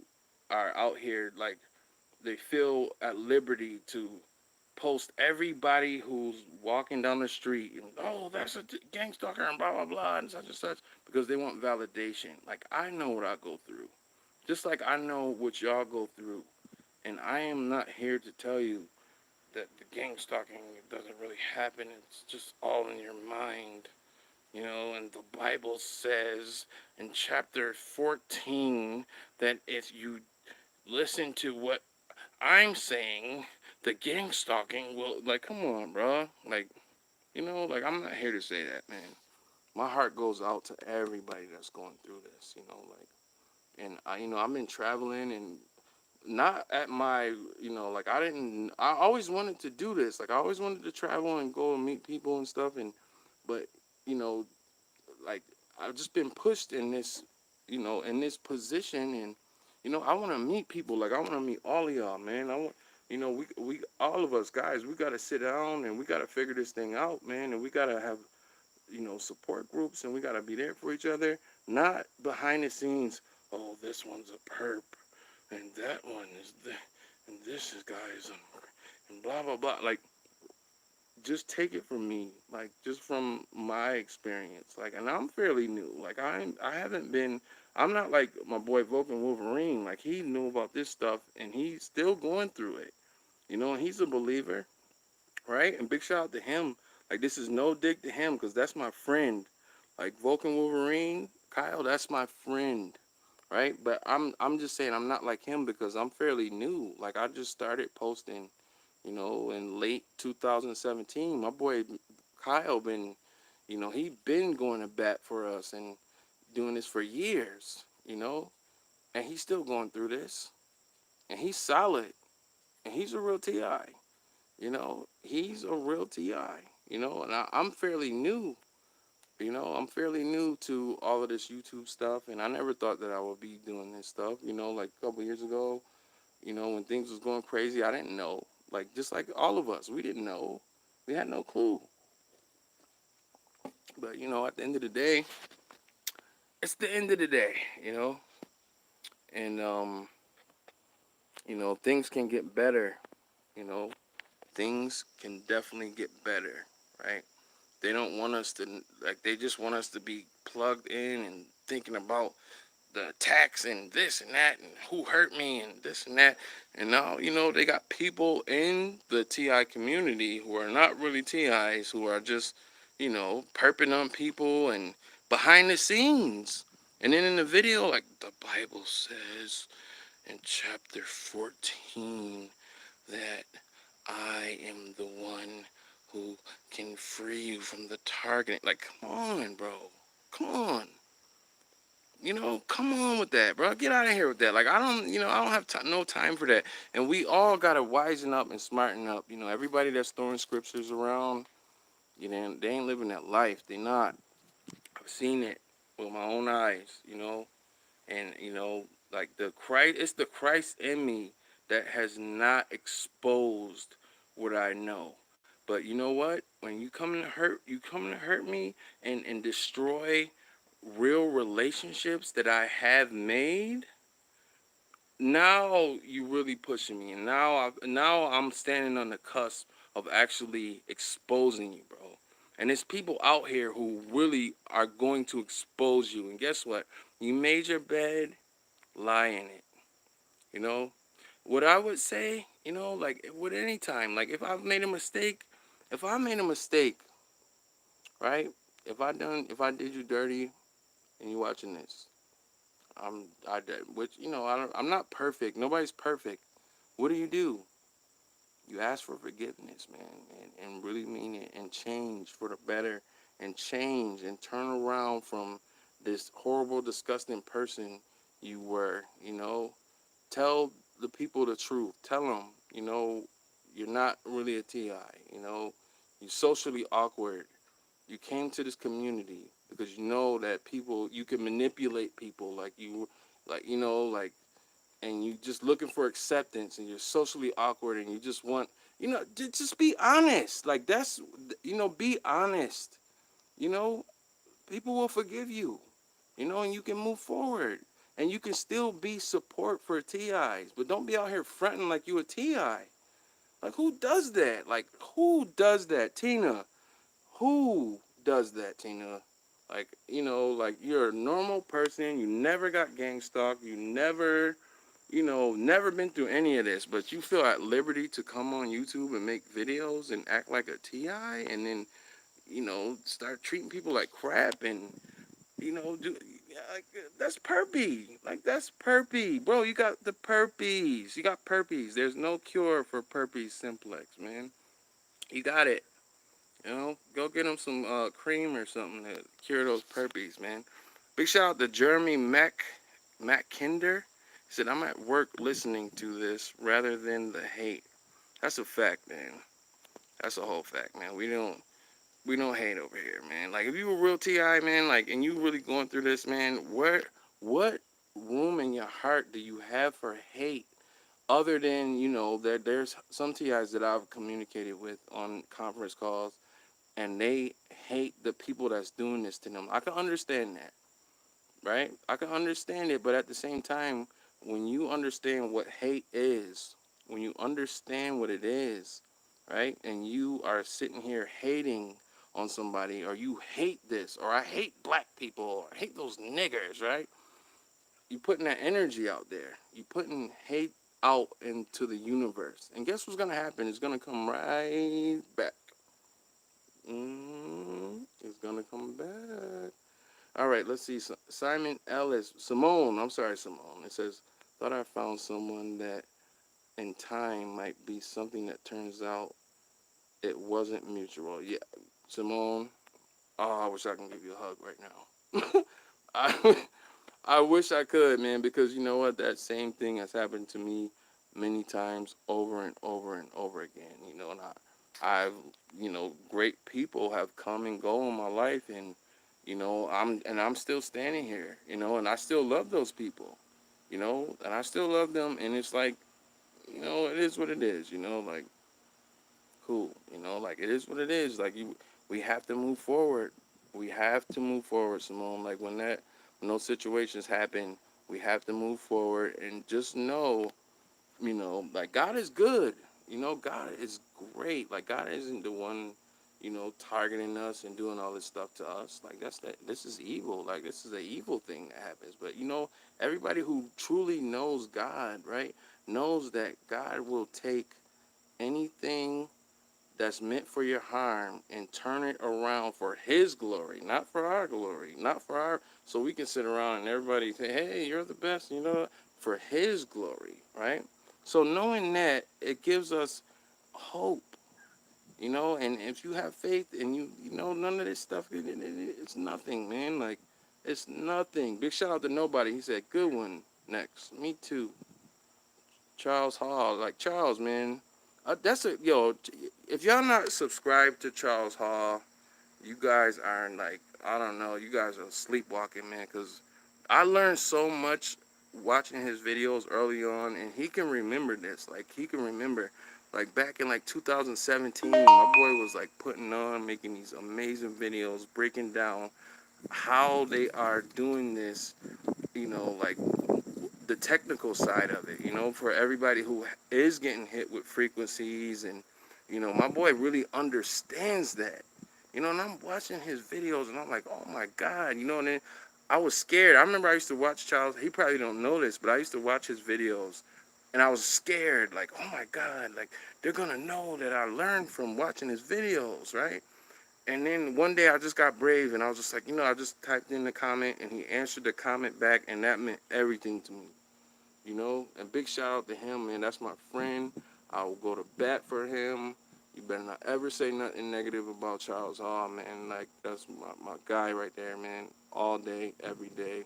are out here like they feel at liberty to post everybody who's walking down the street and oh that's a gang stalker and blah blah blah and such because they want validation. Like I know what I go through, just like I know what y'all go through, and I am not here to tell you that the gang stalking doesn't really happen. It's just all in your mind, you know. And the Bible says in chapter 14 that if you listen to what I'm saying, the gang stalking will, like, come on, bro. Like, you know, like, I'm not here to say that, man. My heart goes out to everybody that's going through this, you know, like, and I've been traveling and not at my, like, I always wanted to do this. Like, I always wanted to travel and go and meet people and stuff. But, you know, like, I've just been pushed in this, in this position. And, I want to meet people. Like, I want to meet all of y'all, man. I want, we all of us guys, we got to sit down and we got to figure this thing out, man. And we got to have, support groups, and we got to be there for each other, not behind the scenes. Oh, this one's a perp, and that one is the, and this is guys, and blah blah blah. Like, just take it from me, like, just from my experience. Like, and I'm fairly new. Like, I haven't been. I'm not like my boy Vulcan Wolverine. Like, he knew about this stuff, and he's still going through it. And he's a believer, right? And big shout out to him. Like, this is no dig to him because that's my friend. Like, Vulcan Wolverine, Kyle, that's my friend, right? But I'm just saying I'm not like him because I'm fairly new. Like, I just started posting, in late 2017. My boy Kyle been, he been going to bat for us and doing this for years, and he's still going through this, and he's solid, and he's a real TI. He's a real TI, and I'm fairly new. I'm fairly new to all of this YouTube stuff, and I never thought that I would be doing this stuff, like a couple years ago, when things was going crazy, I didn't know. Like, just like all of us, we didn't know. We had no clue. But, at the end of the day, it's the end of the day, and, things can get better, you know, things can definitely get better, right? They don't want us to, like, they just want us to be plugged in and thinking about the attacks and this and that and who hurt me and this and that. And now, they got people in the TI community who are not really TIs, who are just, perping on people and behind the scenes. And then in the video, like, the Bible says in chapter 14 that I am the one who can free you from the targeting. Like, come on, bro. Come on. Come on with that, bro. Get out of here with that. Like, I don't have no time for that. And we all got to wisen up and smarten up. Everybody that's throwing scriptures around, they ain't living that life. They not. I've seen it with my own eyes, and, like it's the Christ in me that has not exposed what I know. But you know what? When you come to hurt me and destroy real relationships that I have made, now you really pushing me, and now I'm standing on the cusp of actually exposing you, bro. And there's people out here who really are going to expose you. And guess what? You made your bed, lie in it. You know what I would say? Like, with any time, like, if I made a mistake, right? If I did you dirty, and you watching this, I did, which, I'm not perfect. Nobody's perfect. What do? You ask for forgiveness, man, and really mean it, and change for the better, and change and turn around from this horrible, disgusting person you were. Tell the people the truth. Tell them, you're not really a TI. You're socially awkward. You came to this community because you know that you can manipulate people, and you just looking for acceptance, and you're socially awkward, and you just want, just be honest. Like, that's, be honest. you know People will forgive you, and you can move forward. and you can still be support for TIs, but don't be out here fronting like you a TI. Like, who does that? Like, who does that? Tina, who does that, Tina? Like, like, you're a normal person. You never got gang stalked. You never, never been through any of this, but you feel at liberty to come on YouTube and make videos and act like a TI, and then, start treating people like crap, and, do, like, that's perpy. Like, that's perpy. Bro, you got the perpies. You got perpies. There's no cure for perpies simplex, man. You got it. Go get them some cream or something to cure those perpies, man. Big shout out to Jeremy Mac Kinder. He said, I'm at work listening to this rather than the hate. That's a fact, man. That's a whole fact, man. We don't hate over here, man. Like, if you were real TI, man, like, and you really going through this, man, what room in your heart do you have for hate? Other than, there's some TIs that I've communicated with on conference calls, and they hate the people that's doing this to them. I can understand that, right? I can understand it, but at the same time, when you understand what hate is, when you understand what it is, right, and you are sitting here hating on somebody, or you hate this, or I hate black people, or I hate those niggers, right? You putting that energy out there. You putting hate out into the universe. And guess what's going to happen? It's going to come right back. It's gonna come back. All right, let's see. Simon Ellis, Simone. I'm sorry, Simone. It says, "Thought I found someone that, in time, might be something that turns out it wasn't mutual." Yeah, Simone. Oh, I wish I can give you a hug right now. I I wish I could, man, because you know what? That same thing has happened to me many times over and over and over again. And I've, great people have come and go in my life, and I'm still standing here, and I still love those people, and I still love them, and it's like, it is what it is, like, cool, like, it is what it is, like, we have to move forward. We have to move forward, Simone. Like, when those situations happen, we have to move forward and just know, like, God is good. God is great. Like, God isn't the one, targeting us and doing all this stuff to us. Like, this is evil. Like, this is an evil thing that happens. But, everybody who truly knows God, right, knows that God will take anything that's meant for your harm and turn it around for his glory, not for our glory, not for our, so we can sit around and everybody say, hey, you're the best, for his glory, right? So knowing that, it gives us hope, and if you have faith and none of this stuff, it's nothing, man. Like, it's nothing. Big shout out to Nobody. He said, good one. Next. Me too. Charles Hall. Like, Charles, man. If y'all not subscribed to Charles Hall, you guys are, like, I don't know, you guys are sleepwalking, man, because I learned so much watching his videos early on, and he can remember this. Like, he can remember, like, back in, like, 2017, my boy was, like, putting on, making these amazing videos, breaking down how they are doing this, like, the technical side of it, for everybody who is getting hit with frequencies, and, my boy really understands that, and I'm watching his videos, and I'm like, oh my God, and then I was scared. I remember I used to watch Charles, he probably don't know this, but I used to watch his videos, and I was scared, like, oh my God, like, they're gonna know that I learned from watching his videos, right? And then one day I just got brave, and I was just like, I just typed in the comment, and he answered the comment back, and that meant everything to me. And big shout out to him, man. That's my friend. I will go to bat for him. You better not ever say nothing negative about Charles Hall, man. Like, that's my guy right there, man. All day, every day.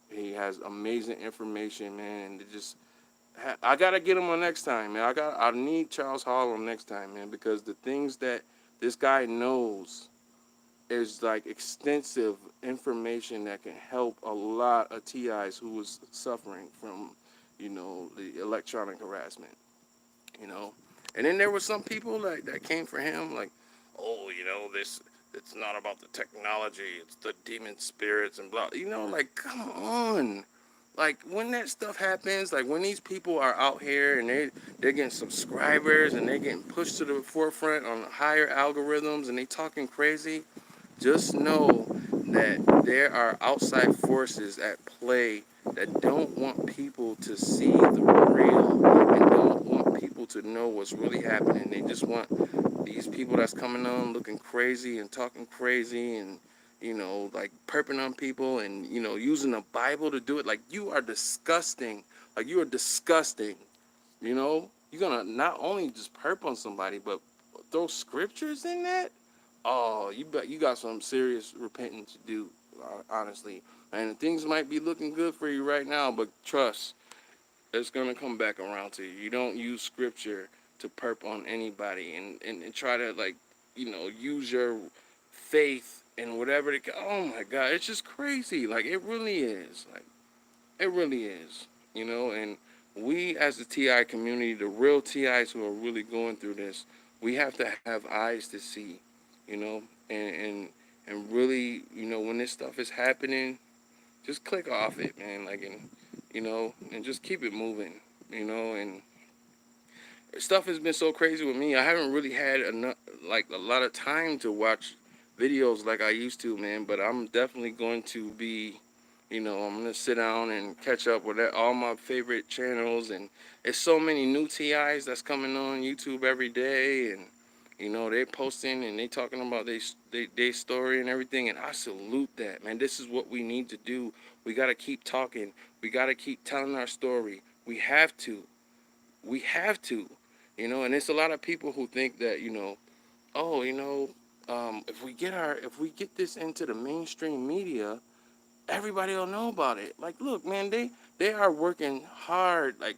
He has amazing information, man. And I gotta get him on next time, man. I need Charles Hall on next time, man, because the things that this guy knows is like extensive information that can help a lot of TIs who was suffering from, the electronic harassment, you know. And then there were some people that came for him, like, oh, it's not about the technology, it's the demon spirits and blah. Like, come on. Like when that stuff happens, like when these people are out here and they're getting subscribers and they're getting pushed to the forefront on higher algorithms and they talking crazy, just know that there are outside forces at play that don't want people to see the real and don't want people to know what's really happening. They just want these people that's coming on looking crazy and talking crazy and like perping on people and using the Bible to do it. Like you are disgusting. Like you are disgusting. You're gonna not only just perp on somebody, but throw scriptures in that. Oh, you got some serious repenting to do, honestly. And things might be looking good for you right now, but trust, it's gonna come back around to you. You don't use scripture to perp on anybody and try to use your faith and whatever. Oh my God, it's just crazy. Like it really is. Like it really is. And we as the TI community, the real TIs who are really going through this, we have to have eyes to see, you know, and really, when this stuff is happening, just click off it, man. Like, and just keep it moving, and stuff has been so crazy with me. I haven't really had enough, like a lot of time to watch videos like I used to, man. But I'm definitely going to be, I'm gonna sit down and catch up with all my favorite channels. And it's so many new TIs that's coming on YouTube every day, and they posting and they talking about they story and everything. And I salute that, man. This is what we need to do. We gotta keep talking. We gotta keep telling our story. We have to. We have to, and it's a lot of people who think that, oh, if we get this into the mainstream media, everybody will know about it. Like, look, man, they are working hard, like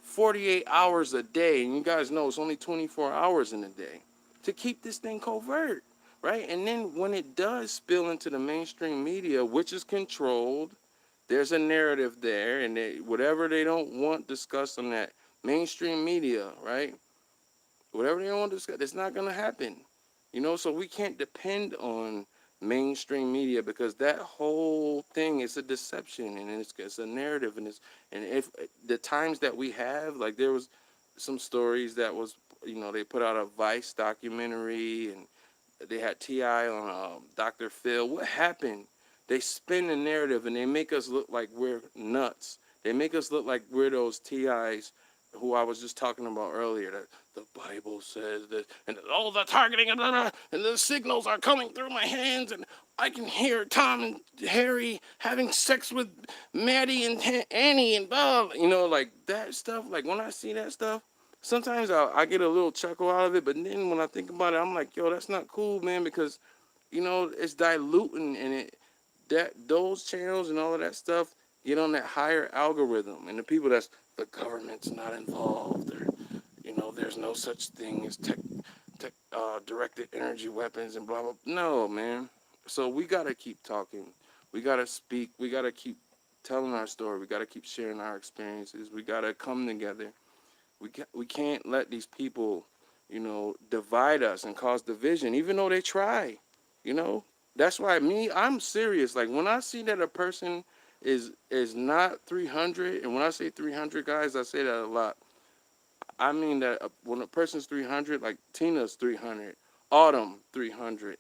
48 hours a day, and you guys know it's only 24 hours in a day to keep this thing covert, right? And then when it does spill into the mainstream media, which is controlled, there's a narrative there, and whatever they don't want discussed on that mainstream media, right? Whatever they don't want to discuss, it's not going to happen. So we can't depend on mainstream media because that whole thing is a deception and it's a narrative and if the times that we have, like there was some stories that was, they put out a Vice documentary and they had T.I. on Dr. Phil. What happened? They spin the narrative and they make us look like we're nuts. They make us look like we're those TIs who I was just talking about earlier. That the Bible says that, and all the targeting and the signals are coming through my hands, and I can hear Tom and Harry having sex with Maddie and Annie and blah. Like that stuff. Like when I see that stuff, sometimes I get a little chuckle out of it, but then when I think about it, I'm like, yo, that's not cool, man, because it's diluting and that those channels and all of that stuff get on that higher algorithm, and the people the government's not involved, or there's no such thing as directed energy weapons and blah blah. No, man. So we gotta keep talking. We gotta speak. We gotta keep telling our story. We gotta keep sharing our experiences. We gotta come together. We can't let these people, divide us and cause division, even though they try. You know, that's why I'm serious. Like when I see that a person is not 300, and when I say 300, guys, I say that a lot. I mean that when a person's 300, like Tina's 300, Autumn 300,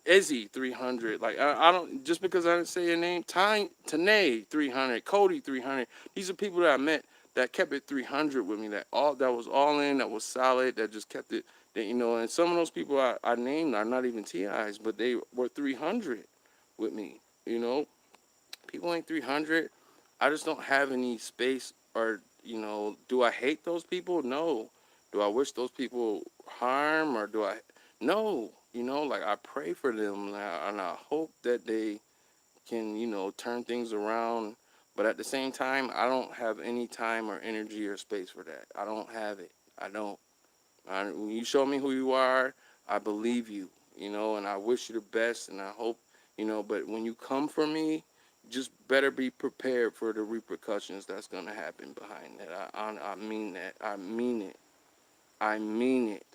Izzy 300. Like I don't, just because I didn't say your name, Tanae 300, Cody 300. These are people that I met that kept it 300 with me. That was all in. That was solid. That just kept it. That, and some of those people I named are not even TIs, but they were 300 with me. People ain't 300. I just don't have any space, or do I hate those people? No. Do I wish those people harm, or do I? No. Like I pray for them, and I hope that they can turn things around. But at the same time, I don't have any time or energy or space for that. I don't have it. I don't. When you show me who you are, I believe you, and I wish you the best, and I hope, but when you come for me, just better be prepared for the repercussions that's going to happen behind that. I mean that. I mean it. I mean it.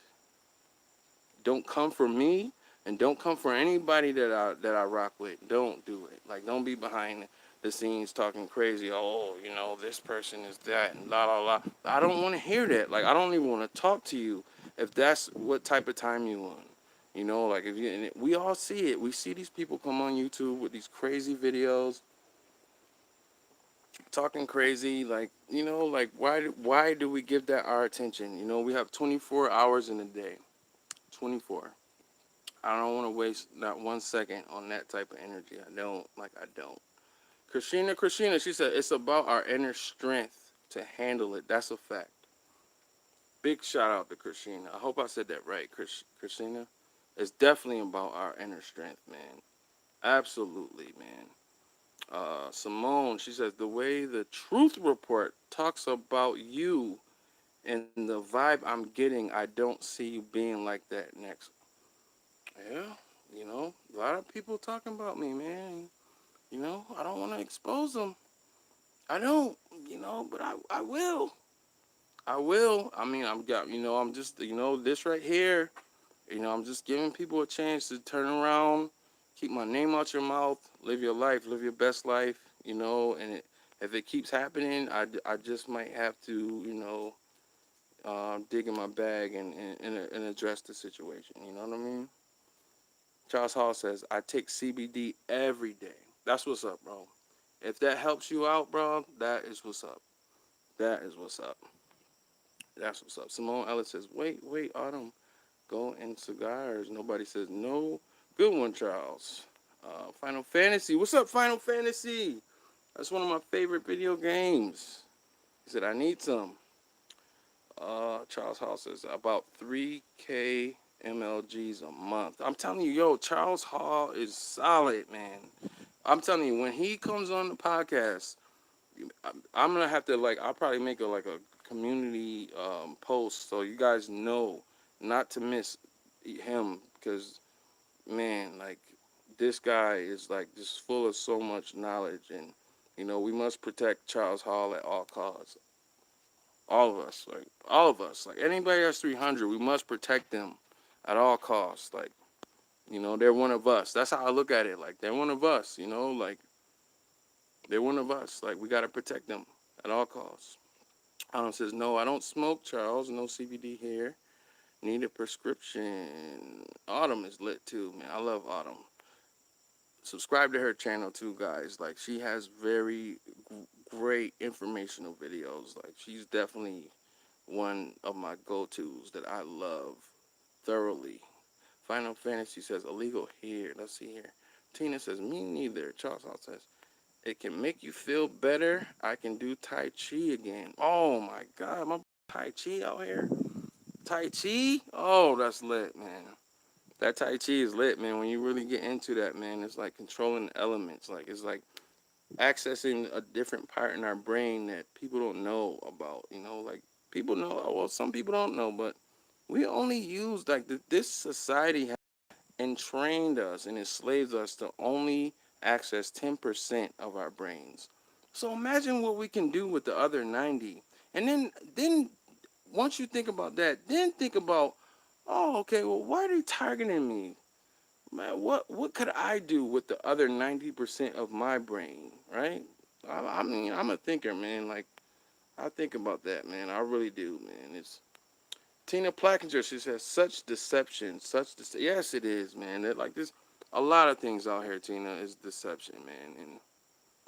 Don't come for me, and don't come for anybody that I rock with. Don't do it. Like, don't be behind the scenes talking crazy. Oh, this person is that and la la la. I don't want to hear that. Like, I don't even want to talk to you if that's what type of time you want. Like, if you, and we all see it. We see these people come on YouTube with these crazy videos talking crazy. Like, like, why do we give that our attention? We have 24 hours in a day. 24. I don't want to waste not 1 second on that type of energy. I don't. Christina, she said it's about our inner strength to handle it. That's a fact. Big shout out to Christina. I hope I said that right, Christina. It's definitely about our inner strength, man. Absolutely, man. Simone, she says the way the Truth Report talks about you and the vibe I'm getting, I don't see you being like that next. Yeah, a lot of people talking about me, man. I don't want to expose them. I don't, but I will. I will. I mean, I'm just, this right here, I'm just giving people a chance to turn around, keep my name out your mouth, live your life, live your best life, and if it keeps happening, I just might have to, dig in my bag and address the situation. You know what I mean? Charles Hall says, I take CBD every day. That's what's up, bro. If that helps you out, bro, that is what's up. That is what's up. That's what's up. Simone Ellis says, wait, Autumn, go in cigars. Nobody says no. Good one, Charles. Final Fantasy. What's up, Final Fantasy? That's one of my favorite video games. He said, I need some. Charles Hall says, about 3K MLGs a month. I'm telling you, Charles Hall is solid, man. I'm telling you, when he comes on the podcast, I'm gonna have to I'll probably make a community post so you guys know not to miss him because man, this guy is just full of so much knowledge and we must protect Charles Hall at all costs. All of us, anybody that's 300, we must protect them at all costs. They're one of us. That's how I look at it. They're one of us. They're one of us. We gotta protect them at all costs. Autumn says, no, I don't smoke, Charles. No CBD here. Need a prescription. Autumn is lit too, man. I love Autumn. Subscribe to her channel too, guys. She has very great informational videos. She's definitely one of my go-tos that I love thoroughly. Final Fantasy says, illegal here. Let's see here. Tina says, me neither. Charles Hall says, it can make you feel better. I can do Tai Chi again. Oh my God, my Tai Chi out here. Tai Chi? Oh, that's lit, man. That Tai Chi is lit, man. When you really get into that, man, it's like controlling the elements. It's like accessing a different part in our brain that people don't know about. People know, well, some people don't know, but we only use, this society has entrained us and enslaved us to only access 10% of our brains. So imagine what we can do with the other 90. And then once you think about that, then think about, oh, okay, well, why are they targeting me? Man, what could I do with the other 90% of my brain, right? I mean, I'm a thinker, man. I think about that, man. I really do, man. It's Tina Plackinger. She says, such deception, yes, it is, man. There's a lot of things out here, Tina, is deception, man, and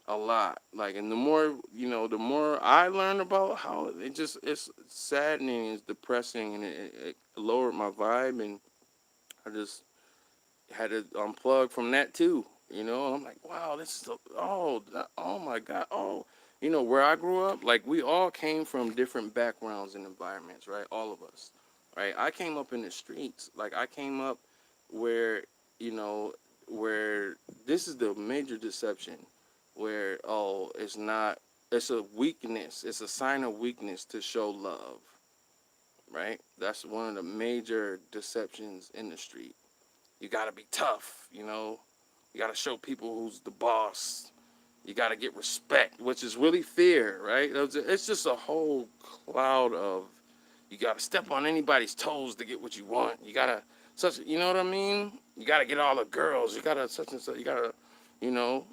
a lot. And the more I learn about how it's saddening, it's depressing, and it lowered my vibe, and I just had to unplug from that too. I'm like, wow, this is oh my God, oh, where I grew up, we all came from different backgrounds and environments, right? All of us, right? I came up in the streets, I came up where, you know, where this is the major deception, where it's a weakness, it's a sign of weakness to show love, right? That's one of the major deceptions in the street. You gotta be tough, You gotta show people who's the boss. You gotta get respect, which is really fear, right? It's just a whole cloud of you gotta step on anybody's toes to get what you want. You gotta you know what I mean? You gotta get all the girls. You gotta such and such. You gotta, you know.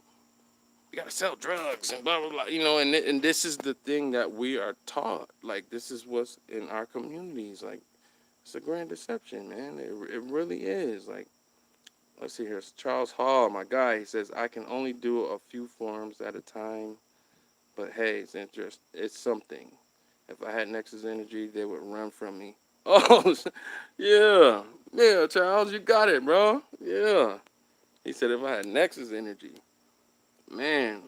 you gotta sell drugs and blah blah blah. You know, and this is the thing that we are taught. Like this is what's in our communities. Like it's a grand deception, man. It really is. Like let's see here. It's Charles Hall, my guy. He says I can only do a few forms at a time, but hey, it's something. If I had Nexus energy, they would run from me. Oh, yeah, yeah, Charles, you got it, bro. Yeah. He said if I had Nexus energy, man,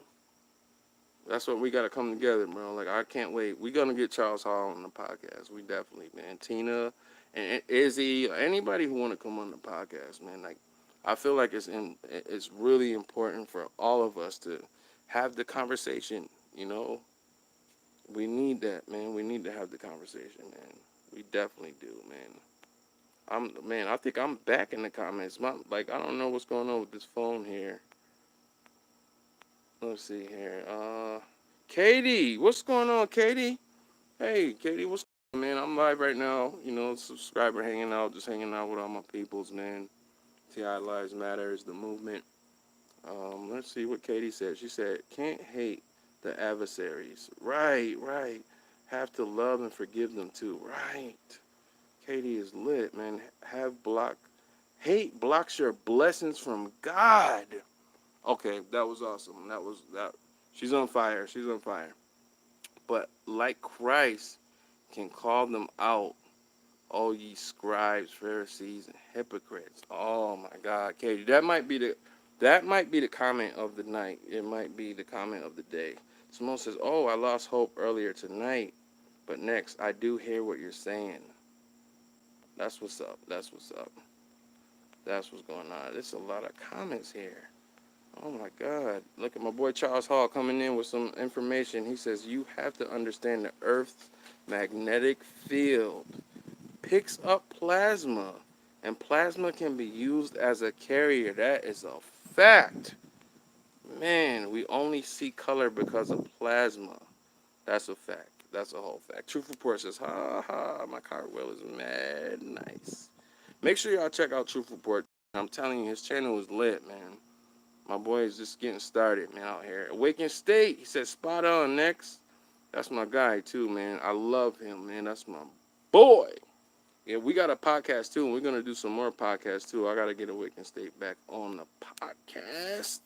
that's what we got to come together, bro. Like, I can't wait. We going to get Charles Hall on the podcast. We definitely, man. Tina and Izzy, anybody who want to come on the podcast, man. Like, I feel like it's really important for all of us to have the conversation, you know. We need that, man. We need to have the conversation, man. We definitely do, man. I think I'm back in the comments. Like, I don't know what's going on with this phone here. Let's see here. Katie, what's going on, Katie? Hey, Katie, what's going on, man? I'm live right now. You know, subscriber hanging out, just hanging out with all my peoples, man. TI Lives Matters, the movement. Let's see what Katie said. She said, can't hate the adversaries. Right, right. Have to love and forgive them too. Right. Katie is lit, man. Hate blocks your blessings from God. Okay, that was awesome. That. She's on fire. She's on fire. But like Christ can call them out, oh ye scribes, Pharisees, and hypocrites. Oh my God, Katie, that might be the comment of the night. It might be the comment of the day. Simone says, oh, I lost hope earlier tonight, but next I do hear what you're saying. That's what's up. That's what's up. That's what's going on. There's a lot of comments here. Oh my God. Look at my boy Charles Hall coming in with some information. He says, you have to understand the Earth's magnetic field picks up plasma, and plasma can be used as a carrier. That is a fact. Man, we only see color because of plasma. That's a fact. That's a whole fact. Truth Report says, ha ha, my cartwheel is mad nice. Make sure y'all check out Truth Report. I'm telling you, his channel is lit, man. My boy is just getting started, man, out here. Awakened State, he said, spot on next. That's my guy, too, man. I love him, man. That's my boy. Yeah, we got a podcast, too, and we're going to do some more podcasts, too. I got to get Awakened State back on the podcast.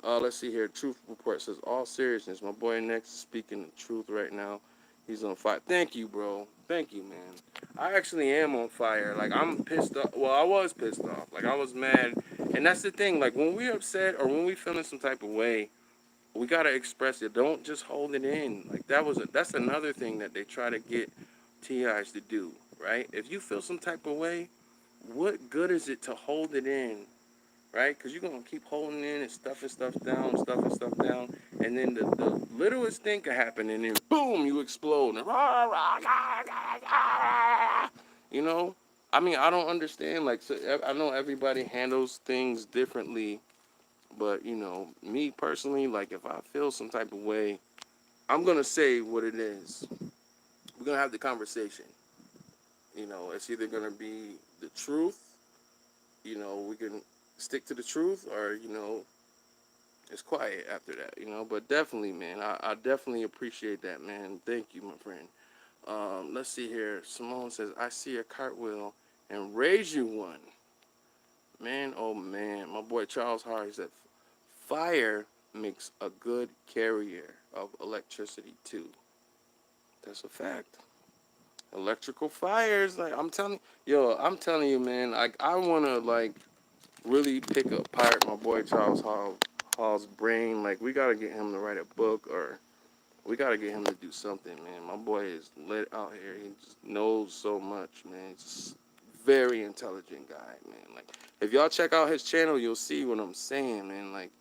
Let's see here. Truth Report says, all seriousness, my boy next is speaking the truth right now. He's on fire. Thank you, bro. Thank you, man. I actually am on fire. Like, I'm pissed off. Well, I was pissed off. Like, I was mad. And that's the thing. Like, when we're upset or when we feeling some type of way, we got to express it. Don't just hold it in. Like, that's another thing that they try to get TIs to do, right? If you feel some type of way, what good is it to hold it in? Right? Because you're going to keep holding in and stuffing stuff down. And then the littlest thing can happen, and then boom, you explode. And you know? I mean, I don't understand. Like, so I know everybody handles things differently. But, you know, me personally, like, if I feel some type of way, I'm going to say what it is. We're going to have the conversation. You know, it's either going to be the truth. You know, we can stick to the truth, or, you know, it's quiet after that, you know. But definitely, man, I definitely appreciate that, man. Thank you, my friend. Let's see here. Simone says, I see a cartwheel and raise you one. Man, oh man. My boy Charles Hardy said, fire makes a good carrier of electricity too. That's a fact. Electrical fires, like I'm telling you, man, I wanna like really pick apart my boy Hall's brain. Like, we gotta get him to write a book, or we gotta get him to do something, man. My boy is lit out here. He just knows so much, man. He's just very intelligent guy, man. Like, if y'all check out his channel, you'll see what I'm saying, man. Like,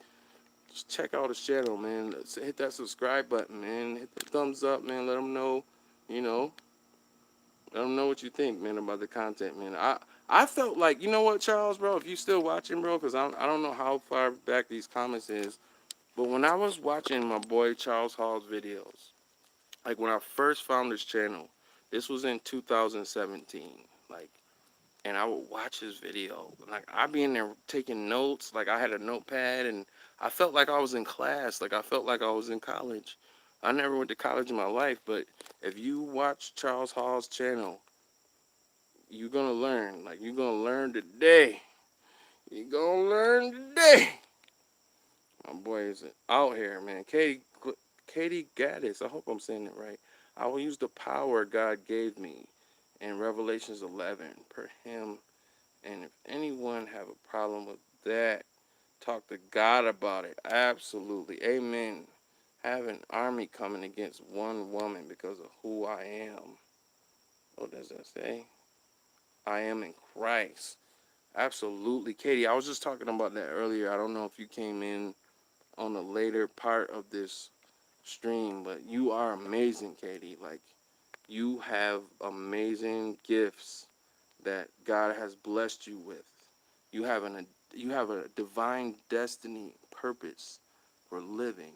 just check out his channel, man. Hit that subscribe button, man. Hit the thumbs up, man. Let him know, you know. Let them know what you think, man, about the content, man. I felt like, you know what, Charles, bro, if you still watching, bro, because I don't know how far back these comments is, but when I was watching my boy Charles Hall's videos, like when I first found his channel, this was in 2017, like, and I would watch his video. Like, I'd be in there taking notes. Like, I had a notepad, and I felt like I was in class, like I felt like I was in college. I never went to college in my life, but if you watch Charles Hall's channel, you're gonna learn. Like you're gonna learn today. You're gonna learn today. My boy is out here, man. Katie Gaddis. I hope I'm saying it right. I will use the power God gave me in Revelations 11 per him. And if anyone have a problem with that, talk to God about it. Absolutely. Amen. Have an army coming against one woman because of who I am. What does that say? I am in Christ. Absolutely. Katie, I was just talking about that earlier. I don't know if you came in on the later part of this stream, but you are amazing, Katie. Like, you have amazing gifts that God has blessed you with. You have you have a divine destiny purpose for living.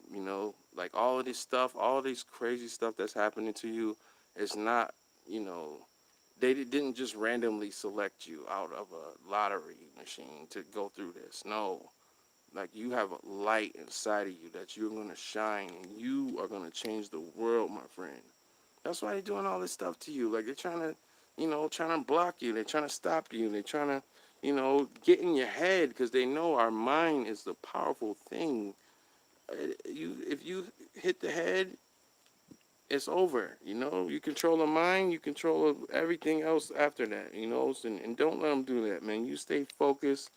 You know, like all of this stuff, all of this crazy stuff that's happening to you is not, you know, they didn't just randomly select you out of a lottery machine to go through this. No, like you have a light inside of you that you're going to shine and you are going to change the world, my friend. That's why they're doing all this stuff to you. Like they're trying to, trying to block you. They're trying to stop you. They're trying to, get in your head because they know our mind is the powerful thing. If you hit the head, it's over. You control the mind, you control everything else after that. And don't let them do that, man. You stay focused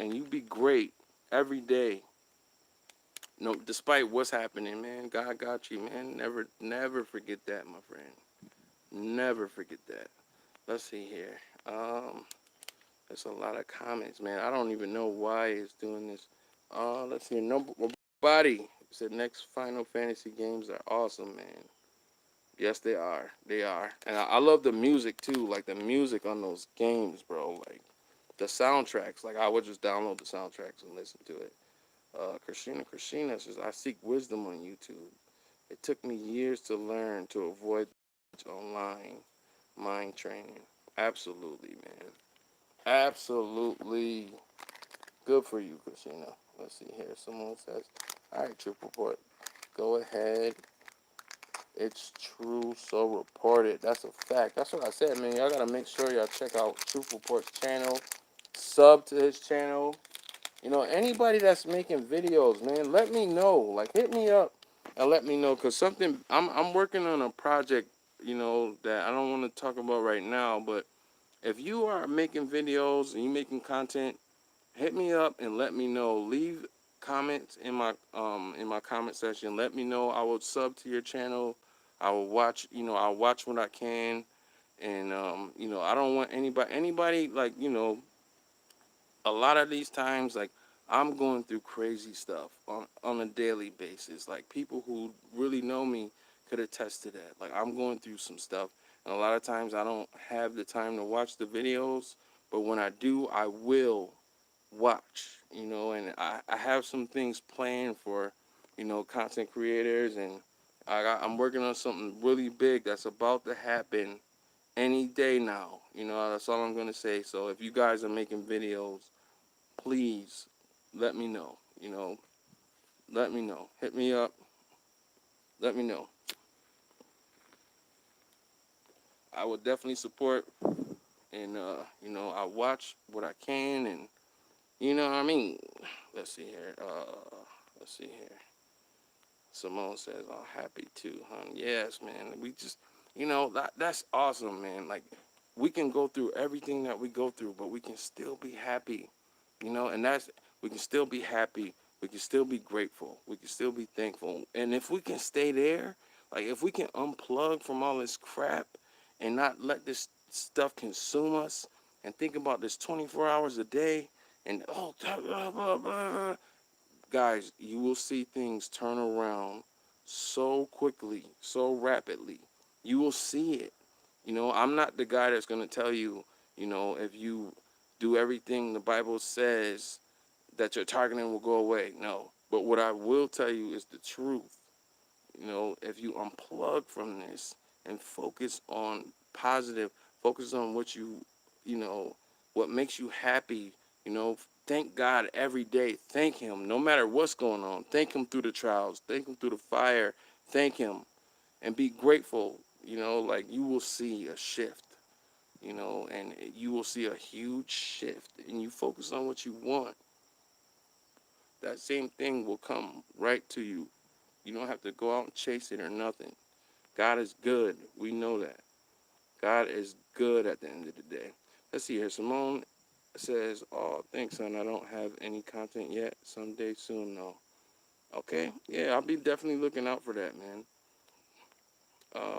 and you be great every day. No, despite what's happening, man, God got you, man. Never forget that, my friend. Never forget that. Let's see here. There's a lot of comments, man. I don't even know why it's doing this. Let's see. Nobody said next Final Fantasy games are awesome, man. Yes, they are. They are. And I love the music too. Like the music on those games, bro. Like the soundtracks. Like I would just download the soundtracks and listen to it. Christina says, I seek wisdom on YouTube. It took me years to learn to avoid online mind training. Absolutely, man. Absolutely. Good for you, Christina. Let's see here. Someone says, all right, Troop Report. Go ahead. It's true, so report it. That's a fact. That's what I said, man. Y'all gotta make sure y'all check out Truth Report's channel. Sub to his channel. Anybody that's making videos, man, let me know. Like, hit me up and let me know. Because I'm working on a project, that I don't want to talk about right now. But if you are making videos and you making content, hit me up and let me know. Leave comments in my comment section. Let me know. I will sub to your channel. I will watch. I'll watch what I can. And I don't want anybody like a lot of these times, like I'm going through crazy stuff on a daily basis. Like people who really know me could attest to that. Like I'm going through some stuff, and a lot of times I don't have the time to watch the videos. But when I do, I will watch. And I have some things planned for, content creators, and I'm working on something really big that's about to happen any day now. That's all I'm gonna say. So if you guys are making videos, please let me know. Let me know. Hit me up. Let me know. I will definitely support, and I watch what I can, and what I mean. Let's see here. Let's see here. Simone says, "I'm happy too, hon." Yes, man. We just, that's awesome, man. Like we can go through everything that we go through, but we can still be happy. And we can still be happy. We can still be grateful. We can still be thankful. And if we can stay there, like if we can unplug from all this crap and not let this stuff consume us and think about this 24 hours a day and blah, blah, blah, blah, guys, you will see things turn around so quickly, so rapidly. You will see it. I'm not the guy that's going to tell you, if you do everything the Bible says, that your targeting will go away. No. But what I will tell you is the truth. If you unplug from this and focus on positive, focus on what what makes you happy, Thank God every day. Thank him no matter what's going on. Thank him through the trials. Thank him through the fire. Thank him and be grateful. Like you will see a shift, and you will see a huge shift, and you focus on what you want. That same thing will come right to you. You don't have to go out and chase it or nothing. God is good. We know that. God is good at the end of the day. Let's see here. Simone says, "Oh, thanks, son. I don't have any content yet. Someday soon, though." Okay. Yeah, I'll be definitely looking out for that, man.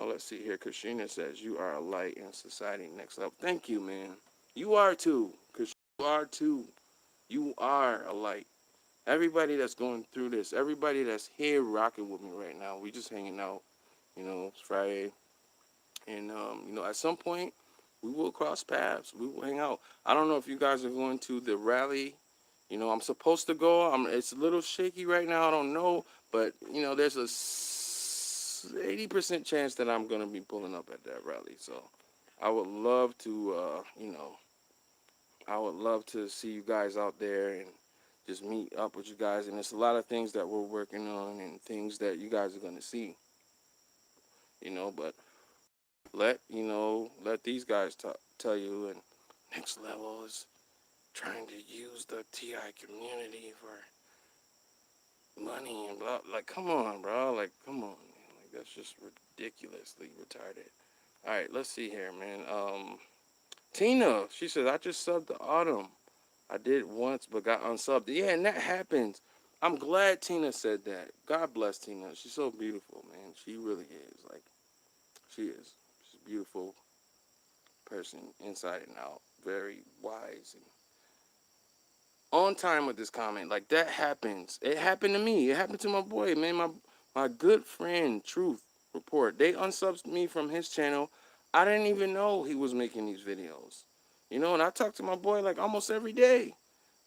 Let's see here. Katrina says, "You are a light in society. Next level." Thank you, man. You are too. Because you are too. You are a light. Everybody that's going through this, everybody that's here rocking with me right now, we just hanging out. It's Friday. And, at some point, we will cross paths. We will hang out. I don't know if you guys are going to the rally. I'm supposed to go. It's a little shaky right now. I don't know. But, there's a 80% chance that I'm going to be pulling up at that rally. So I would love to, I would love to see you guys out there and just meet up with you guys. And there's a lot of things that we're working on and things that you guys are going to see, but let these guys tell you. And next level is trying to use the TI community for money and blah. Like, come on, bro. Like, come on, man. Like, that's just ridiculously retarded. All right, let's see here, man. Tina, she says, I just subbed the Autumn. I did once, but got unsubbed. Yeah, and that happens. I'm glad Tina said that. God bless Tina. She's so beautiful, man. She really is. Like, she is. She's a beautiful person inside and out. Very wise and on time with this comment. Like, that happens. It happened to me. It happened to my boy, man. My good friend, Truth Report. They unsubbed me from his channel. I didn't even know he was making these videos. And I talk to my boy like almost every day.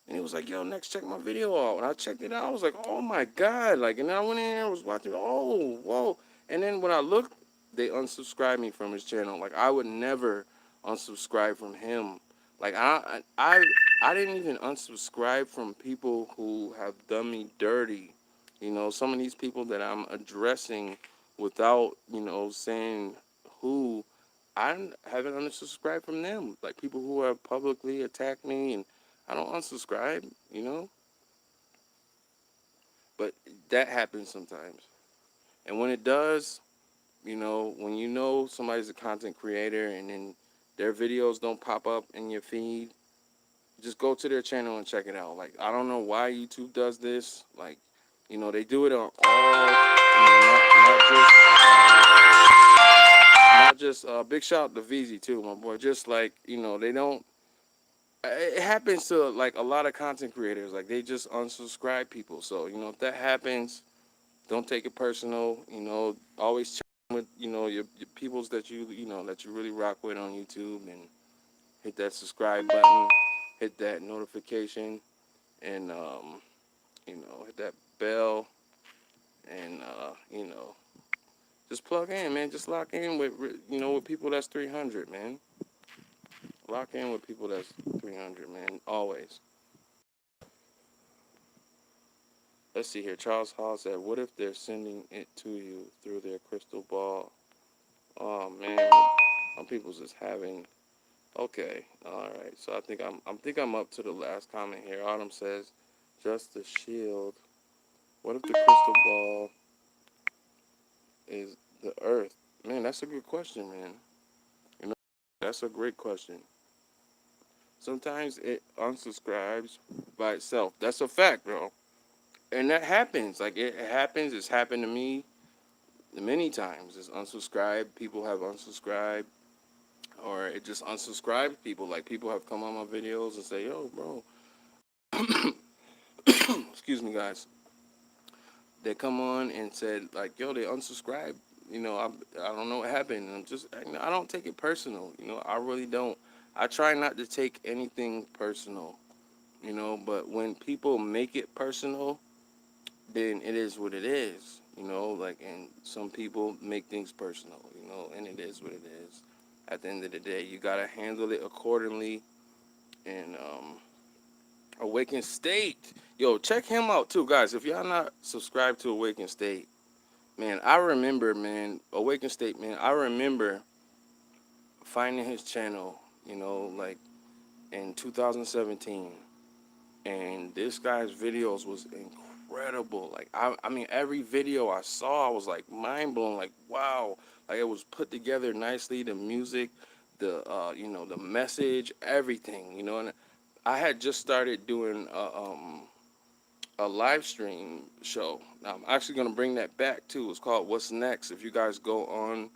And he was like, yo, next, check my video out. And I checked it out. I was like, oh, my God. Like, and then I went in there and was watching. Oh, whoa. And then when I looked, they unsubscribed me from his channel. Like, I would never unsubscribe from him. Like, I didn't even unsubscribe from people who have done me dirty. Some of these people that I'm addressing without, saying who, I haven't unsubscribed from them. Like, people who have publicly attacked me, and I don't unsubscribe. But that happens sometimes. And when it does, when somebody's a content creator and then their videos don't pop up in your feed, just go to their channel and check it out. Like, I don't know why YouTube does this. Like, they do it on all, not just big shout out to VZ too, my boy. Just like, they don't, it happens to like a lot of content creators. Like, they just unsubscribe people. So, if that happens, don't take it personal. Always check with, your peoples that that you really rock with on YouTube, and hit that subscribe button, hit that notification, and hit that bell, and just plug in, man. Just lock in with with people that's 300, man. Lock in with people that's 300, man. Always. Let's see here. Charles Hall said, "What if they're sending it to you through their crystal ball?" Oh man, some people's just having. Okay, all right. So I think I'm up to the last comment here. Autumn says, "Just the shield. What if the crystal ball is the Earth?" Man, that's a good question, man. You know, that's a great question. Sometimes it unsubscribes by itself. That's a fact, bro. And that happens. Like, it happens. It's happened to me many times. It's unsubscribed. People have unsubscribed. Or it just unsubscribed people. Like, people have come on my videos and say, yo, bro. Excuse me, guys. They come on and said, like, yo, they unsubscribed. I don't know what happened. And I don't take it personal. I really don't. I try not to take anything personal. But when people make it personal, then it is what it is. Like, and some people make things personal, and it is what it is. At the end of the day, you got to handle it accordingly. And Awaken State. Yo, check him out too, guys. If y'all not subscribed to Awaken State, man, I remember, man, Awaken State, man, I remember finding his channel, like in 2017. And this guy's videos was incredible. Like, I mean, every video I saw, I was like mind blown. Like, wow, like it was put together nicely. The music, the message, everything. And I had just started doing a live stream show. Now, I'm actually gonna bring that back too. It's called What's Next. If you guys go on,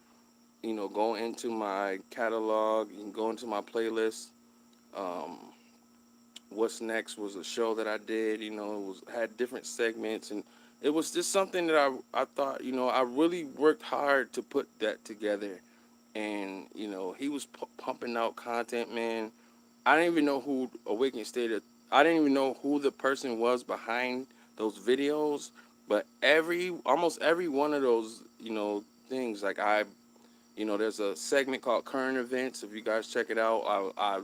go into my catalog, you can go into my playlist. Um, What's Next was a show that I did. It was had different segments, and it was just something that I thought, I really worked hard to put that together. And he was pumping out content, man. I didn't even know who Awakening State. I didn't even know who the person was behind those videos, but almost every one of those, things, like there's a segment called Current Events. If you guys check it out, I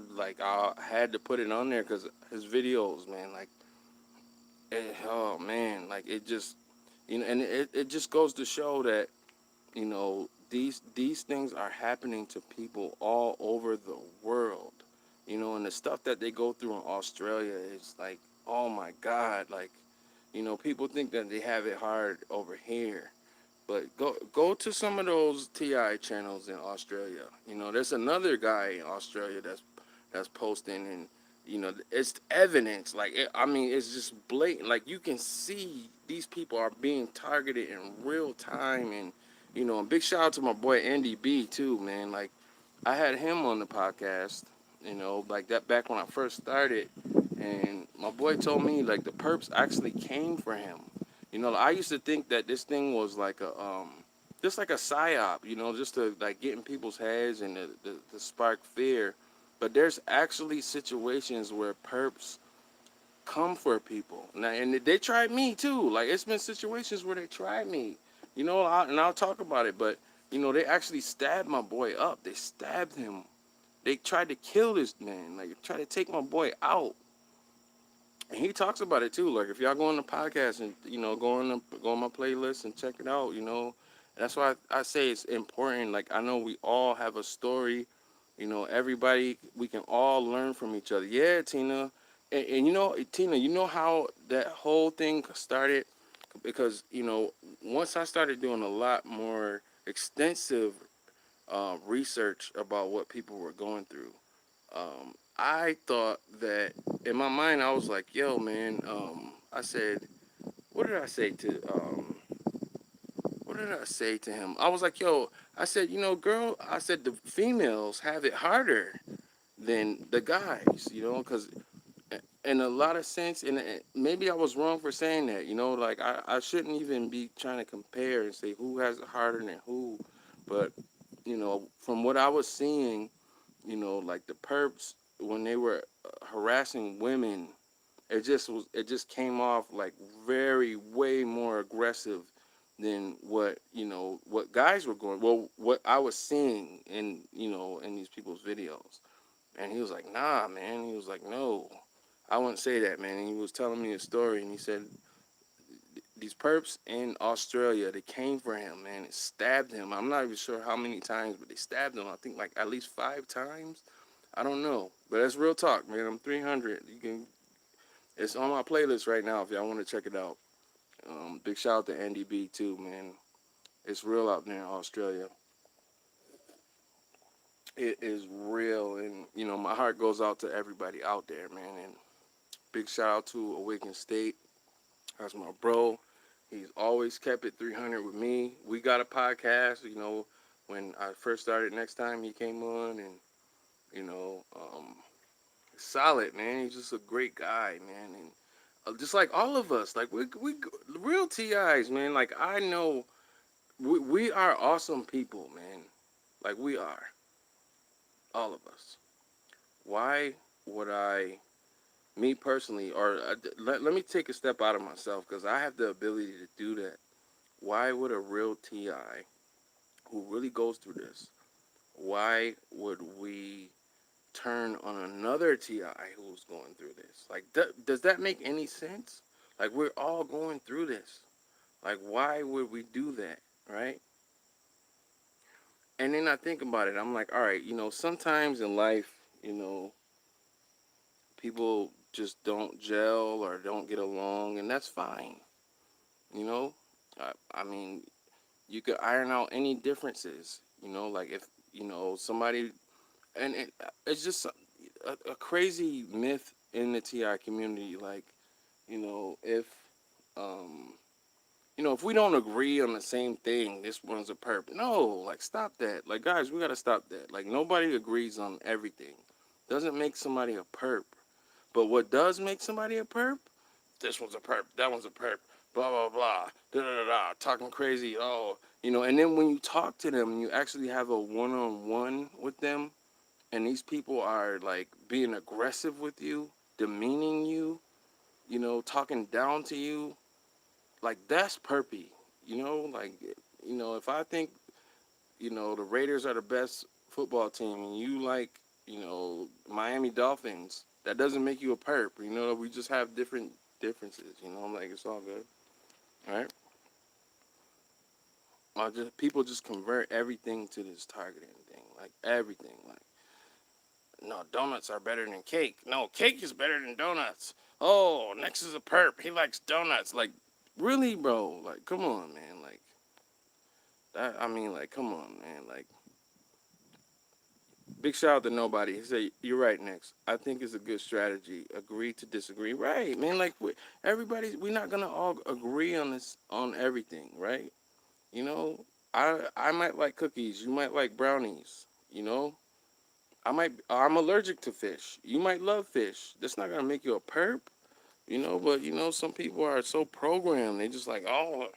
had to put it on there because his videos, man, like, oh man, like it just, and it just goes to show that, these things are happening to people all over the world, and the stuff that they go through in Australia is like, oh my God, like, people think that they have it hard over here. But go to some of those TI channels in Australia. There's another guy in Australia that's posting, and it's evidence. Like, I mean, it's just blatant. Like, you can see these people are being targeted in real time, and and big shout out to my boy Andy B too, man. Like, I had him on the podcast, like that back when I first started, and my boy told me like the perps actually came for him. I used to think that this thing was like just like a psyop, just to like get in people's heads and to spark fear. But there's actually situations where perps come for people. Now, and they tried me too. Like, it's been situations where they tried me, and I'll talk about it. But they actually stabbed my boy up. They stabbed him. They tried to kill this man. Like, tried to take my boy out. And he talks about it too. Like, if y'all go on the podcast and go on my playlist and check it out, that's why I say it's important. Like, I know we all have a story. Everybody, we can all learn from each other. Yeah, Tina, and Tina, how that whole thing started, because once I started doing a lot more extensive research about what people were going through. I thought that in my mind, I was like, yo, man, I said, what did I say to, what did I say to him? I was like, yo, I said, girl, I said, the females have it harder than the guys, because in a lot of sense, and maybe I was wrong for saying that, like, I shouldn't even be trying to compare and say who has it harder than who, but, from what I was seeing, like the perps, when they were harassing women, it just came off like very way more aggressive than what guys were going. Well, what I was seeing in these people's videos, and he was like, nah, man. He was like, no, I wouldn't say that, man. And he was telling me a story, and he said these perps in Australia, they came for him, man, and stabbed him. I'm not even sure how many times, but they stabbed him. I think like at least 5 times. I don't know, but that's real talk, man. I'm 300. It's on my playlist right now if y'all want to check it out. Big shout out to Andy B too, man. It's real out there in Australia. It is real, and my heart goes out to everybody out there, man. And big shout out to Awaken State. That's my bro. He's always kept it 300 with me. We got a podcast, when I first started. Next time he came on, and you know, um, solid, man. He's just a great guy, man, and just like all of us, like we real TIs, man. Like, I know we are awesome people, man. Like, we are, all of us. Why would I, me personally, or let me take a step out of myself, because I have the ability to do that. Why would a real TI who really goes through this, why would we turn on another TI who's going through this. Like, does that make any sense? Like, we're all going through this. Like, why would we do that, right? And then I think about it. I'm like, all right, sometimes in life, people just don't gel or don't get along, and that's fine. You know, I mean, you could iron out any differences. Like if somebody, and it's just a crazy myth in the TI community. Like, if um, if we don't agree on the same thing, this one's a perp. No, like stop that. Like guys, we gotta stop that. Like nobody agrees on everything. Doesn't make somebody a perp. But what does make somebody a perp? This one's a perp. That one's a perp. Blah blah blah. Da da da da. Talking crazy. Oh, And then when you talk to them, you actually have a one-on-one with them, and these people are like being aggressive with you, demeaning you, talking down to you. Like that's perpy. Like if I think the Raiders are the best football team, and you like Miami Dolphins, that doesn't make you a perp. We just have different differences. I'm like, it's all good, all right? People just convert everything to this targeting thing, like everything. Like, no, donuts are better than cake. No, cake is better than donuts. Oh, next is a perp. He likes donuts. Like, really, bro? Like, come on, man. Like that. I mean, like, come on, man. Like, big shout out to nobody. He said, "You're right, Next. I think it's a good strategy. Agree to disagree." Right, man. Like, we're not gonna all agree on this on everything, right? You know, I might like cookies. You might like brownies. I'm allergic to fish. You might love fish. That's not gonna make you a perp. But some people are so programmed. They just like, oh,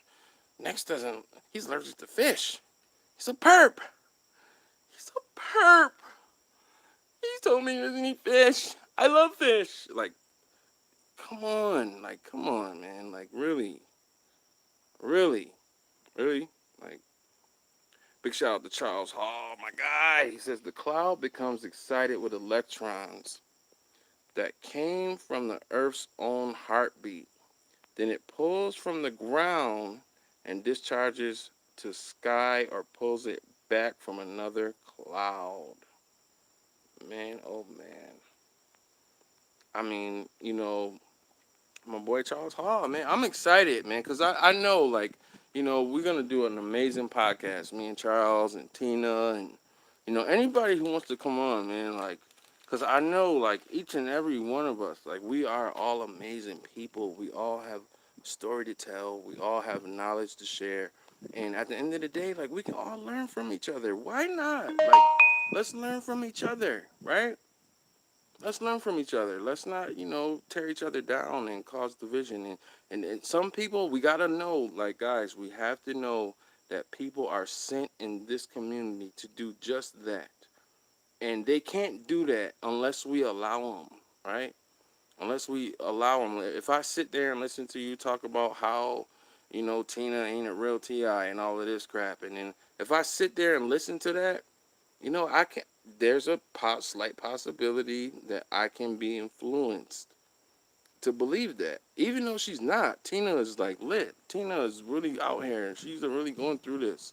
Next doesn't. He's allergic to fish. He's a perp. He's a perp. He told me he doesn't eat fish. I love fish. Like, come on. Like, come on, man. Like, really. Really. Really. Like, big shout out to Charles. Oh, my guy. He says the cloud becomes excited with electrons that came from the Earth's own heartbeat. Then it pulls from the ground and discharges to sky or pulls it back from another cloud. Man, oh man. I mean, my boy Charles Hall, man. I'm excited, man, because I know, like, we're going to do an amazing podcast. Me and Charles and Tina and, anybody who wants to come on, man. Like, because I know, like, each and every one of us, like, we are all amazing people. We all have a story to tell. We all have knowledge to share. And at the end of the day, like, we can all learn from each other. Why not? Like, let's learn from each other, right? Let's learn from each other. Let's not, tear each other down and cause division. And some people, we got to know, like, guys, we have to know that people are sent in this community to do just that. And they can't do that unless we allow them, right? Unless we allow them. If I sit there and listen to you talk about how, Tina ain't a real TI and all of this crap, and then if I sit there and listen to that, I can. There's a slight possibility that I can be influenced to believe that, even though she's not. Tina is like lit. Tina is really out here, and she's really going through this.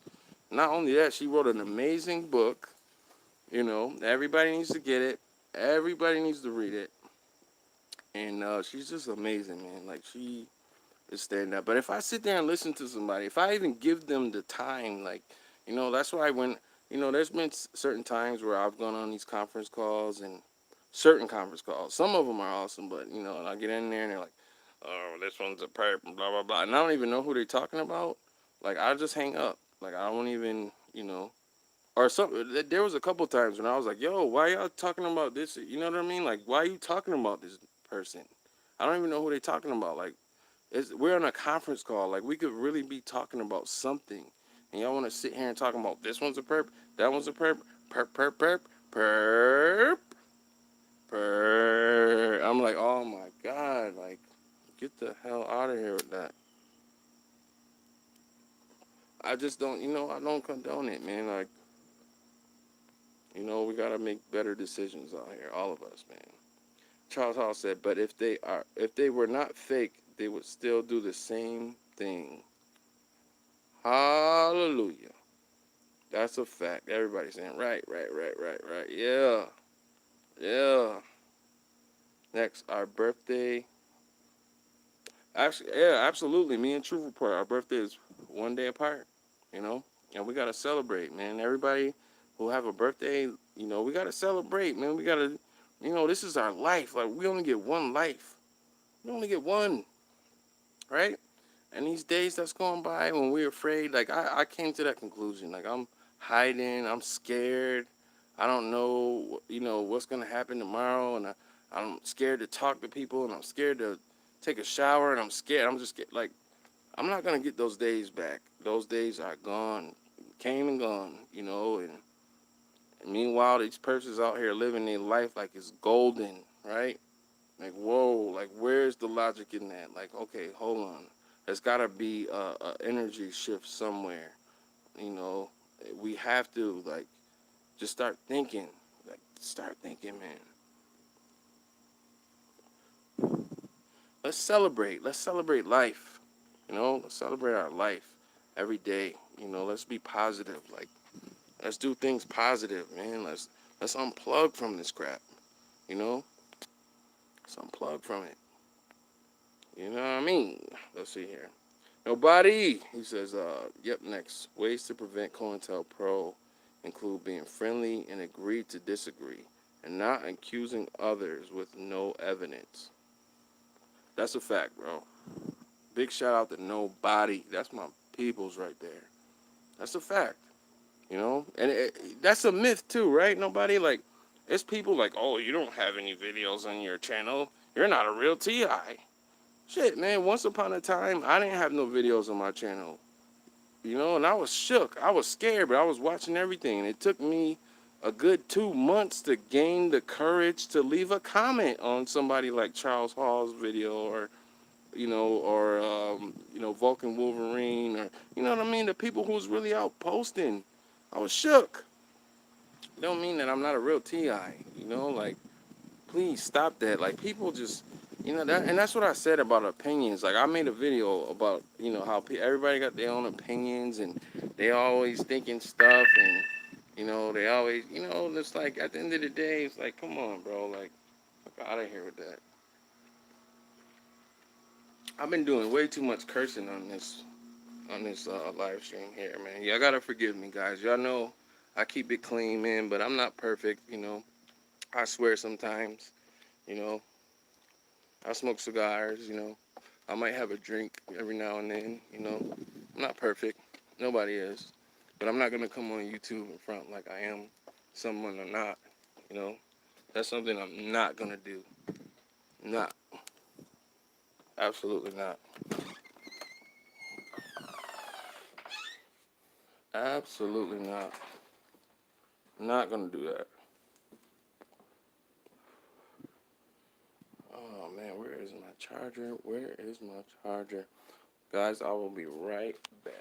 Not only that, she wrote an amazing book. Everybody needs to get it. Everybody needs to read it, and she's just amazing, man. Like she is standing up. But if I sit there and listen to somebody, if I even give them the time, like, that's why when, there's been certain times where I've gone on these conference calls and certain conference calls. Some of them are awesome, but, and I get in there and they're like, oh, this one's a perp, and blah, blah, blah. And I don't even know who they're talking about. Like, I just hang up. Like, I don't even, or there was a couple times when I was like, yo, why y'all talking about this? You know what I mean? Like, why are you talking about this person? I don't even know who they're talking about. Like, we're on a conference call. Like, we could really be talking about something. And y'all want to sit here and talk about this one's a perp, that one's a perp, perp, perp, perp, perp, perp. I'm like, oh my God. Like, get the hell out of here with that. I just don't, I don't condone it, man. Like, You know, we gotta make better decisions out here, all of us, man. Charles Hall said, but if they were not fake, they would still do the same thing. Hallelujah. That's a fact. Everybody's saying, right, right, right, right, right. Yeah. Yeah. Next, our birthday. Actually, yeah, absolutely. Me and Truth Report, our birthday is one day apart, you know? And we got to celebrate, man. Everybody who have a birthday, you know, we got to celebrate, man. We got to, you know, this is our life. Like, we only get one life. We only get one, right? And these days that's going by when we're afraid, like, I came to that conclusion. Like, I'm hiding. I'm scared. I don't know, you know, what's going to happen tomorrow. And I'm scared to talk to people. And I'm scared to take a shower. And I'm scared. I'm just scared. Like, I'm not going to get those days back. Those days are gone, came and gone, you know. And meanwhile, these persons out here living their life like it's golden, right? Like, whoa, like, where's the logic in that? Like, okay, hold on. There's got to be a energy shift somewhere, you know. We have to, like, just start thinking. Like, start thinking, man. Let's celebrate. Let's celebrate life, you know. Let's celebrate our life every day, you know. Let's be positive. Like, let's do things positive, man. Let's unplug from this crap, you know. Let's unplug from it. You know what I mean? Let's see here. Nobody. He says, yep, next. Ways to prevent COINTELPRO include being friendly and agree to disagree and not accusing others with no evidence. That's a fact, bro. Big shout out to Nobody. That's my peoples right there. That's a fact, you know? And that's a myth too, right? Nobody, like, it's people like, oh, you don't have any videos on your channel. You're not a real TI. Shit, man, once upon a time, I didn't have no videos on my channel. You know, and I was shook. I was scared, but I was watching everything. And it took me a good 2 months to gain the courage to leave a comment on somebody like Charles Hall's video or Vulcan Wolverine or, you know what I mean? The people who was really out posting. I was shook. It don't mean that I'm not a real TI, you know, like, please stop that. Like, people just, you know, that, and that's what I said about opinions. Like, I made a video about, you know, how everybody got their own opinions and they always thinking stuff and, you know, they always, you know, it's like at the end of the day, it's like, come on, bro, like, fuck out of here with that. I've been doing way too much cursing on this live stream here, man. Y'all gotta forgive me, guys. Y'all know I keep it clean, man, but I'm not perfect, you know. I swear sometimes, you know. I smoke cigars, you know. I might have a drink every now and then, you know. I'm not perfect. Nobody is. But I'm not going to come on YouTube in front like I am someone or not, you know. That's something I'm not going to do. Not. Absolutely not. Absolutely not. Not going to do that. Oh, man, where is my charger? Where is my charger? Guys, I will be right back.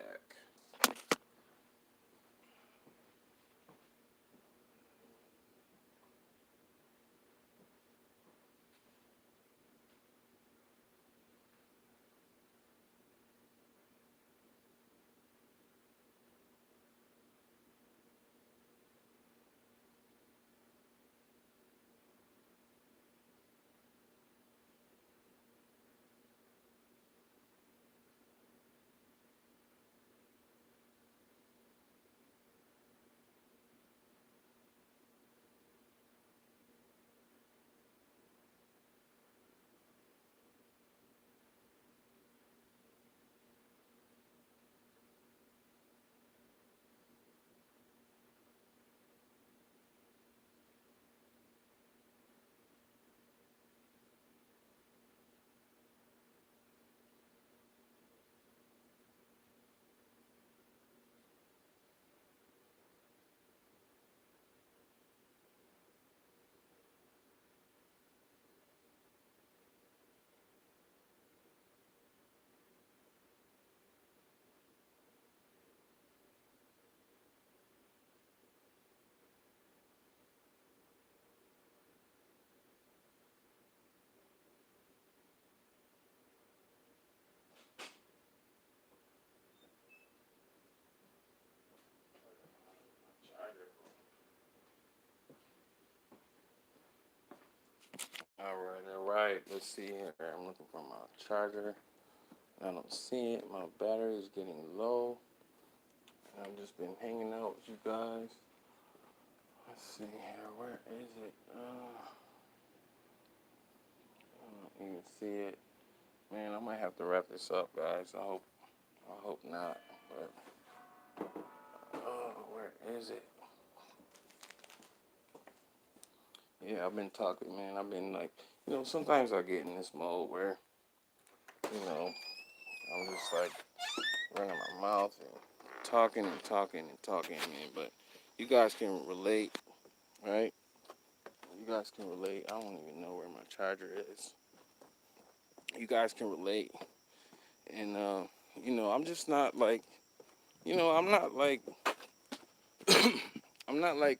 All right. Let's see here. I'm looking for my charger. I don't see it. My battery is getting low. I've just been hanging out with you guys. Let's see here. Where is it? I don't even see it. Man, I might have to wrap this up, guys. I hope not. But where is it? Yeah, I've been talking, man. I've been like, sometimes I get in this mode where, I'm just like running my mouth and talking and talking and talking, man. But you guys can relate, right? You guys can relate. I don't even know where my charger is. You guys can relate, and I'm just not like, I'm not like, I'm not like,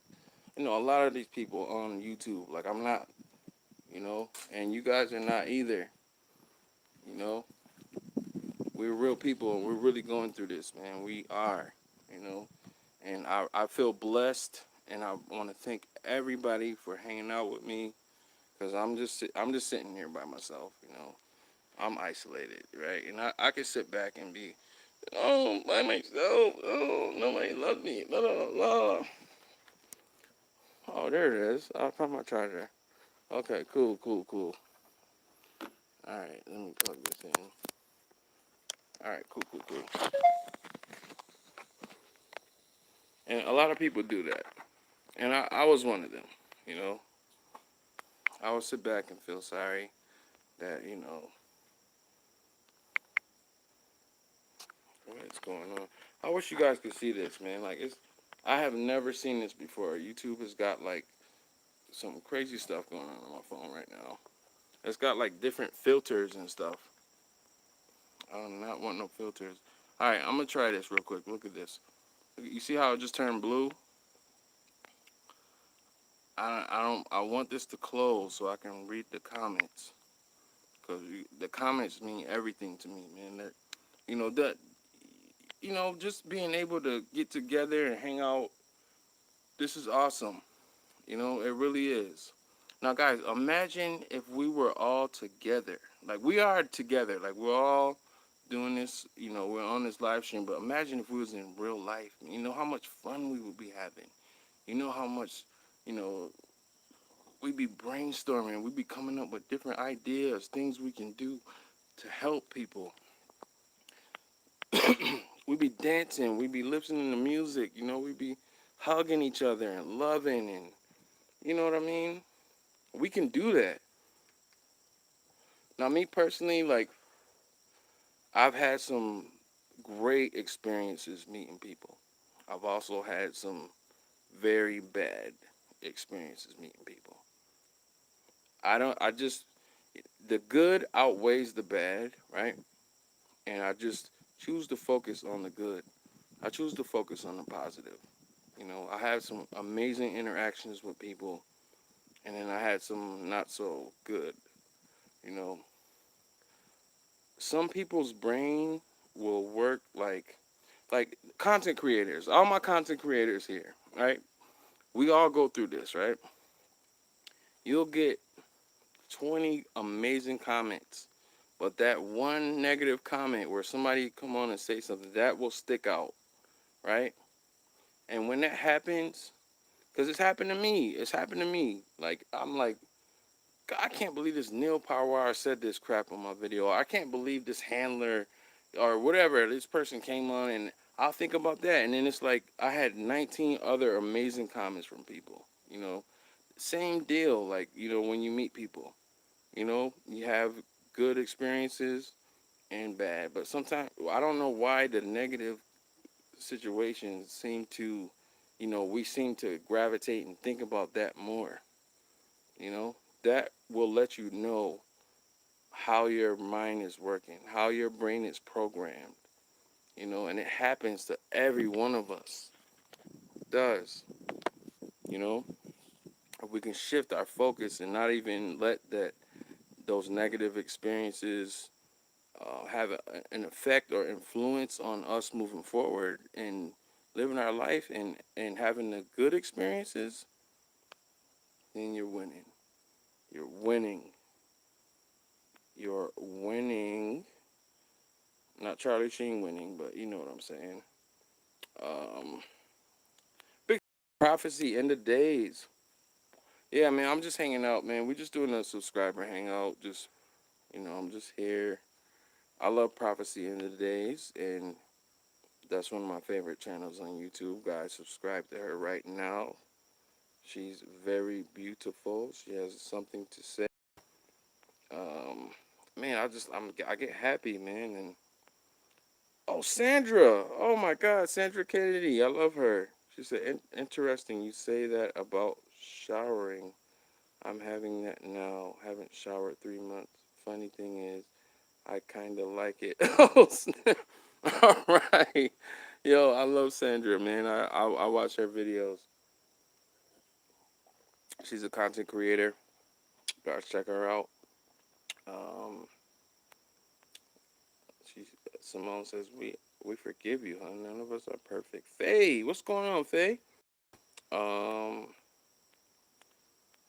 a lot of these people on YouTube. Like I'm not, and you guys are not either. You know, we're real people, and we're really going through this, man. We are, you know, and I feel blessed, and I want to thank everybody for hanging out with me, because I'm just sitting here by myself, I'm isolated, right? And I can sit back and be, oh, by myself, oh, nobody loves me, blah, blah, blah. Oh, there it is. I found my charger. Okay, cool, cool, cool. All right, let me plug this in. All right, cool, cool, cool. And a lot of people do that. And I was one of them, you know. I would sit back and feel sorry that, what's going on. I wish you guys could see this, man. Like, I have never seen this before. YouTube has got, like, some crazy stuff going on my phone right now. It's got, like, different filters and stuff. I do not want no filters. All right, I'm going to try this real quick. Look at this. You see how it just turned blue? I want this to close so I can read the comments, because the comments mean everything to me, man. That just being able to get together and hang out, this is awesome. It really is. Now, guys, imagine if we were all together. Like, we are together. Like, we're all doing this, we're on this live stream. But imagine if we was in real life. You know how much fun we would be having. You know how much, you know, we'd be brainstorming. We'd be coming up with different ideas, things we can do to help people. We'd be dancing. We'd be listening to music. We'd be hugging each other and loving, and you know what I mean? We can do that. Now, me personally, like, I've had some great experiences meeting people. I've also had some very bad experiences meeting people. The good outweighs the bad, right? And I just choose to focus on the good. I choose to focus on the positive. I had some amazing interactions with people, and then I had some not so good. You know, some people's brain will work like content creators. All my content creators here, right? We all go through this, right? You'll get 20 amazing comments, but that one negative comment where somebody come on and say something that will stick out, right? And when that happens, because it's happened to me. Like, I'm like, I can't believe this Neil Power said this crap on my video. I can't believe this handler or whatever, this person came on, and I'll think about that. And then it's like I had 19 other amazing comments from people. Same deal. Like, when you meet people, you have good experiences and bad. But sometimes I don't know why the negative situations seem to, we seem to gravitate and think about that more. You know, that will let you know how your mind is working, how your brain is programmed, and it happens to every one of us. It does, you know. If we can shift our focus and not even let those negative experiences have an effect or influence on us moving forward and living our life and having the good experiences, then you're winning. You're winning. You're winning. Not Charlie Sheen winning, but you know what I'm saying. Um, big prophecy in the days. Yeah, man, I'm just hanging out, man. We just doing a subscriber hangout. Just, I'm just here. I love prophecy in the days, and that's one of my favorite channels on YouTube. Guys, subscribe to her right now. She's very beautiful. She has something to say. Um, man, I get happy, man. And oh, Sandra. Oh my God, Sandra Kennedy. I love her. She said, Interesting. You say that about showering. I'm having that now. Haven't showered 3 months. Funny thing is, I kind of like it." Oh, snap. All right. Yo, I love Sandra, man. I watch her videos. She's a content creator. Guys, check her out. Um, she Simone says we forgive you, huh? None of us are perfect. Faye, what's going on, Faye? Um,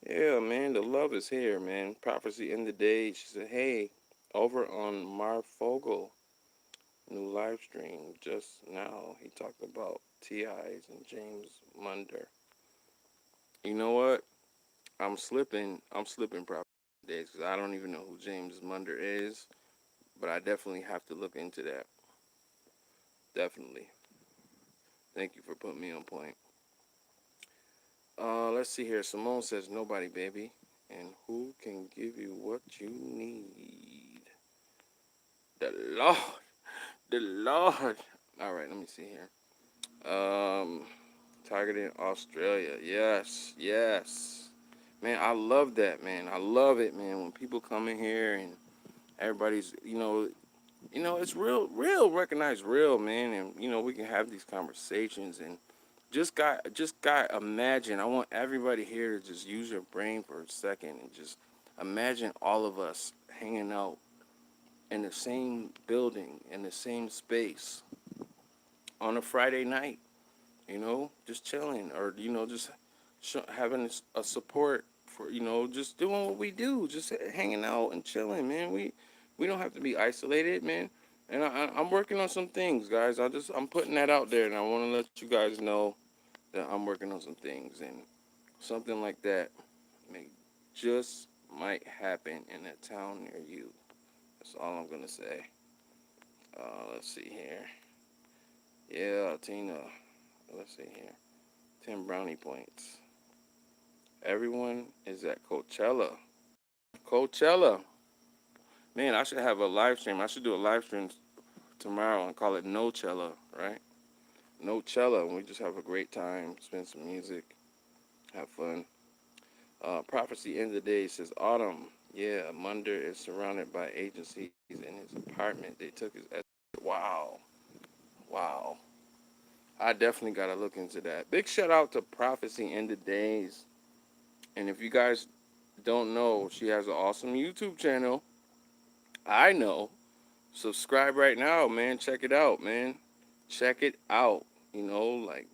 yeah, man, the love is here, man. Prophecy in the day. She said, "Hey, over on Mar Fogel, new live stream just now. He talked about T.I.'s and James Munder. You know what? I'm slipping prophecy days because I don't even know who James Munder is, but I definitely have to look into that. Definitely. Thank you for putting me on point. Let's see here. Simone says nobody, baby. And who can give you what you need? The Lord. The Lord. All right, let me see here. Targeting Australia. Yes, yes. Man, I love that, man. I love it, man. When people come in here and everybody's, it's real, recognized real, man. And, we can have these conversations and just got imagine. I want everybody here to just use your brain for a second and just imagine all of us hanging out in the same building, in the same space on a Friday night, just chilling or, just having a support for, just doing what we do, just hanging out and chilling, man. We don't have to be isolated, man. And I'm working on some things, guys. I'm putting that out there, and I want to let you guys know that I'm working on some things, and something like that may just might happen in a town near you. That's all I'm gonna say. Let's see here. Yeah, Tina. Let's see here. 10 brownie points. Everyone is at Coachella. Coachella. Man, I should have a live stream. I should do a live stream tomorrow and call it Nochella, right? Nochella, and we just have a great time, spend some music, have fun. Prophecy end of the day says Autumn. Yeah, Munder is surrounded by agencies in his apartment. They took his. Wow, wow. I definitely gotta look into that. Big shout out to Prophecy end of days. And if you guys don't know, she has an awesome YouTube channel. I know. Subscribe right now, man. Check it out, man. Check it out. Like,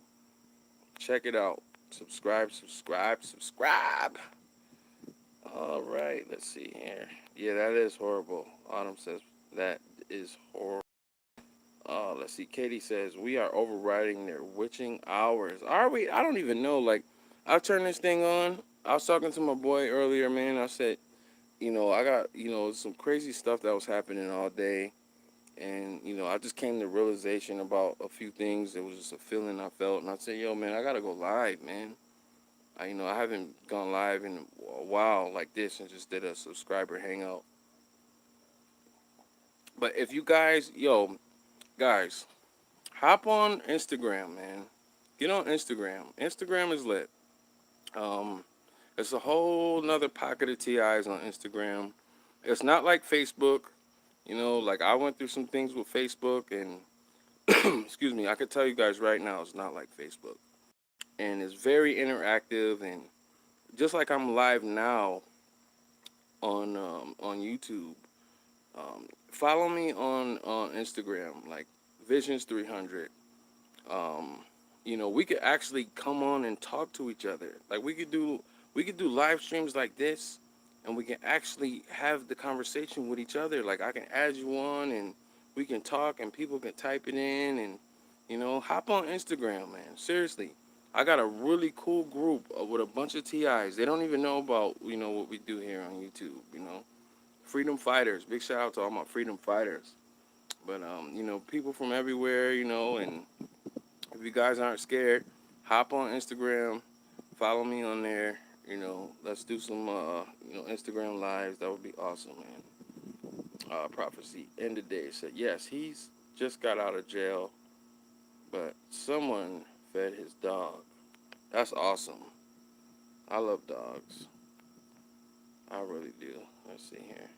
check it out. Subscribe, subscribe, subscribe. All right, let's see here. Yeah, that is horrible. Autumn says that is horrible. Let's see. Katie says we are overriding their witching hours. Are we? I don't even know. Like, I turned this thing on. I was talking to my boy earlier, man. I said, I got, some crazy stuff that was happening all day. And, I just came to realization about a few things. It was just a feeling I felt. And I said, yo, man, I got to go live, man. I haven't gone live in a while like this and just did a subscriber hangout. But if you guys, guys, hop on Instagram, man. Get on Instagram. Instagram is lit. Um, it's a whole nother pocket of TIs on Instagram. It's not like Facebook. Like I went through some things with Facebook and excuse me, I could tell you guys right now it's not like Facebook. And it's very interactive and just like I'm live now on YouTube. Follow me on Instagram, like Visions300. We could actually come on and talk to each other. Like we could do live streams like this, and we can actually have the conversation with each other. Like I can add you on, and we can talk, and people can type it in, and hop on Instagram, man. Seriously, I got a really cool group with a bunch of TIs. They don't even know about what we do here on YouTube. Freedom fighters. Big shout out to all my freedom fighters. But people from everywhere. And if you guys aren't scared, hop on Instagram, follow me on there. Let's do some Instagram lives. That would be awesome, man. Prophecy end of day said yes. He's just got out of jail, but someone fed his dog. That's awesome. I love dogs. I really do. Let's see here.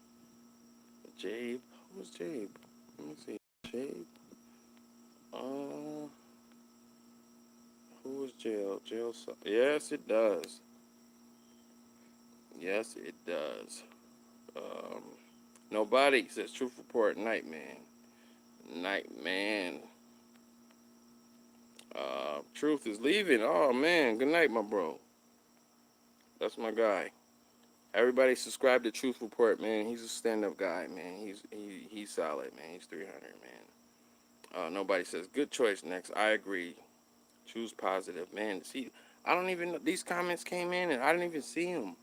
Jabe. Who's Jabe? Let me see. Jabe. Uh, who was jail? Jail. Yes, it does. Yes, it does. Um, Nobody says truth report. Nightman. Nightman. Truth is leaving. Oh man. Good night, my bro. That's my guy. Everybody subscribe to Truth Report, man. He's a stand-up guy, man. He's solid, man. He's 300, man. Nobody says good choice next. I agree. Choose positive, man. See, I don't even know. These comments came in and I didn't even see them.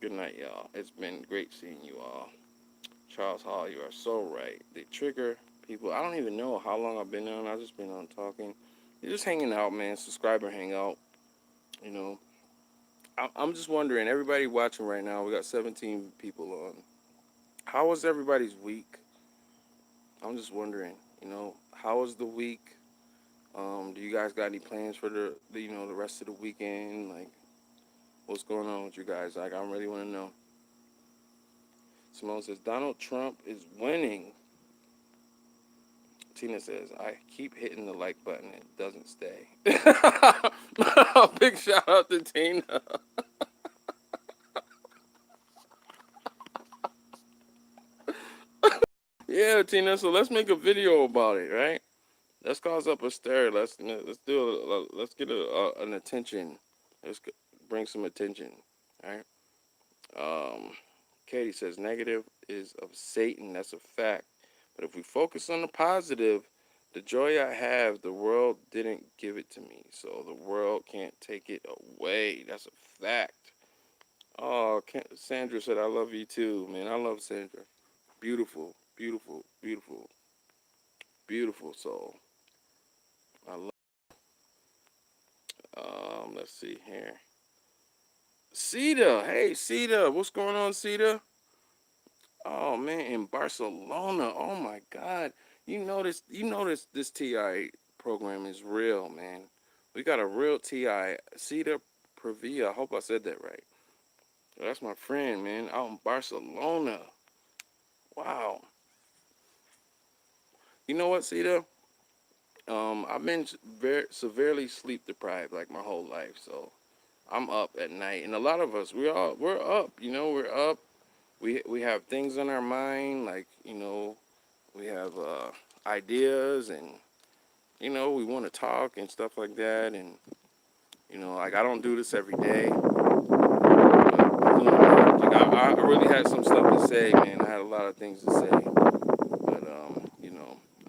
Good night, y'all. It's been great seeing you all. Charles Hall, you are so right. They trigger people. I don't even know how long I've been on. I've just been on talking. You're just hanging out, man. Subscriber hangout. You know, I'm just wondering. Everybody watching right now, we got 17 people on. How was everybody's week? I'm just wondering. How was the week? Do you guys got any plans for the rest of the weekend? Like, what's going on with you guys? Like, I really want to know. Simone says Donald Trump is winning. Tina says I keep hitting the like button, it doesn't stay. Big shout out to Tina. Yeah, Tina. So let's make a video about it, right? Let's cause up a stir. Let's get an attention. Let's bring some attention. All right. Katie says negative is of Satan. That's a fact. But if we focus on the positive, the joy I have, the world didn't give it to me, so the world can't take it away. That's a fact. Oh, Sandra said I love you too, man. I love Sandra. Beautiful, beautiful, beautiful, beautiful soul. I love. Let's see here. Cedar, hey Cedar, what's going on, Cedar? Oh man, in Barcelona. Oh my God. This TI program is real, man. We got a real TI. Cedar Previa. I hope I said that right. That's my friend, man, out in Barcelona. Wow. You know what, Cedar? I've been very severely sleep deprived like my whole life, so I'm up at night. And a lot of us, we're up, we're up. We have things on our mind, like, we have ideas, and we want to talk and stuff like that. And like I don't do this every day, but like I really had some stuff to say, man. I had a lot of things to say, but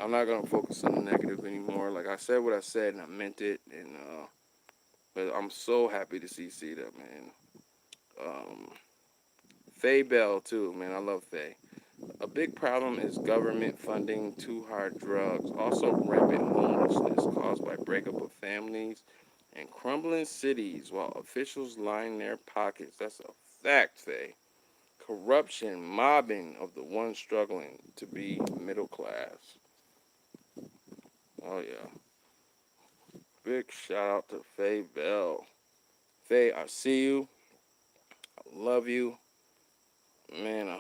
I'm not gonna focus on the negative anymore. Like I said what I said, and I meant it. And but I'm so happy to see Cedar, man. Um, Faye Bell too, man. I love Faye. A big problem is government funding too hard drugs, also rampant homelessness caused by breakup of families and crumbling cities while officials line their pockets. That's a fact, Faye. Corruption, mobbing of the ones struggling to be middle class. Oh, yeah. Big shout out to Faye Bell. Faye, I see you. I love you. Man, I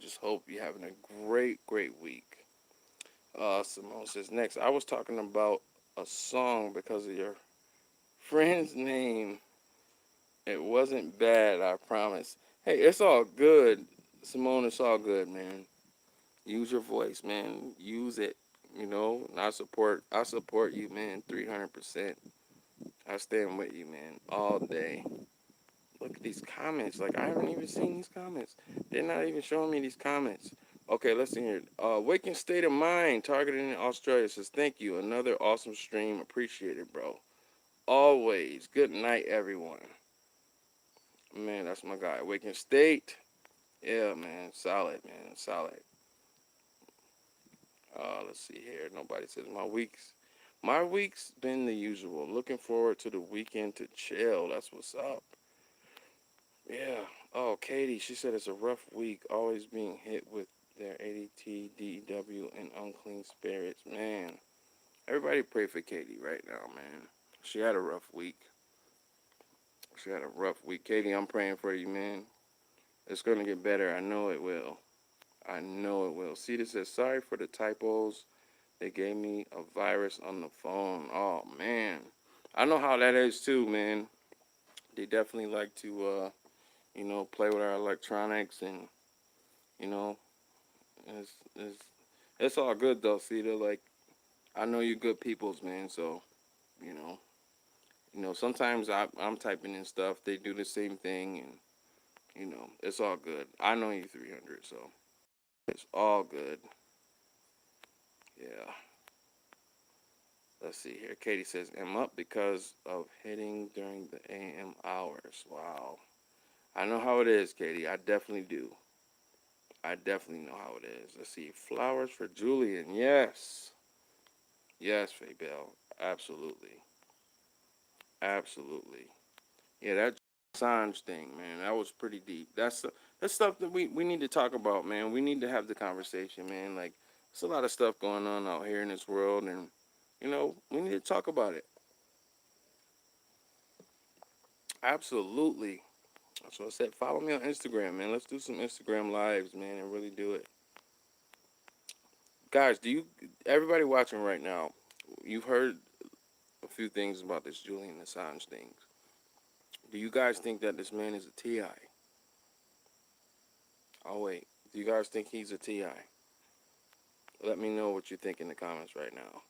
just hope you're having a great, great week. Simone says, next, I was talking about a song because of your friend's name. It wasn't bad, I promise. Hey, it's all good. Simone, it's all good, man. Use your voice, man. Use it. And I support you, man, 300%. I stand with you, man, all day. Look at these comments. Like, I haven't even seen these comments. They're not even showing me these comments. Okay, let's see here. Waking State of Mind, targeted in Australia, says, thank you. Another awesome stream. Appreciate it, bro. Always. Good night, everyone. Man, that's my guy. Waking State. Yeah, man. Solid, man. Solid. Let's see here. Nobody says my week's been the usual. Looking forward to the weekend to chill. That's what's up. Yeah. Oh, Katie, she said it's a rough week, always being hit with their ADT, DEW, and unclean spirits. Man, everybody pray for Katie right now, man. She had a rough week. She had a rough week. Katie, I'm praying for you, man. It's going to get better. I know it will. I know it will. Cedar says, sorry for the typos. They gave me a virus on the phone. Oh, man. I know how that is, too, man. They definitely like to, play with our electronics and, you know, it's, it's, it's all good, though, Cedar. Like, I know you good peoples, man, so, you know. Sometimes I'm typing in stuff. They do the same thing, and, it's all good. I know you 300, so it's all good. Yeah. Let's see here. Katie says, I'm up because of hitting during the AM hours. Wow. I know how it is, Katie. I definitely do. I definitely know how it is. Let's see. Flowers for Julian. Yes. Yes, Faye Bell. Absolutely. Absolutely. Yeah, that Assange thing, man, that was pretty deep. That's stuff that we need to talk about, man. We need to have the conversation, man. Like, there's a lot of stuff going on out here in this world, and, we need to talk about it. Absolutely. So I said, follow me on Instagram, man. Let's do some Instagram lives, man, and really do it. Guys, everybody watching right now, you've heard a few things about this Julian Assange thing. Do you guys think that this man is a TI? Oh, wait. Do you guys think he's a TI? Let me know what you think in the comments right now.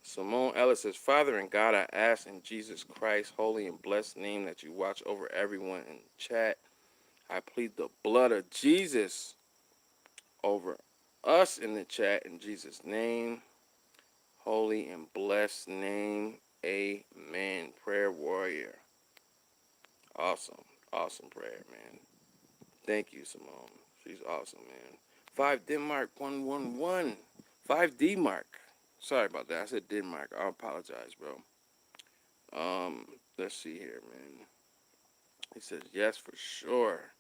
Simone Ellis says, Father and God, I ask in Jesus Christ's holy and blessed name that you watch over everyone in the chat. I plead the blood of Jesus over us in the chat in Jesus' name. Holy and blessed name. Amen. Prayer warrior. Awesome. Awesome prayer, man. Thank you, Simone. She's awesome, man. 5 Denmark 111. 5 Denmark. Sorry about that. I said Denmark. I apologize, bro. Let's see here, man. He says yes for sure.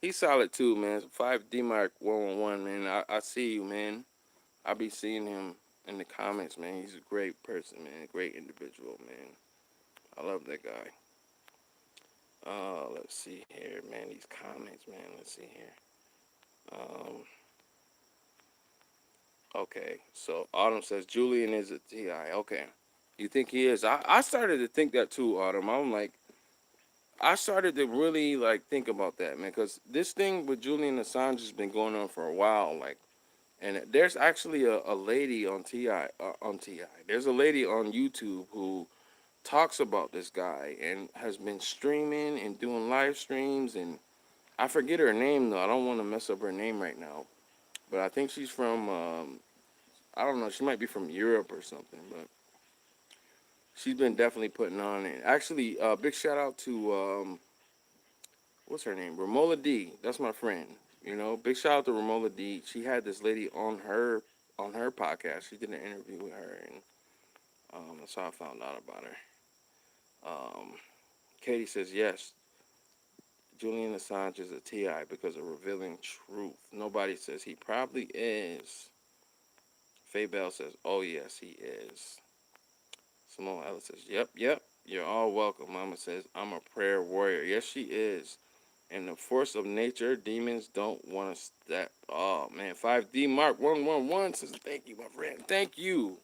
He's solid too, man. 5 Denmark 111, man. I see you, man. I be seeing him in the comments, man. He's a great person, man. Great individual, man. I love that guy. Let's see here, man. These comments, man. Let's see here. Okay. So Autumn says Julian is a TI. Okay. You think he is? I started to think that too, Autumn. I'm like, I started to really like think about that, man, because this thing with Julian Assange has been going on for a while, like, and there's actually a lady on TI. There's a lady on YouTube who talks about this guy and has been streaming and doing live streams, and I forget her name though. I don't want to mess up her name right now, but I think she's from I don't know. She might be from Europe or something, but she's been definitely putting on it. Actually, big shout out to what's her name? Romola D. That's my friend. Big shout out to Romola D. She had this lady on her podcast. She did an interview with her, and that's how I found out about her. Um, Katie says yes. Julian Assange is a TI because of revealing truth. Nobody says he probably is. Faye Bell says, oh yes, he is. Simone Ellis says, yep. You're all welcome. Mama says, I'm a prayer warrior. Yes, she is. And the force of nature, demons don't want to step. Oh, man. 5D Mark 111 says, thank you, my friend. Thank you.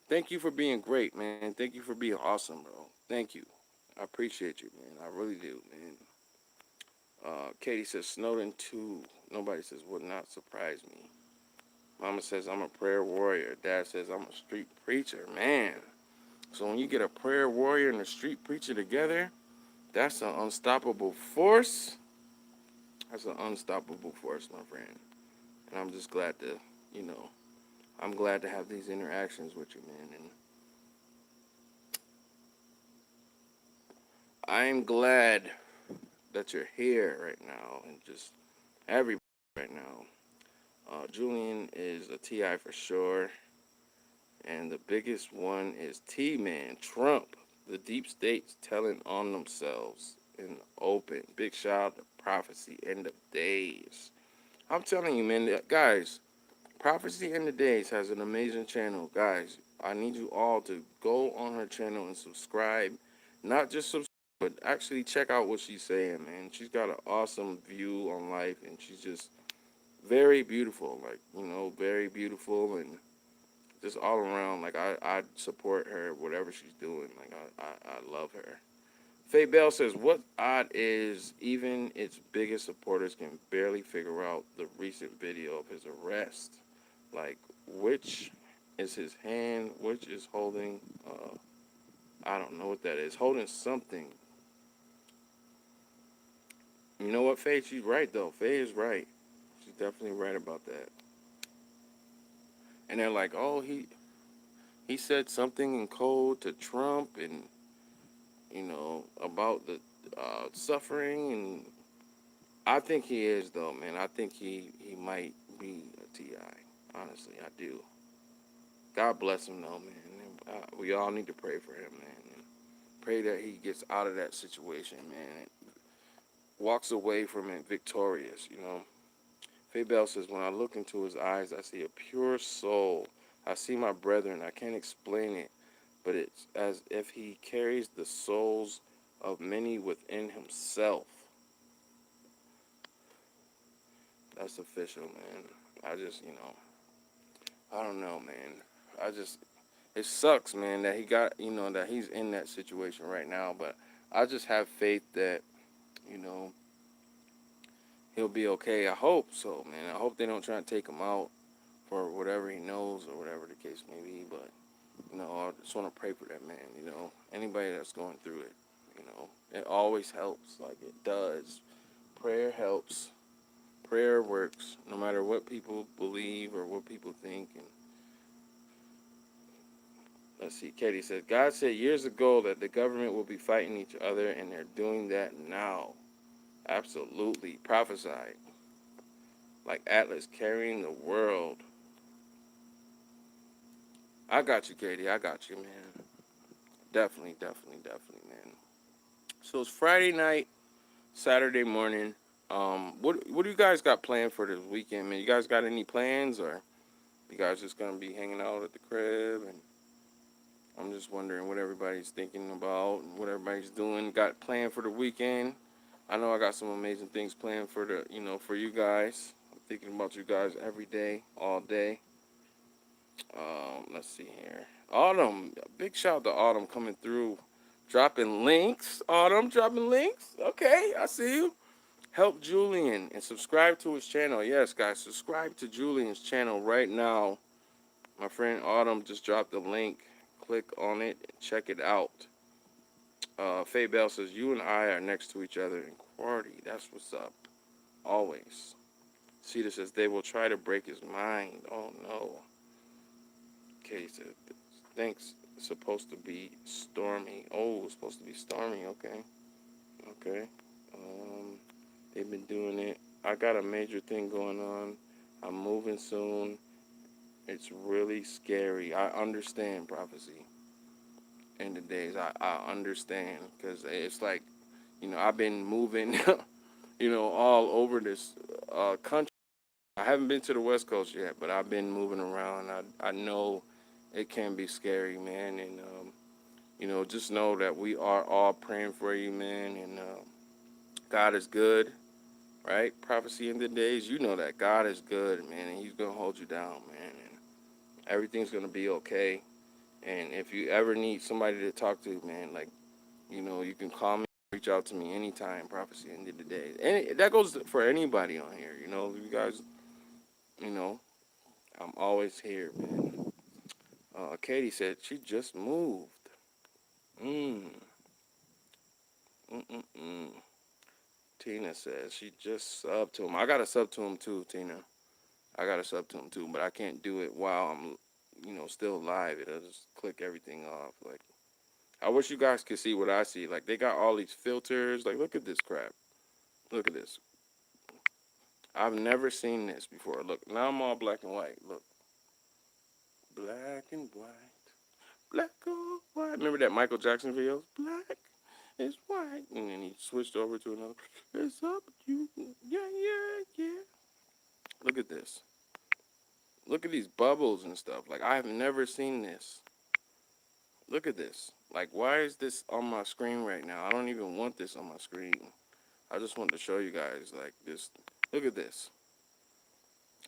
Thank you for being great, man. Thank you for being awesome, bro. Thank you. I appreciate you, man. I really do, man. Katie says, Snowden 2. Nobody says, would not surprise me. Mama says, I'm a prayer warrior. Dad says, I'm a street preacher. Man. So when you get a prayer warrior and a street preacher together, that's an unstoppable force. That's an unstoppable force, my friend. And I'm just glad to, you know, I'm glad to have these interactions with you, man. And I'm glad that you're here right now and just everybody right now. Julian is a TI for sure. And the biggest one is T-Man, Trump. The deep state's telling on themselves in the open. Big shout out to Prophecy, End of Days. I'm telling you, man, guys, Prophecy End of Days has an amazing channel. Guys, I need you all to go on her channel and subscribe. Not just subscribe, but actually check out what she's saying, man. She's got an awesome view on life, and she's just very beautiful. Like, you know, very beautiful and just all around. Like, I support her, whatever she's doing. Like, I love her. Faye Bell says, what odd is even its biggest supporters can barely figure out the recent video of his arrest. Like, which is his hand, which is holding, I don't know what that is, holding something. You know what, Faye? She's right, though. Faye is right. She's definitely right about that. And they're like, oh, he said something in code to Trump and, you know, about the suffering. And I think he is, though, man. I think he might be a TI. Honestly, I do. God bless him, though, man. We all need to pray for him, man. And pray that he gets out of that situation, man. And walks away from it victorious, you know. Faye Bell says, when I look into his eyes, I see a pure soul. I see my brethren. I can't explain it, but it's as if he carries the souls of many within himself. That's official, man. I just, you know, I don't know, man. It sucks, man, that he got, you know, that he's in that situation right now, but I just have faith that, you know, he'll be okay. I hope so, man. I hope they don't try and take him out for whatever he knows or whatever the case may be, but, you know, I just want to pray for that man, you know. Anybody that's going through it, you know, it always helps, like it does. Prayer helps. Prayer works, no matter what people believe or what people think. And let's see, Katie said, God said years ago that the government will be fighting each other, and they're doing that now. Absolutely. Prophesied. Like Atlas carrying the world. I got you, Katie. I got you, man. Definitely, man. So it's Friday night, Saturday morning. What do you guys got planned for this weekend, man? You guys got any plans, or you guys just gonna be hanging out at the crib? And I'm just wondering what everybody's thinking about and what everybody's doing. Got planned for the weekend. I know I got some amazing things planned for the, you know, for you guys. I'm thinking about you guys every day, all day. Let's see here. Autumn, big shout out to Autumn coming through, dropping links. Autumn dropping links. Okay, I see you. Help Julian and subscribe to his channel. Yes, guys, subscribe to Julian's channel right now. My friend Autumn just dropped the link. Click on it and check it out. Faye Bell says, you and I are next to each other in Quarty. That's what's up. Always. Cedar says, they will try to break his mind. Oh, no. Katie said, thanks. It's supposed to be stormy. Oh, it's supposed to be stormy. Okay. Okay. They've been doing it. I got a major thing going on. I'm moving soon. It's really scary. I understand, Prophecy. In the days, I understand. Because it's like, you know, I've been moving, you know, all over this country. I haven't been to the West Coast yet, but I've been moving around. I know it can be scary, man. And, you know, just know that we are all praying for you, man. And God is good, right? Prophecy in the days, you know that God is good, man. And he's going to hold you down, man. And everything's going to be okay. And if you ever need somebody to talk to, man, like, you know, you can call me, reach out to me anytime, Prophecy End of the Day. And that goes for anybody on here, you know. You guys, you know, I'm always here, man. Katie said she just moved. Mm. Mm-mm-mm. Tina says she just subbed to him. I got to sub to him too, Tina. I got to sub to him too, but I can't do it while I'm, still live. It'll just click everything off. Like, I wish you guys could see what I see. Like, they got all these filters. Like, look at this crap. Look at this. I've never seen this before. Look, now I'm all black and white. Look. Black and white. Black or white. Remember that Michael Jackson video? Black is white. And then he switched over to another. It's up to you. Yeah, yeah, yeah. Look at this. Look at these bubbles and stuff. Like, I have never seen this. Look at this. Like, why is this on my screen right now? I don't even want this on my screen. I just want to show you guys, like, this. Look at this.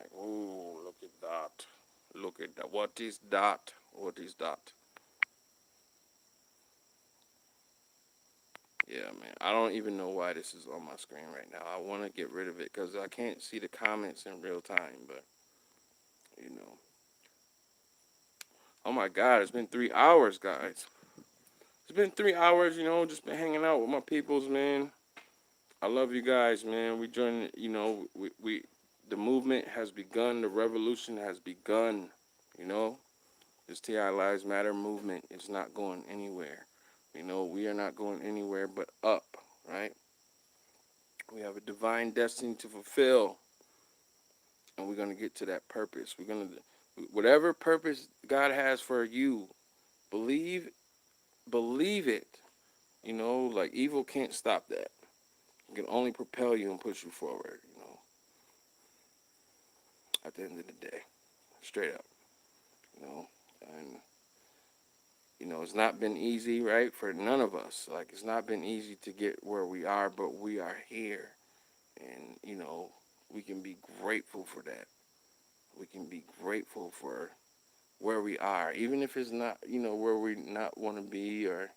Like, oh, look at that. Look at that. What is that? What is that? Yeah, man. I don't even know why this is on my screen right now. I want to get rid of it because I can't see the comments in real time. But, you know. Oh, my God. It's been 3 hours, guys. It's been 3 hours, just been hanging out with my peoples, man. I love you guys, man. We joined, the movement has begun. The revolution has begun, you know. This TI Lives Matter movement is not going anywhere. We are not going anywhere but up, right? We have a divine destiny to fulfill, and we're going to get to that purpose. We're going to, whatever purpose God has for you, believe it. Like evil can't stop that. It can only propel you and push you forward, at the end of the day. Straight up, And, it's not been easy, right, for none of us. Like, it's not been easy to get where we are, but we are here. And, we can be grateful for that. We can be grateful for where we are, even if it's not, where we not want to be or,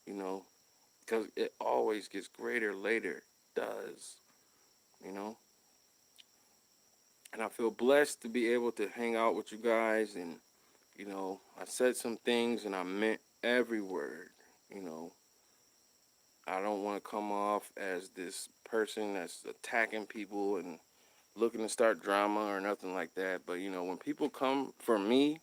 because it always gets greater later. It does, you know. And I feel blessed to be able to hang out with you guys. And, I said some things and I meant every word, you know. I don't want to come off as this person that's attacking people and looking to start drama or nothing like that. But, when people come for me,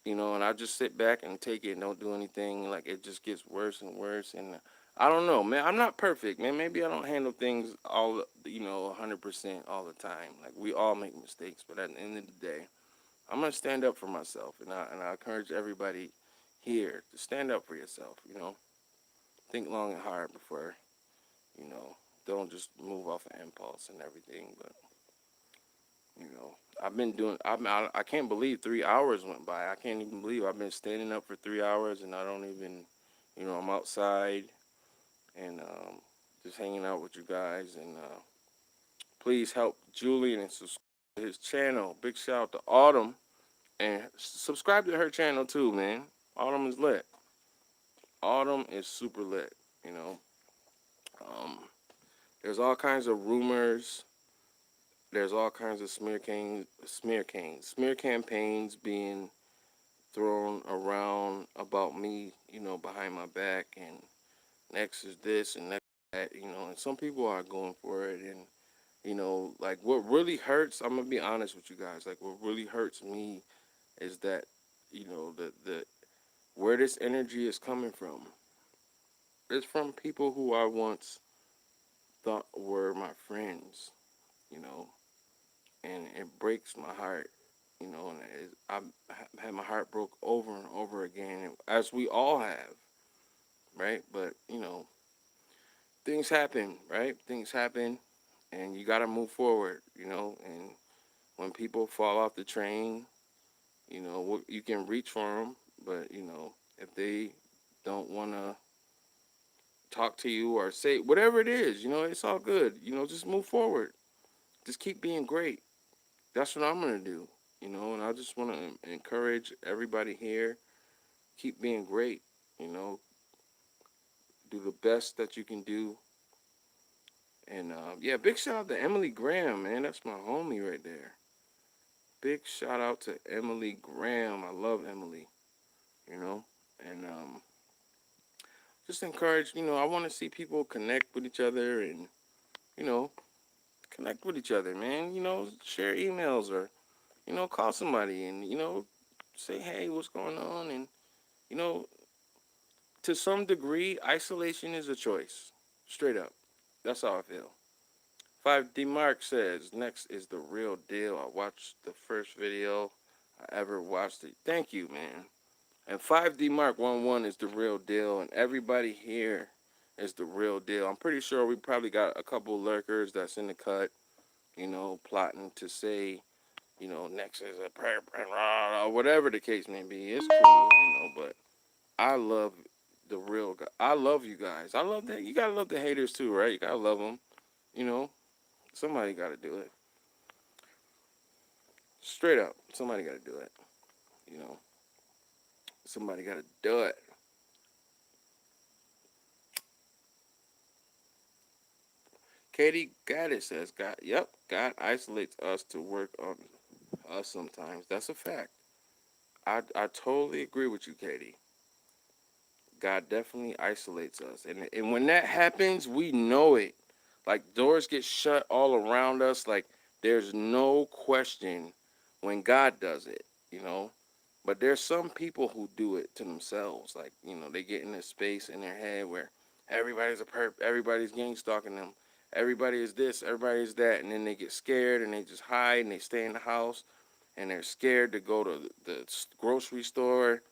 and I just sit back and take it and don't do anything, like, it just gets worse and worse. And I don't know, man. I'm not perfect, man. Maybe I don't handle things 100% all the time. Like, we all make mistakes. But at the end of the day, I'm going to stand up for myself. And I encourage everybody here to stand up for yourself, Think long and hard before, don't just move off of impulse and everything. But, I've been doing, I can't believe 3 hours went by. I can't even believe I've been standing up for 3 hours and I don't even, I'm outside and just hanging out with you guys. And please help Julian and subscribe to his channel. Big shout out to Autumn. And subscribe to her channel too, man. Autumn is lit. Autumn is super lit, Um, there's all kinds of rumors. There's all kinds of smear campaigns being thrown around about me, behind my back, and next is this and next is that, and some people are going for it. And, like, what really hurts, I'm gonna be honest with you guys, like, what really hurts me is that, the where this energy is coming from. It's from people who I once thought were my friends, you know, and it breaks my heart, and I've had my heart broke over and over again, as we all have, right? But, things happen, right? Things happen, and you got to move forward, and when people fall off the train, you can reach for them, but, if they don't want to talk to you or say whatever it is, it's all good. Just move forward. Just keep being great. That's what I'm going to do, and I just want to encourage everybody here. Keep being great, do the best that you can do. And, yeah, big shout out to Emily Graham, man. That's my homie right there. Big shout out to Emily Graham. I love Emily, and, just encourage. I want to see people connect with each other and you know connect with each other, man. Share emails or call somebody and say, hey, what's going on? And you know, to some degree, isolation is a choice. Straight up, that's how I feel. 5D Mark says, next is the real deal. I watched the first video I ever watched it. Thank you, man. And 5D Mark 11 is the real deal, and everybody here is the real deal. I'm pretty sure we probably got a couple lurkers that's in the cut, plotting to say, next is a prayer, or whatever the case may be. It's cool, but I love the real guy. I love you guys. I love that. You gotta love the haters too, right? You gotta love them. You know, somebody gotta do it. Straight up, somebody gotta do it. You know, somebody gotta do it. Katie Gaddis says, God, yep, God isolates us to work on us sometimes. That's a fact. I totally agree with you, Katie. God definitely isolates us. And when that happens, we know it. Like doors get shut all around us. Like there's no question when God does it, you know. But there's some people who do it to themselves. Like, they get in this space in their head where everybody's a perp, everybody's gang stalking them. Everybody is this, everybody is that. And then they get scared and they just hide and they stay in the house and they're scared to go to the grocery store,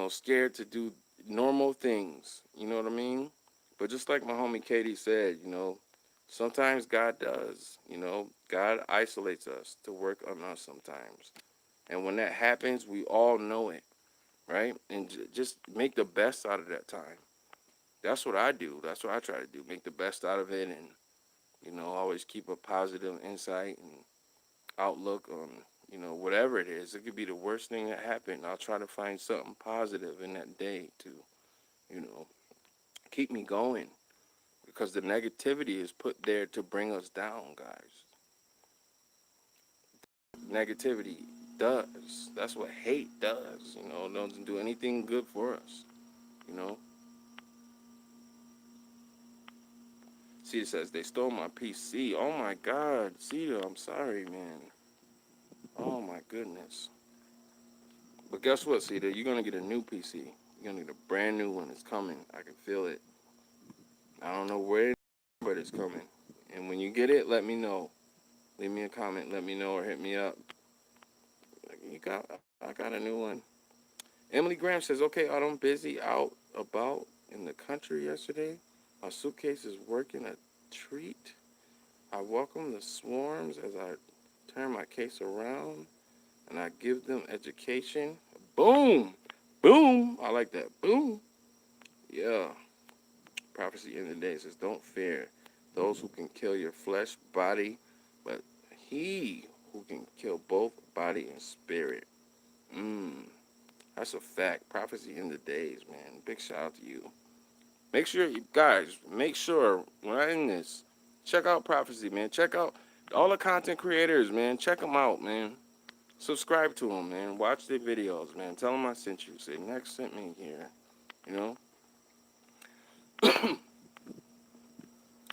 scared to do normal things. You know what I mean? But just like my homie Katie said, sometimes God does. God isolates us to work on us sometimes. And when that happens, we all know it, right? And just make the best out of that time. That's what I do. That's what I try to do. Make the best out of it and, always keep a positive insight and outlook on, whatever it is. It could be the worst thing that happened. I'll try to find something positive in that day to, you know, keep me going. Because the negativity is put there to bring us down, guys. Negativity does. That's what hate does. It doesn't do anything good for us. You know. Cedar says they stole my PC. Oh my God, Cedar, I'm sorry, man. Oh my goodness. But guess what, Cedar? You're gonna get a new PC. You're gonna get a brand new one. It's coming. I can feel it. I don't know where, but it's coming. And when you get it, let me know. Leave me a comment. Let me know or hit me up. I got a new one. Emily Graham says, okay, I'm busy out about in the country yesterday. My suitcase is working a treat. I welcome the swarms as I turn my case around and I give them education. Boom! Boom! I like that. Boom! Yeah. Prophecy in the day says, don't fear those who can kill your flesh, body, but he who can kill both body and spirit. That's a fact. Prophecy in the days, man. Big shout out to you. Make sure, you guys, when I end this, check out Prophecy, man. Check out all the content creators, man. Check them out, man. Subscribe to them, man. Watch their videos, man. Tell them I sent you. Say, Next sent me here. You know?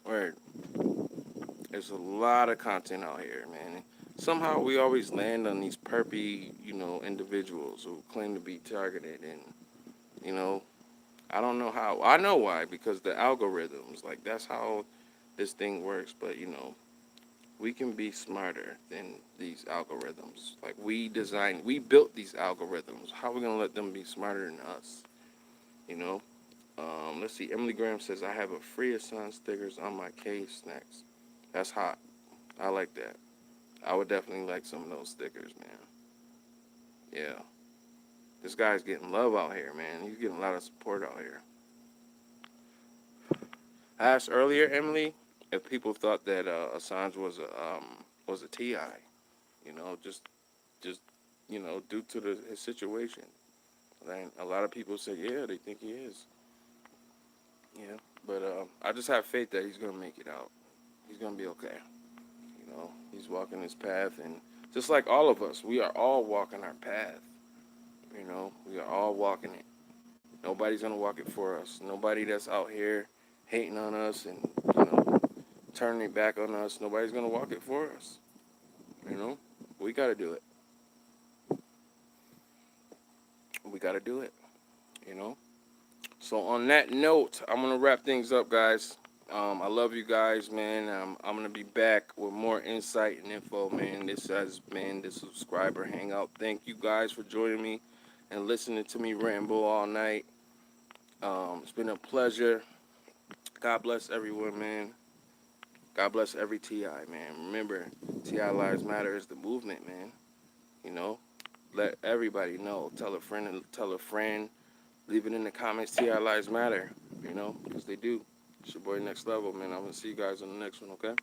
Word. There's a lot of content out here, man. And somehow we always land on these perpy, individuals who claim to be targeted. And, you know, I don't know how. I know why, because the algorithms, like, that's how this thing works. But, we can be smarter than these algorithms. Like, we built these algorithms. How are we going to let them be smarter than us? You know? Let's see. Emily Graham says, I have a free assigned stickers on my case next. That's hot. I like that. I would definitely like some of those stickers, man. Yeah. This guy's getting love out here, man. He's getting a lot of support out here. I asked earlier, Emily, if people thought that Assange was a TI, just due to his situation. And a lot of people say, yeah, they think he is. Yeah, but I just have faith that he's gonna make it out. He's gonna be okay. He's walking his path, and just like all of us, we are all walking our path. We are all walking it. Nobody's gonna walk it for us. Nobody that's out here hating on us and, you know, turning it back on us. Nobody's gonna walk it for us. You know, we gotta do it. We gotta do it. You know. So on that note, I'm gonna wrap things up, guys. I love you guys, man. I'm gonna be back with more insight and info, man. This has been the subscriber hangout. Thank you guys for joining me and listening to me ramble all night. It's been a pleasure. God bless everyone, man. God bless every TI, man. Remember, TI Lives Matter is the movement, man. You know, let everybody know. Tell a friend and tell a friend. Leave it in the comments. TI Lives Matter, you know, because they do. It's your boy Next Level, man. I'm going to see you guys on the next one, okay?